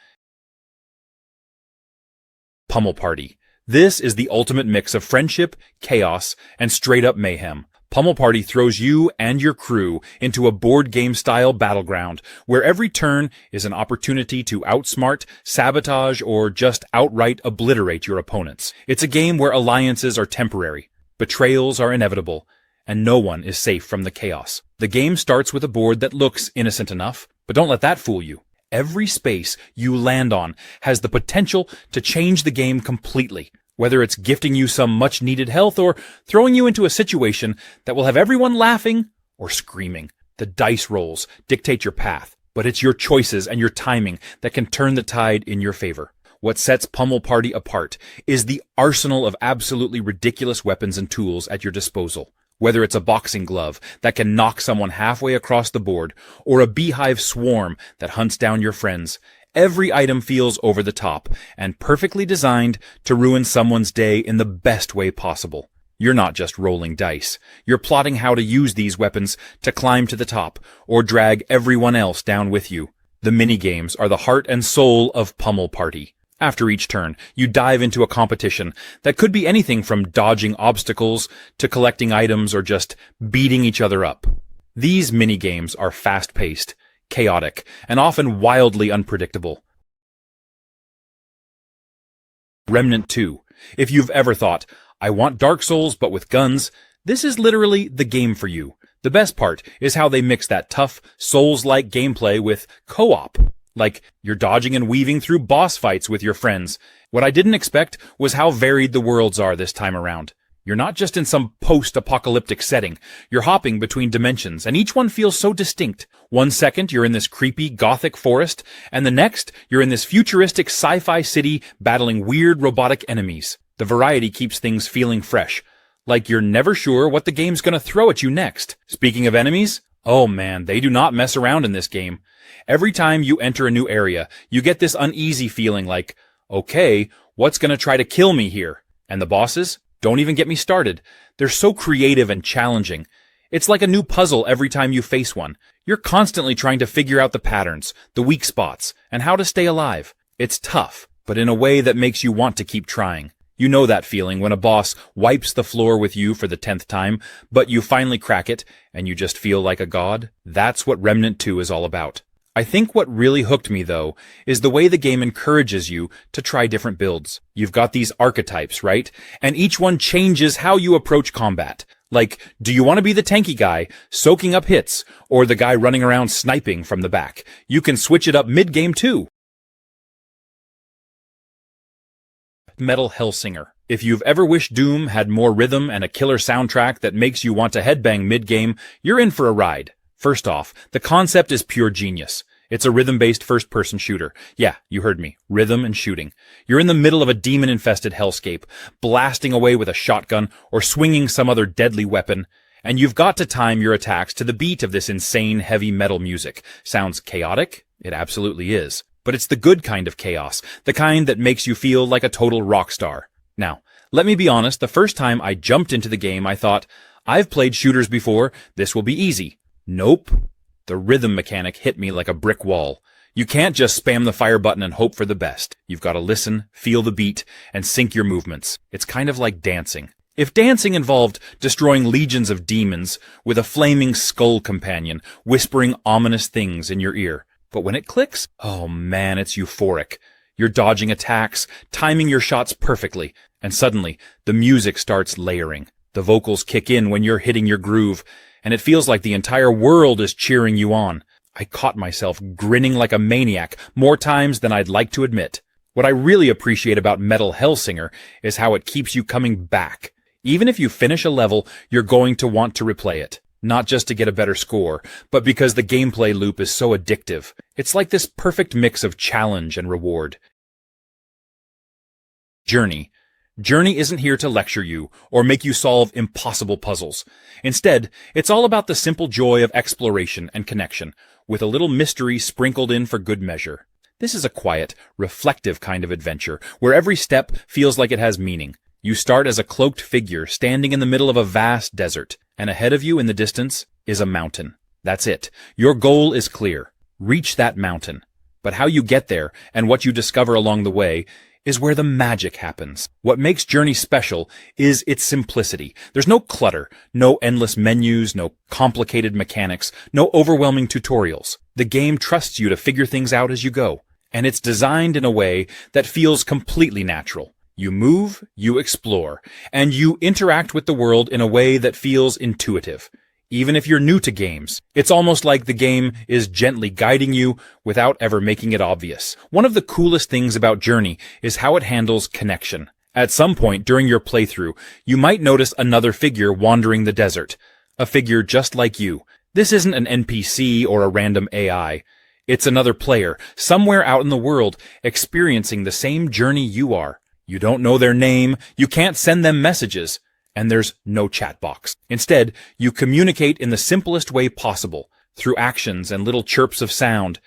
Pummel Party. This is the ultimate mix of friendship, chaos, and straight-up mayhem. Pummel Party throws you and your crew into a board game-style battleground where every turn is an opportunity to outsmart, sabotage, or just outright obliterate your opponents. It's a game where alliances are temporary, betrayals are inevitable, and no one is safe from the chaos. The game starts with a board that looks innocent enough, but don't let that fool you. Every space you land on has the potential to change the game completely. Whether it's gifting you some much-needed health or throwing you into a situation that will have everyone laughing or screaming. The dice rolls dictate your path, but it's your choices and your timing that can turn the tide in your favor. What sets Pummel Party apart is the arsenal of absolutely ridiculous weapons and tools at your disposal. Whether it's a boxing glove that can knock someone halfway across the board, or a beehive swarm that hunts down your friends, every item feels over the top and perfectly designed to ruin someone's day in the best way possible. You're not just rolling dice. You're plotting how to use these weapons to climb to the top or drag everyone else down with you. The minigames are the heart and soul of Pummel Party. After each turn, you dive into a competition that could be anything from dodging obstacles to collecting items or just beating each other up. These minigames are fast-paced, chaotic, and often wildly unpredictable. Remnant 2. If you've ever thought, I want Dark Souls but with guns, this is literally the game for you. The best part is how they mix that tough, Souls-like gameplay with co-op. Like, you're dodging and weaving through boss fights with your friends. What I didn't expect was how varied the worlds are this time around. You're not just in some post-apocalyptic setting. You're hopping between dimensions, and each one feels so distinct. One second, you're in this creepy, gothic forest, and the next, you're in this futuristic sci-fi city battling weird robotic enemies. The variety keeps things feeling fresh. Like you're never sure what the game's gonna throw at you next. Speaking of enemies, oh man, they do not mess around in this game. Every time you enter a new area, you get this uneasy feeling like, okay, what's gonna try to kill me here? And the bosses? Don't even get me started. They're so creative and challenging. It's like a new puzzle every time you face one. You're constantly trying to figure out the patterns, the weak spots, and how to stay alive. It's tough, but in a way that makes you want to keep trying. You know that feeling when a boss wipes the floor with you for the 10th time, but you finally crack it, and you just feel like a god? That's what Remnant 2 is all about. I think what really hooked me, though, is the way the game encourages you to try different builds. You've got these archetypes, right? And each one changes how you approach combat. Like, do you want to be the tanky guy, soaking up hits, or the guy running around sniping from the back? You can switch it up mid-game, too. Metal Hellsinger. If you've ever wished Doom had more rhythm and a killer soundtrack that makes you want to headbang mid-game, you're in for a ride. First off, the concept is pure genius. It's a rhythm-based first-person shooter. Yeah, you heard me. Rhythm and shooting. You're in the middle of a demon-infested hellscape, blasting away with a shotgun or swinging some other deadly weapon, and you've got to time your attacks to the beat of this insane heavy metal music. Sounds chaotic? It absolutely is. But it's the good kind of chaos, the kind that makes you feel like a total rock star. Now, let me be honest, the first time I jumped into the game, I thought, I've played shooters before, this will be easy. Nope. The rhythm mechanic hit me like a brick wall. You can't just spam the fire button and hope for the best. You've got to listen, feel the beat, and sync your movements. It's kind of like dancing. If dancing involved destroying legions of demons with a flaming skull companion whispering ominous things in your ear. But when it clicks, oh man, it's euphoric. You're dodging attacks, timing your shots perfectly, and suddenly the music starts layering. The vocals kick in when you're hitting your groove, and it feels like the entire world is cheering you on. I caught myself grinning like a maniac more times than I'd like to admit. What I really appreciate about Metal Hellsinger is how it keeps you coming back. Even if you finish a level, you're going to want to replay it. Not just to get a better score, but because the gameplay loop is so addictive. It's like this perfect mix of challenge and reward. Journey. Journey isn't here to lecture you or make you solve impossible puzzles. Instead, it's all about the simple joy of exploration and connection, with a little mystery sprinkled in for good measure. This is a quiet, reflective kind of adventure, where every step feels like it has meaning. You start as a cloaked figure standing in the middle of a vast desert, and ahead of you in the distance is a mountain. That's it. Your goal is clear. Reach that mountain. But how you get there, and what you discover along the way, is where the magic happens. What makes Journey special is its simplicity. There's no clutter, no endless menus, no complicated mechanics, no overwhelming tutorials. The game trusts you to figure things out as you go, and it's designed in a way that feels completely natural. You move, you explore, and you interact with the world in a way that feels intuitive. Even if you're new to games, it's almost like the game is gently guiding you without ever making it obvious. One of the coolest things about Journey is how it handles connection. At some point during your playthrough, you might notice another figure wandering the desert. A figure just like you. This isn't an NPC or a random AI. It's another player, somewhere out in the world, experiencing the same journey you are. You don't know their name, you can't send them messages, and there's no chat box. Instead, you communicate in the simplest way possible, through actions and little chirps of sound.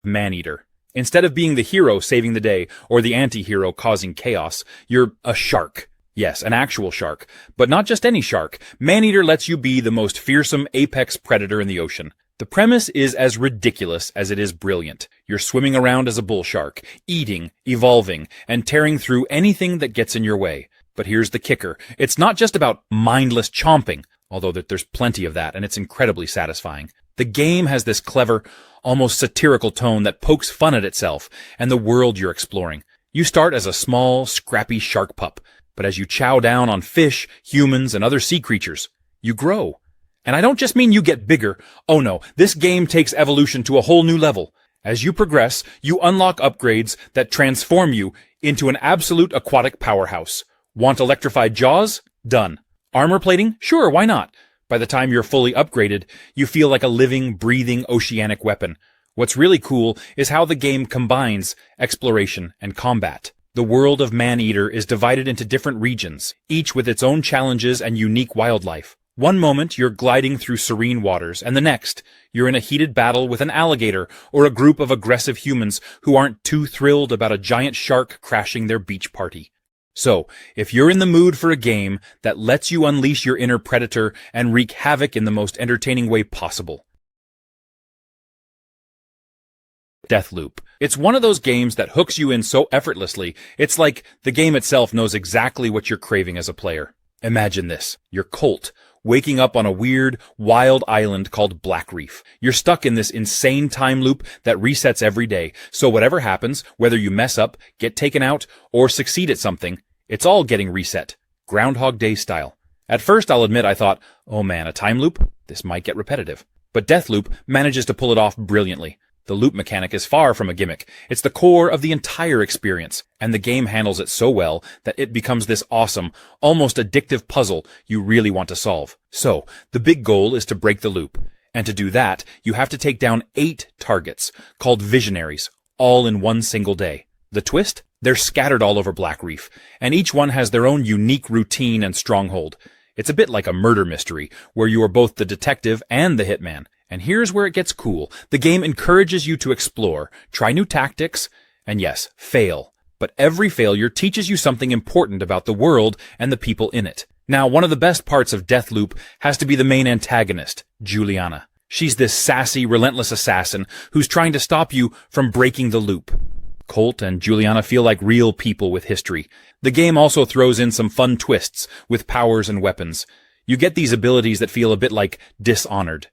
Maneater. Instead of being the hero saving the day, or the anti-hero causing chaos, you're a shark. Yes, an actual shark. But not just any shark. Maneater lets you be the most fearsome apex predator in the ocean. The premise is as ridiculous as it is brilliant. You're swimming around as a bull shark, eating, evolving, and tearing through anything that gets in your way. But here's the kicker. It's not just about mindless chomping, although there's plenty of that, and it's incredibly satisfying. The game has this clever, almost satirical tone that pokes fun at itself and the world you're exploring. You start as a small, scrappy shark pup, but as you chow down on fish, humans, and other sea creatures, you grow. And I don't just mean you get bigger. Oh no, this game takes evolution to a whole new level. As you progress, you unlock upgrades that transform you into an absolute aquatic powerhouse. Want electrified jaws? Done. Armor plating? Sure, why not? By the time you're fully upgraded, you feel like a living, breathing oceanic weapon. What's really cool is how the game combines exploration and combat. The world of Maneater is divided into different regions, each with its own challenges and unique wildlife. One moment, you're gliding through serene waters, and the next, you're in a heated battle with an alligator or a group of aggressive humans who aren't too thrilled about a giant shark crashing their beach party. So, if you're in the mood for a game that lets you unleash your inner predator and wreak havoc in the most entertaining way possible. Deathloop. It's one of those games that hooks you in so effortlessly, it's like the game itself knows exactly what you're craving as a player. Imagine this. You're Colt, waking up on a weird, wild island called Black Reef. You're stuck in this insane time loop that resets every day, so whatever happens, whether you mess up, get taken out, or succeed at something, it's all getting reset. Groundhog Day style. At first, I'll admit I thought, oh man, a time loop? This might get repetitive. But Deathloop manages to pull it off brilliantly. The loop mechanic is far from a gimmick. It's the core of the entire experience, and the game handles it so well that it becomes this awesome, almost addictive puzzle you really want to solve. So, the big goal is to break the loop. And to do that, you have to take down 8 targets, called Visionaries, all in one single day. The twist? They're scattered all over Black Reef, and each one has their own unique routine and stronghold. It's a bit like a murder mystery, where you are both the detective and the hitman. And here's where it gets cool. The game encourages you to explore, try new tactics, and yes, fail. But every failure teaches you something important about the world and the people in it. Now, one of the best parts of Deathloop has to be the main antagonist, Juliana. She's this sassy, relentless assassin who's trying to stop you from breaking the loop. Colt and Juliana feel like real people with history. The game also throws in some fun twists with powers and weapons. You get these abilities that feel a bit like Dishonored.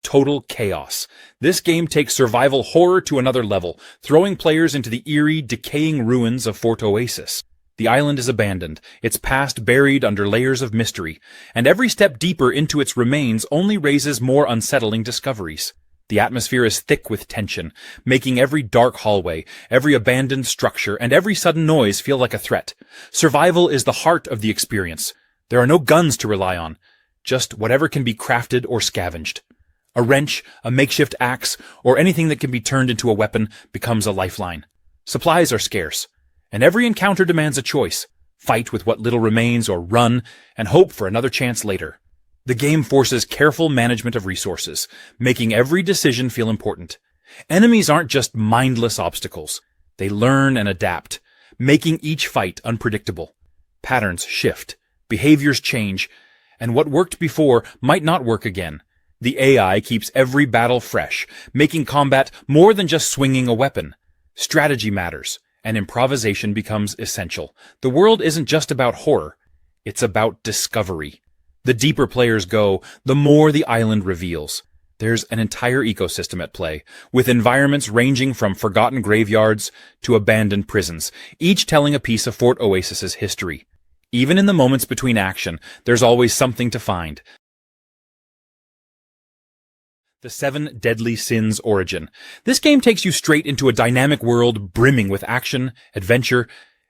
Total chaos. This game takes survival horror to another level, throwing players into the eerie, decaying ruins of Fort Oasis. The island is abandoned, its past buried under layers of mystery, and every step deeper into its remains only raises more unsettling discoveries. The atmosphere is thick with tension, making every dark hallway, every abandoned structure, and every sudden noise feel like a threat. Survival is the heart of the experience. There are no guns to rely on, just whatever can be crafted or scavenged. A wrench, a makeshift axe, or anything that can be turned into a weapon becomes a lifeline. Supplies are scarce, and every encounter demands a choice. Fight with what little remains or run, and hope for another chance later. The game forces careful management of resources, making every decision feel important. Enemies aren't just mindless obstacles. They learn and adapt, making each fight unpredictable. Patterns shift, behaviors change, and what worked before might not work again. The AI keeps every battle fresh, making combat more than just swinging a weapon. Strategy matters, and improvisation becomes essential. The world isn't just about horror, it's about discovery. The deeper players go, the more the island reveals. There's an entire ecosystem at play, with environments ranging from forgotten graveyards to abandoned prisons, each telling a piece of Fort Oasis's history. Even in the moments between action, there's always something to find. The 7 Deadly Sins Origin. This game takes you straight into a dynamic world brimming with action, adventure,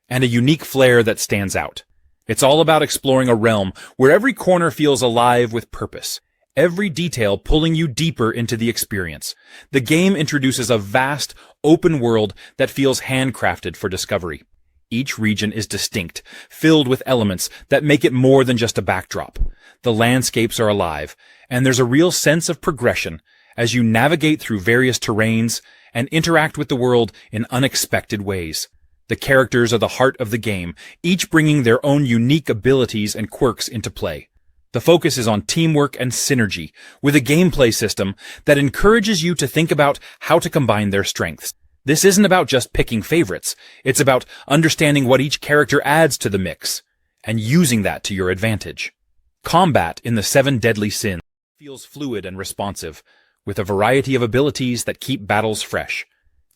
and a unique flair that stands out. It's all about exploring a realm where every corner feels alive with purpose, every detail pulling you deeper into the experience. The game introduces a vast, open world that feels handcrafted for discovery. Each region is distinct, filled with elements that make it more than just a backdrop. The landscapes are alive, and there's a real sense of progression as you navigate through various terrains and interact with the world in unexpected ways. The characters are the heart of the game, each bringing their own unique abilities and quirks into play. The focus is on teamwork and synergy, with a gameplay system that encourages you to think about how to combine their strengths. This isn't about just picking favorites, it's about understanding what each character adds to the mix, and using that to your advantage. Combat in the 7 Deadly Sins feels fluid and responsive, with a variety of abilities that keep battles fresh.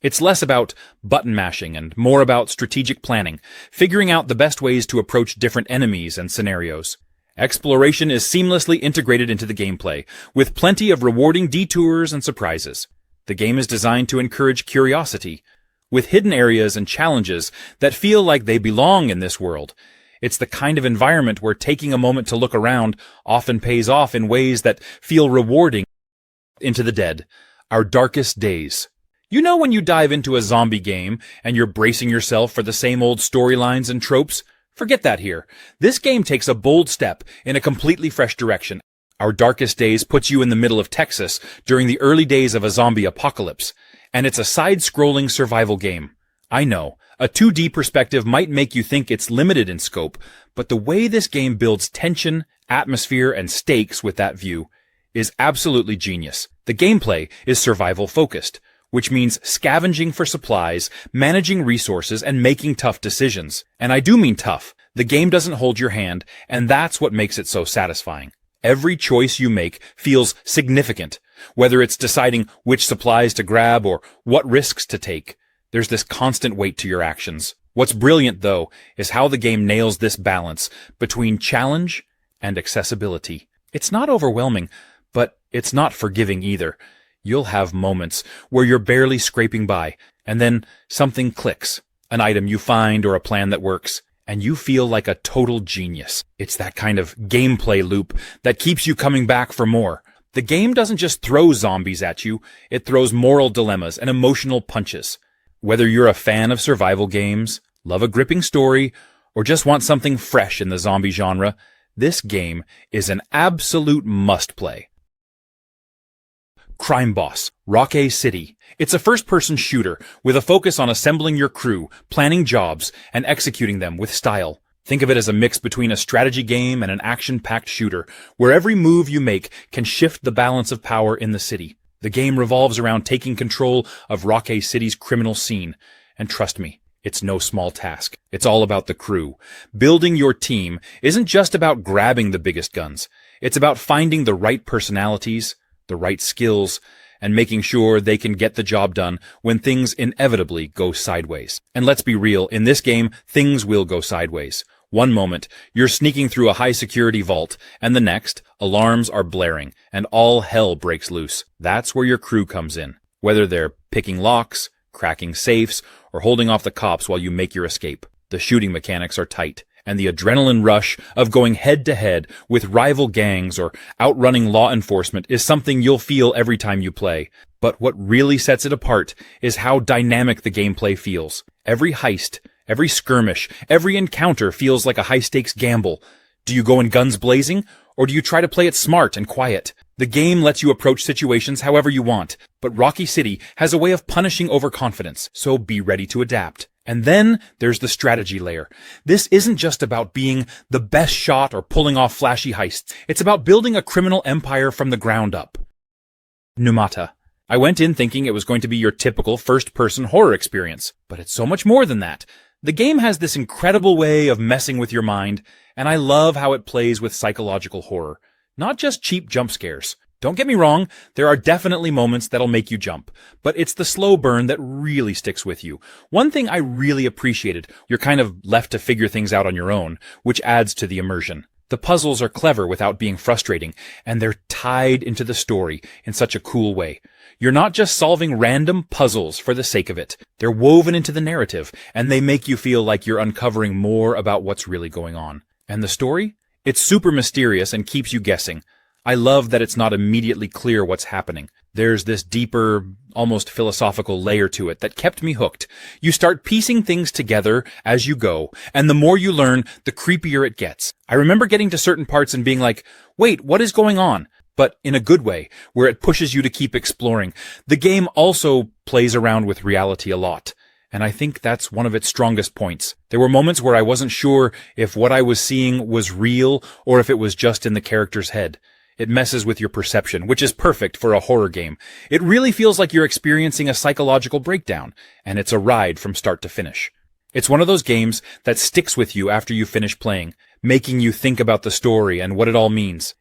It's less about button mashing and more about strategic planning, figuring out the best ways to approach different enemies and scenarios. Exploration is seamlessly integrated into the gameplay, with plenty of rewarding detours and surprises. The game is designed to encourage curiosity, with hidden areas and challenges that feel like they belong in this world. It's the kind of environment where taking a moment to look around often pays off in ways that feel rewarding. Into the Dead, Our Darkest Days. You know when you dive into a zombie game and you're bracing yourself for the same old storylines and tropes? Forget that here. This game takes a bold step in a completely fresh direction. Our Darkest Days puts you in the middle of Texas during the early days of a zombie apocalypse, and it's a side-scrolling survival game. I know, a 2D perspective might make you think it's limited in scope, but the way this game builds tension, atmosphere, and stakes with that view is absolutely genius. The gameplay is survival-focused, which means scavenging for supplies, managing resources, and making tough decisions. And I do mean tough. The game doesn't hold your hand, and that's what makes it so satisfying. Every choice you make feels significant, whether it's deciding which supplies to grab or what risks to take. There's this constant weight to your actions. What's brilliant, though, is how the game nails this balance between challenge and accessibility. It's not overwhelming, but it's not forgiving either. You'll have moments where you're barely scraping by, and then something clicks, an item you find or a plan that works, and you feel like a total genius. It's that kind of gameplay loop that keeps you coming back for more. The game doesn't just throw zombies at you, it throws moral dilemmas and emotional punches. Whether you're a fan of survival games, love a gripping story, or just want something fresh in the zombie genre, this game is an absolute must-play. Crime Boss, Rockay City. It's a first-person shooter with a focus on assembling your crew, planning jobs, and executing them with style. Think of it as a mix between a strategy game and an action-packed shooter, where every move you make can shift the balance of power in the city. The game revolves around taking control of Rockay City's criminal scene, and trust me, it's no small task. It's all about the crew. Building your team isn't just about grabbing the biggest guns. It's about finding the right personalities, the right skills, and making sure they can get the job done when things inevitably go sideways. And let's be real, in this game, things will go sideways. One moment, you're sneaking through a high-security vault, and the next, alarms are blaring, and all hell breaks loose. That's where your crew comes in. Whether they're picking locks, cracking safes, or holding off the cops while you make your escape. The shooting mechanics are tight, and the adrenaline rush of going head-to-head with rival gangs or outrunning law enforcement is something you'll feel every time you play. But what really sets it apart is how dynamic the gameplay feels. Every heist, every skirmish, every encounter feels like a high-stakes gamble. Do you go in guns blazing, or do you try to play it smart and quiet? The game lets you approach situations however you want, but Rocky City has a way of punishing overconfidence, so be ready to adapt. And then there's the strategy layer. This isn't just about being the best shot or pulling off flashy heists. It's about building a criminal empire from the ground up. Numata. I went in thinking it was going to be your typical first-person horror experience, but it's so much more than that. The game has this incredible way of messing with your mind, and I love how it plays with psychological horror. Not just cheap jump scares. Don't get me wrong, there are definitely moments that'll make you jump, but it's the slow burn that really sticks with you. One thing I really appreciated, you're kind of left to figure things out on your own, which adds to the immersion. The puzzles are clever without being frustrating, and they're tied into the story in such a cool way. You're not just solving random puzzles for the sake of it. They're woven into the narrative, and they make you feel like you're uncovering more about what's really going on. And the story? It's super mysterious and keeps you guessing. I love that it's not immediately clear what's happening. There's this deeper, almost philosophical layer to it that kept me hooked. You start piecing things together as you go, and the more you learn, the creepier it gets. I remember getting to certain parts and being like, wait, what is going on? But in a good way, where it pushes you to keep exploring. The game also plays around with reality a lot, and I think that's one of its strongest points. There were moments where I wasn't sure if what I was seeing was real or if it was just in the character's head. It messes with your perception, which is perfect for a horror game. It really feels like you're experiencing a psychological breakdown, and it's a ride from start to finish. It's one of those games that sticks with you after you finish playing, making you think about the story and what it all means.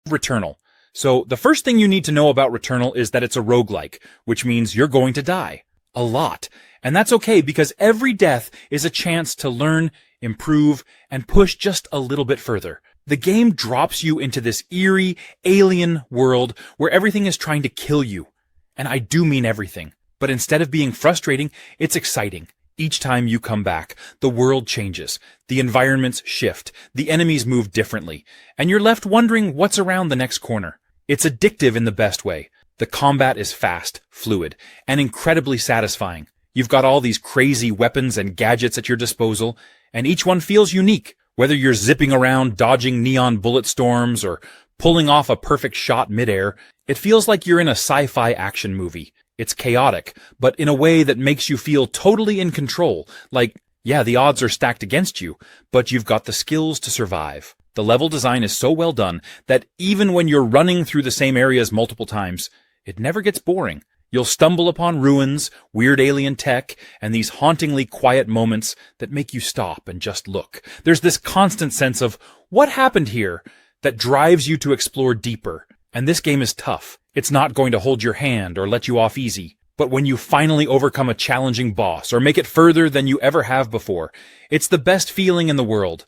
Returnal. So the first thing you need to know about Returnal is that it's a roguelike, which means you're going to die. A lot. And that's okay because every death is a chance to learn, improve, and push just a little bit further. The game drops you into this eerie, alien world where everything is trying to kill you. And I do mean everything. But instead of being frustrating, it's exciting. Each time you come back, the world changes, the environments shift, the enemies move differently, and you're left wondering what's around the next corner. It's addictive in the best way. The combat is fast, fluid, and incredibly satisfying. You've got all these crazy weapons and gadgets at your disposal, and each one feels unique, whether you're zipping around dodging neon bullet storms or pulling off a perfect shot midair. It feels like you're in a sci-fi action movie. It's chaotic, but in a way that makes you feel totally in control. Like, yeah, the odds are stacked against you, but you've got the skills to survive. The level design is so well done that even when you're running through the same areas multiple times, it never gets boring. You'll stumble upon ruins, weird alien tech, and these hauntingly quiet moments that make you stop and just look. There's this constant sense of, what happened here? That drives you to explore deeper. And this game is tough. It's not going to hold your hand or let you off easy. But when you finally overcome a challenging boss or make it further than you ever have before, it's the best feeling in the world.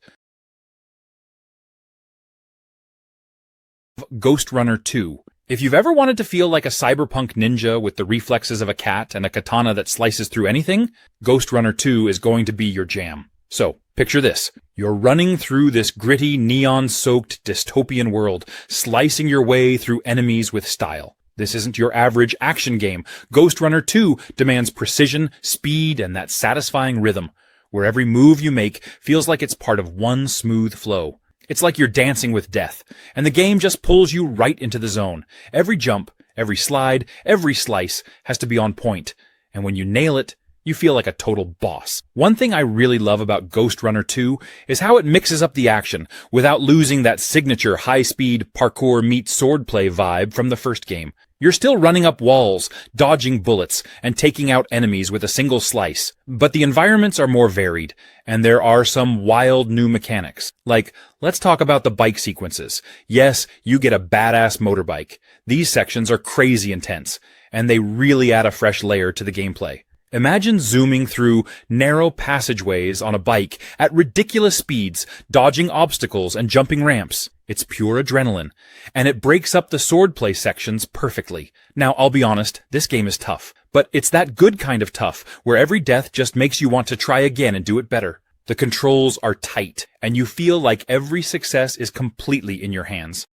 Ghost Runner 2. If you've ever wanted to feel like a cyberpunk ninja with the reflexes of a cat and a katana that slices through anything, Ghost Runner 2 is going to be your jam. So, picture this. You're running through this gritty, neon-soaked dystopian world, slicing your way through enemies with style. This isn't your average action game. Ghost Runner 2 demands precision, speed, and that satisfying rhythm, where every move you make feels like it's part of one smooth flow. It's like you're dancing with death, and the game just pulls you right into the zone. Every jump, every slide, every slice has to be on point, and when you nail it, You feel like a total boss. One thing I really love about Ghost Runner 2 is how it mixes up the action without losing that signature high-speed parkour meets swordplay vibe from the first game. You're still running up walls, dodging bullets, and taking out enemies with a single slice, but the environments are more varied, and there are some wild new mechanics. Like, let's talk about the bike sequences. Yes, you get a badass motorbike. These sections are crazy intense, and they really add a fresh layer to the gameplay. Imagine zooming through narrow passageways on a bike at ridiculous speeds, dodging obstacles and jumping ramps. It's pure adrenaline, and it breaks up the swordplay sections perfectly. Now, I'll be honest, this game is tough, but it's that good kind of tough, where every death just makes you want to try again and do it better. The controls are tight, and you feel like every success is completely in your hands.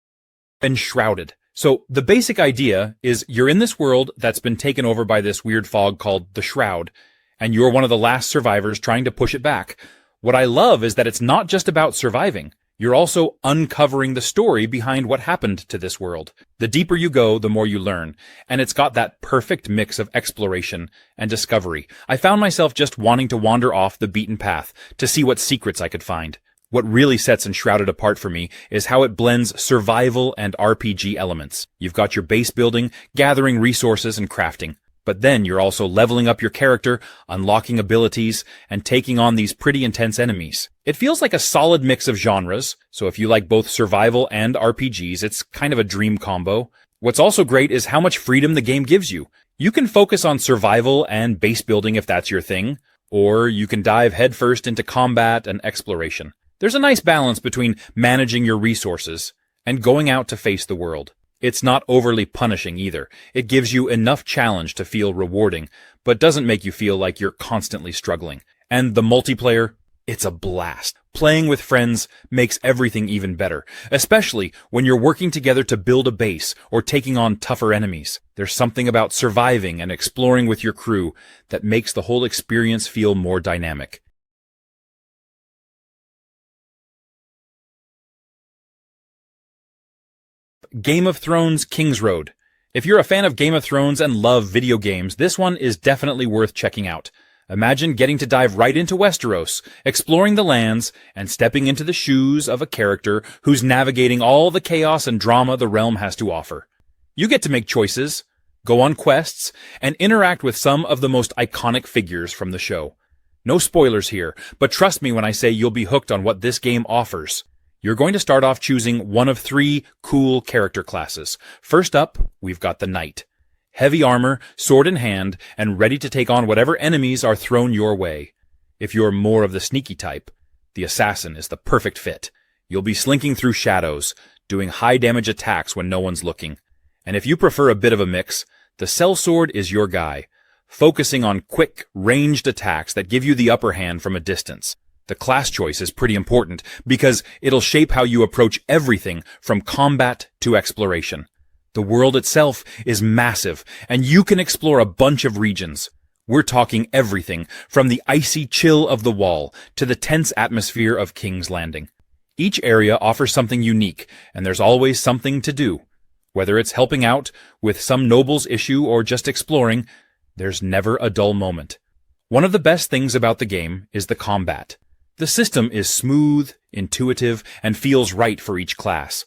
Enshrouded. So, the basic idea is you're in this world that's been taken over by this weird fog called the Shroud, and you're one of the last survivors trying to push it back. What I love is that it's not just about surviving. You're also uncovering the story behind what happened to this world. The deeper you go, the more you learn, and it's got that perfect mix of exploration and discovery. I found myself just wanting to wander off the beaten path to see what secrets I could find. What really sets Enshrouded apart for me is how it blends survival and RPG elements. You've got your base building, gathering resources, and crafting. But then you're also leveling up your character, unlocking abilities, and taking on these pretty intense enemies. It feels like a solid mix of genres, so if you like both survival and RPGs, it's kind of a dream combo. What's also great is how much freedom the game gives you. You can focus on survival and base building if that's your thing, or you can dive headfirst into combat and exploration. There's a nice balance between managing your resources and going out to face the world. It's not overly punishing either. It gives you enough challenge to feel rewarding, but doesn't make you feel like you're constantly struggling. And the multiplayer, it's a blast. Playing with friends makes everything even better, especially when you're working together to build a base or taking on tougher enemies. There's something about surviving and exploring with your crew that makes the whole experience feel more dynamic. Game of Thrones King's Road. If you're a fan of Game of Thrones and love video games, this one is definitely worth checking out. Imagine getting to dive right into Westeros, exploring the lands, and stepping into the shoes of a character who's navigating all the chaos and drama the realm has to offer. You get to make choices, go on quests, and interact with some of the most iconic figures from the show. No spoilers here, but trust me when I say you'll be hooked on what this game offers. You're going to start off choosing one of 3 cool character classes. First up, we've got the Knight. Heavy armor, sword in hand, and ready to take on whatever enemies are thrown your way. If you're more of the sneaky type, the Assassin is the perfect fit. You'll be slinking through shadows, doing high damage attacks when no one's looking. And if you prefer a bit of a mix, the Sellsword is your guy, focusing on quick, ranged attacks that give you the upper hand from a distance. The class choice is pretty important because it'll shape how you approach everything from combat to exploration. The world itself is massive, and you can explore a bunch of regions. We're talking everything from the icy chill of the Wall to the tense atmosphere of King's Landing. Each area offers something unique, and there's always something to do. Whether it's helping out with some noble's issue or just exploring, there's never a dull moment. One of the best things about the game is the combat. The system is smooth, intuitive, and feels right for each class.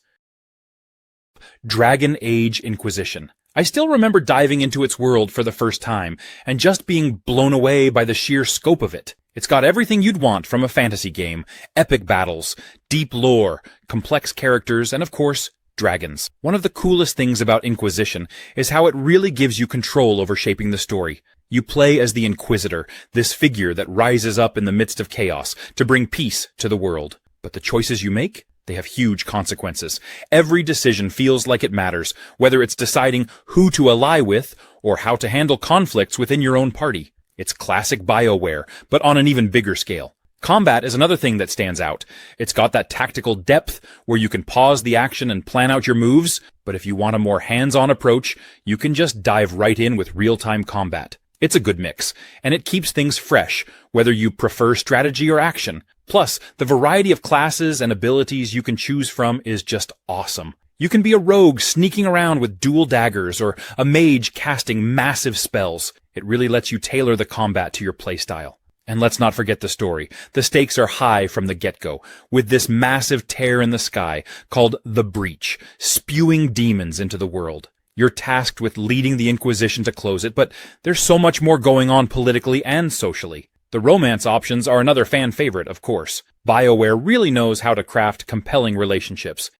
Dragon Age Inquisition. I still remember diving into its world for the first time, and just being blown away by the sheer scope of it. It's got everything you'd want from a fantasy game: epic battles, deep lore, complex characters, and of course, dragons. One of the coolest things about Inquisition is how it really gives you control over shaping the story. You play as the Inquisitor, this figure that rises up in the midst of chaos to bring peace to the world. But the choices you make, they have huge consequences. Every decision feels like it matters, whether it's deciding who to ally with or how to handle conflicts within your own party. It's classic BioWare, but on an even bigger scale. Combat is another thing that stands out. It's got that tactical depth where you can pause the action and plan out your moves, but if you want a more hands-on approach, you can just dive right in with real-time combat. It's a good mix, and it keeps things fresh, whether you prefer strategy or action. Plus, the variety of classes and abilities you can choose from is just awesome. You can be a rogue sneaking around with dual daggers or a mage casting massive spells. It really lets you tailor the combat to your playstyle. And let's not forget the story. The stakes are high from the get-go, with this massive tear in the sky called the Breach, spewing demons into the world. You're tasked with leading the Inquisition to close it, but there's so much more going on politically and socially. The romance options are another fan favorite, of course. BioWare really knows how to craft compelling relationships.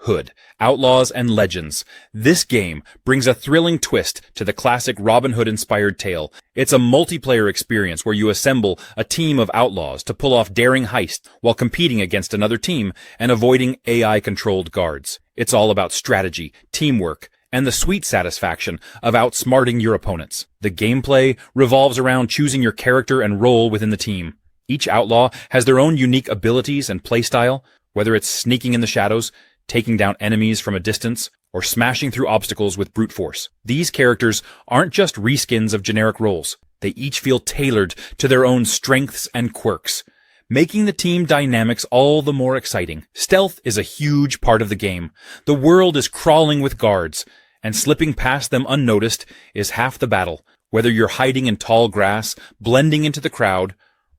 Hood, Outlaws and Legends. This game brings a thrilling twist to the classic Robin Hood-inspired tale. It's a multiplayer experience where you assemble a team of outlaws to pull off daring heists while competing against another team and avoiding AI-controlled guards. It's all about strategy, teamwork, and the sweet satisfaction of outsmarting your opponents. The gameplay revolves around choosing your character and role within the team. Each outlaw has their own unique abilities and playstyle, whether it's sneaking in the shadows, taking down enemies from a distance, or smashing through obstacles with brute force. These characters aren't just reskins of generic roles. They each feel tailored to their own strengths and quirks, making the team dynamics all the more exciting. Stealth is a huge part of the game. The world is crawling with guards, and slipping past them unnoticed is half the battle. Whether you're hiding in tall grass, blending into the crowd,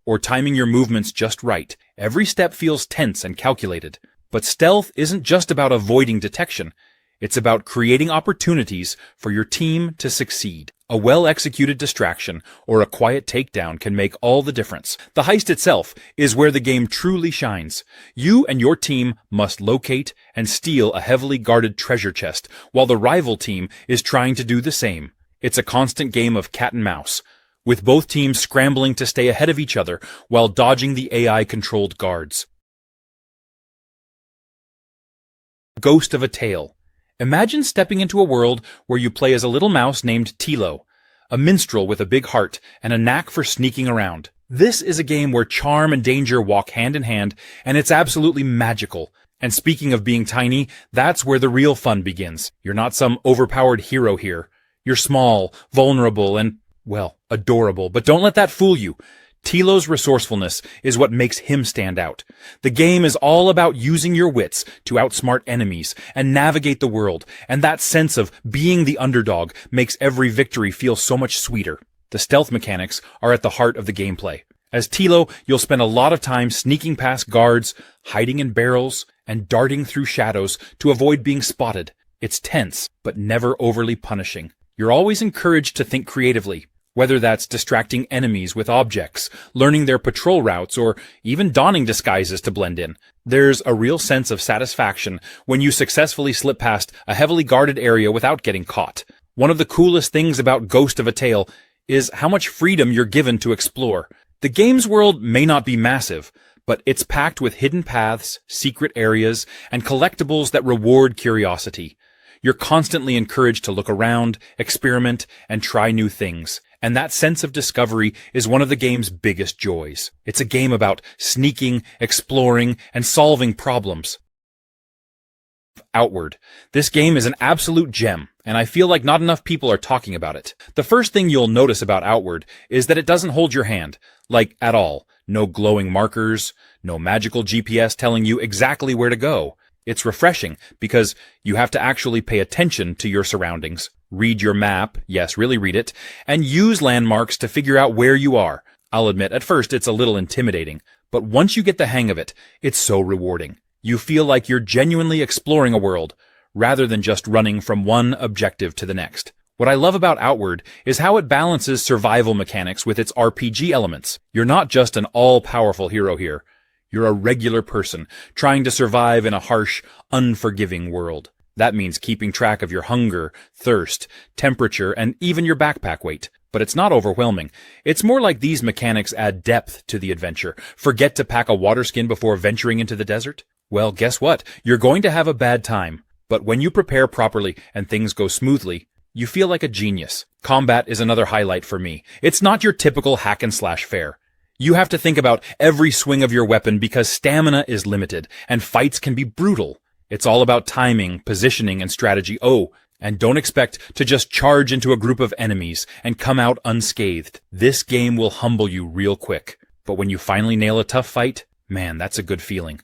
or timing your movements just right, every step feels tense and calculated. But stealth isn't just about avoiding detection. It's about creating opportunities for your team to succeed. A well-executed distraction or a quiet takedown can make all the difference. The heist itself is where the game truly shines. You and your team must locate and steal a heavily guarded treasure chest, while the rival team is trying to do the same. It's a constant game of cat and mouse, with both teams scrambling to stay ahead of each other while dodging the AI-controlled guards. Ghost of a Tale. Imagine stepping into a world where you play as a little mouse named Tilo, a minstrel with a big heart and a knack for sneaking around. This is a game where charm and danger walk hand in hand, and it's absolutely magical. And speaking of being tiny, that's where the real fun begins. You're not some overpowered hero here. You're small, vulnerable, and, well, adorable. But don't let that fool you. Tilo's resourcefulness is what makes him stand out. The game is all about using your wits to outsmart enemies and navigate the world, and that sense of being the underdog makes every victory feel so much sweeter. The stealth mechanics are at the heart of the gameplay. As Tilo, you'll spend a lot of time sneaking past guards, hiding in barrels, and darting through shadows to avoid being spotted. It's tense, but never overly punishing. You're always encouraged to think creatively, whether that's distracting enemies with objects, learning their patrol routes, or even donning disguises to blend in. There's a real sense of satisfaction when you successfully slip past a heavily guarded area without getting caught. One of the coolest things about Ghost of a Tale is how much freedom you're given to explore. The game's world may not be massive, but it's packed with hidden paths, secret areas, and collectibles that reward curiosity. You're constantly encouraged to look around, experiment, and try new things. And that sense of discovery is one of the game's biggest joys. It's a game about sneaking, exploring, and solving problems. Outward. This game is an absolute gem, and I feel like not enough people are talking about it. The first thing you'll notice about Outward is that it doesn't hold your hand, like at all. No glowing markers, no magical GPS telling you exactly where to go. It's refreshing because you have to actually pay attention to your surroundings. Read your map, yes, really read it, and use landmarks to figure out where you are. I'll admit, at first it's a little intimidating, but once you get the hang of it, it's so rewarding. You feel like you're genuinely exploring a world, rather than just running from one objective to the next. What I love about Outward is how it balances survival mechanics with its RPG elements. You're not just an all-powerful hero here. You're a regular person, trying to survive in a harsh, unforgiving world. That means keeping track of your hunger, thirst, temperature, and even your backpack weight. But it's not overwhelming. It's more like these mechanics add depth to the adventure. Forget to pack a water skin before venturing into the desert? Well, guess what? You're going to have a bad time. But when you prepare properly and things go smoothly, you feel like a genius. Combat is another highlight for me. It's not your typical hack-and-slash fare. You have to think about every swing of your weapon because stamina is limited, and fights can be brutal. It's all about timing, positioning, and strategy. Oh, and don't expect to just charge into a group of enemies and come out unscathed. This game will humble you real quick. But when you finally nail a tough fight, man, that's a good feeling.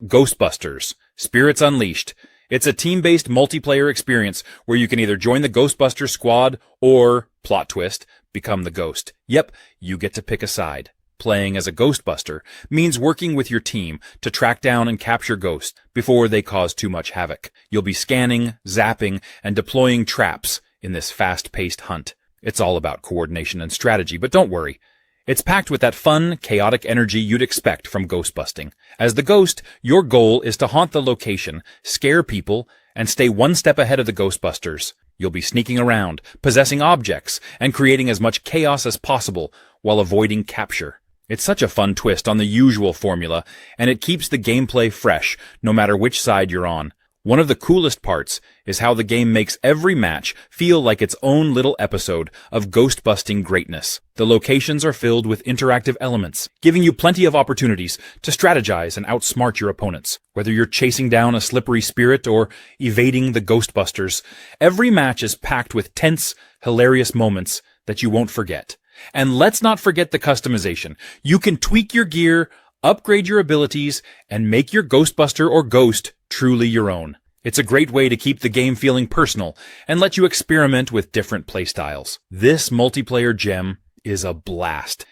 Ghostbusters. Spirits Unleashed. It's a team-based multiplayer experience where you can either join the Ghostbuster squad or, plot twist, become the ghost. Yep, you get to pick a side. Playing as a Ghostbuster means working with your team to track down and capture ghosts before they cause too much havoc. You'll be scanning, zapping, and deploying traps in this fast-paced hunt. It's all about coordination and strategy, but don't worry. It's packed with that fun, chaotic energy you'd expect from ghostbusting. As the ghost, your goal is to haunt the location, scare people, and stay one step ahead of the Ghostbusters. You'll be sneaking around, possessing objects, and creating as much chaos as possible while avoiding capture. It's such a fun twist on the usual formula, and it keeps the gameplay fresh, no matter which side you're on. One of the coolest parts is how the game makes every match feel like its own little episode of ghost-busting greatness. The locations are filled with interactive elements, giving you plenty of opportunities to strategize and outsmart your opponents. Whether you're chasing down a slippery spirit or evading the Ghostbusters, every match is packed with tense, hilarious moments that you won't forget. And let's not forget the customization. You can tweak your gear, upgrade your abilities, and make your Ghostbuster or Ghost truly your own. It's a great way to keep the game feeling personal and let you experiment with different playstyles. This multiplayer gem is a blast,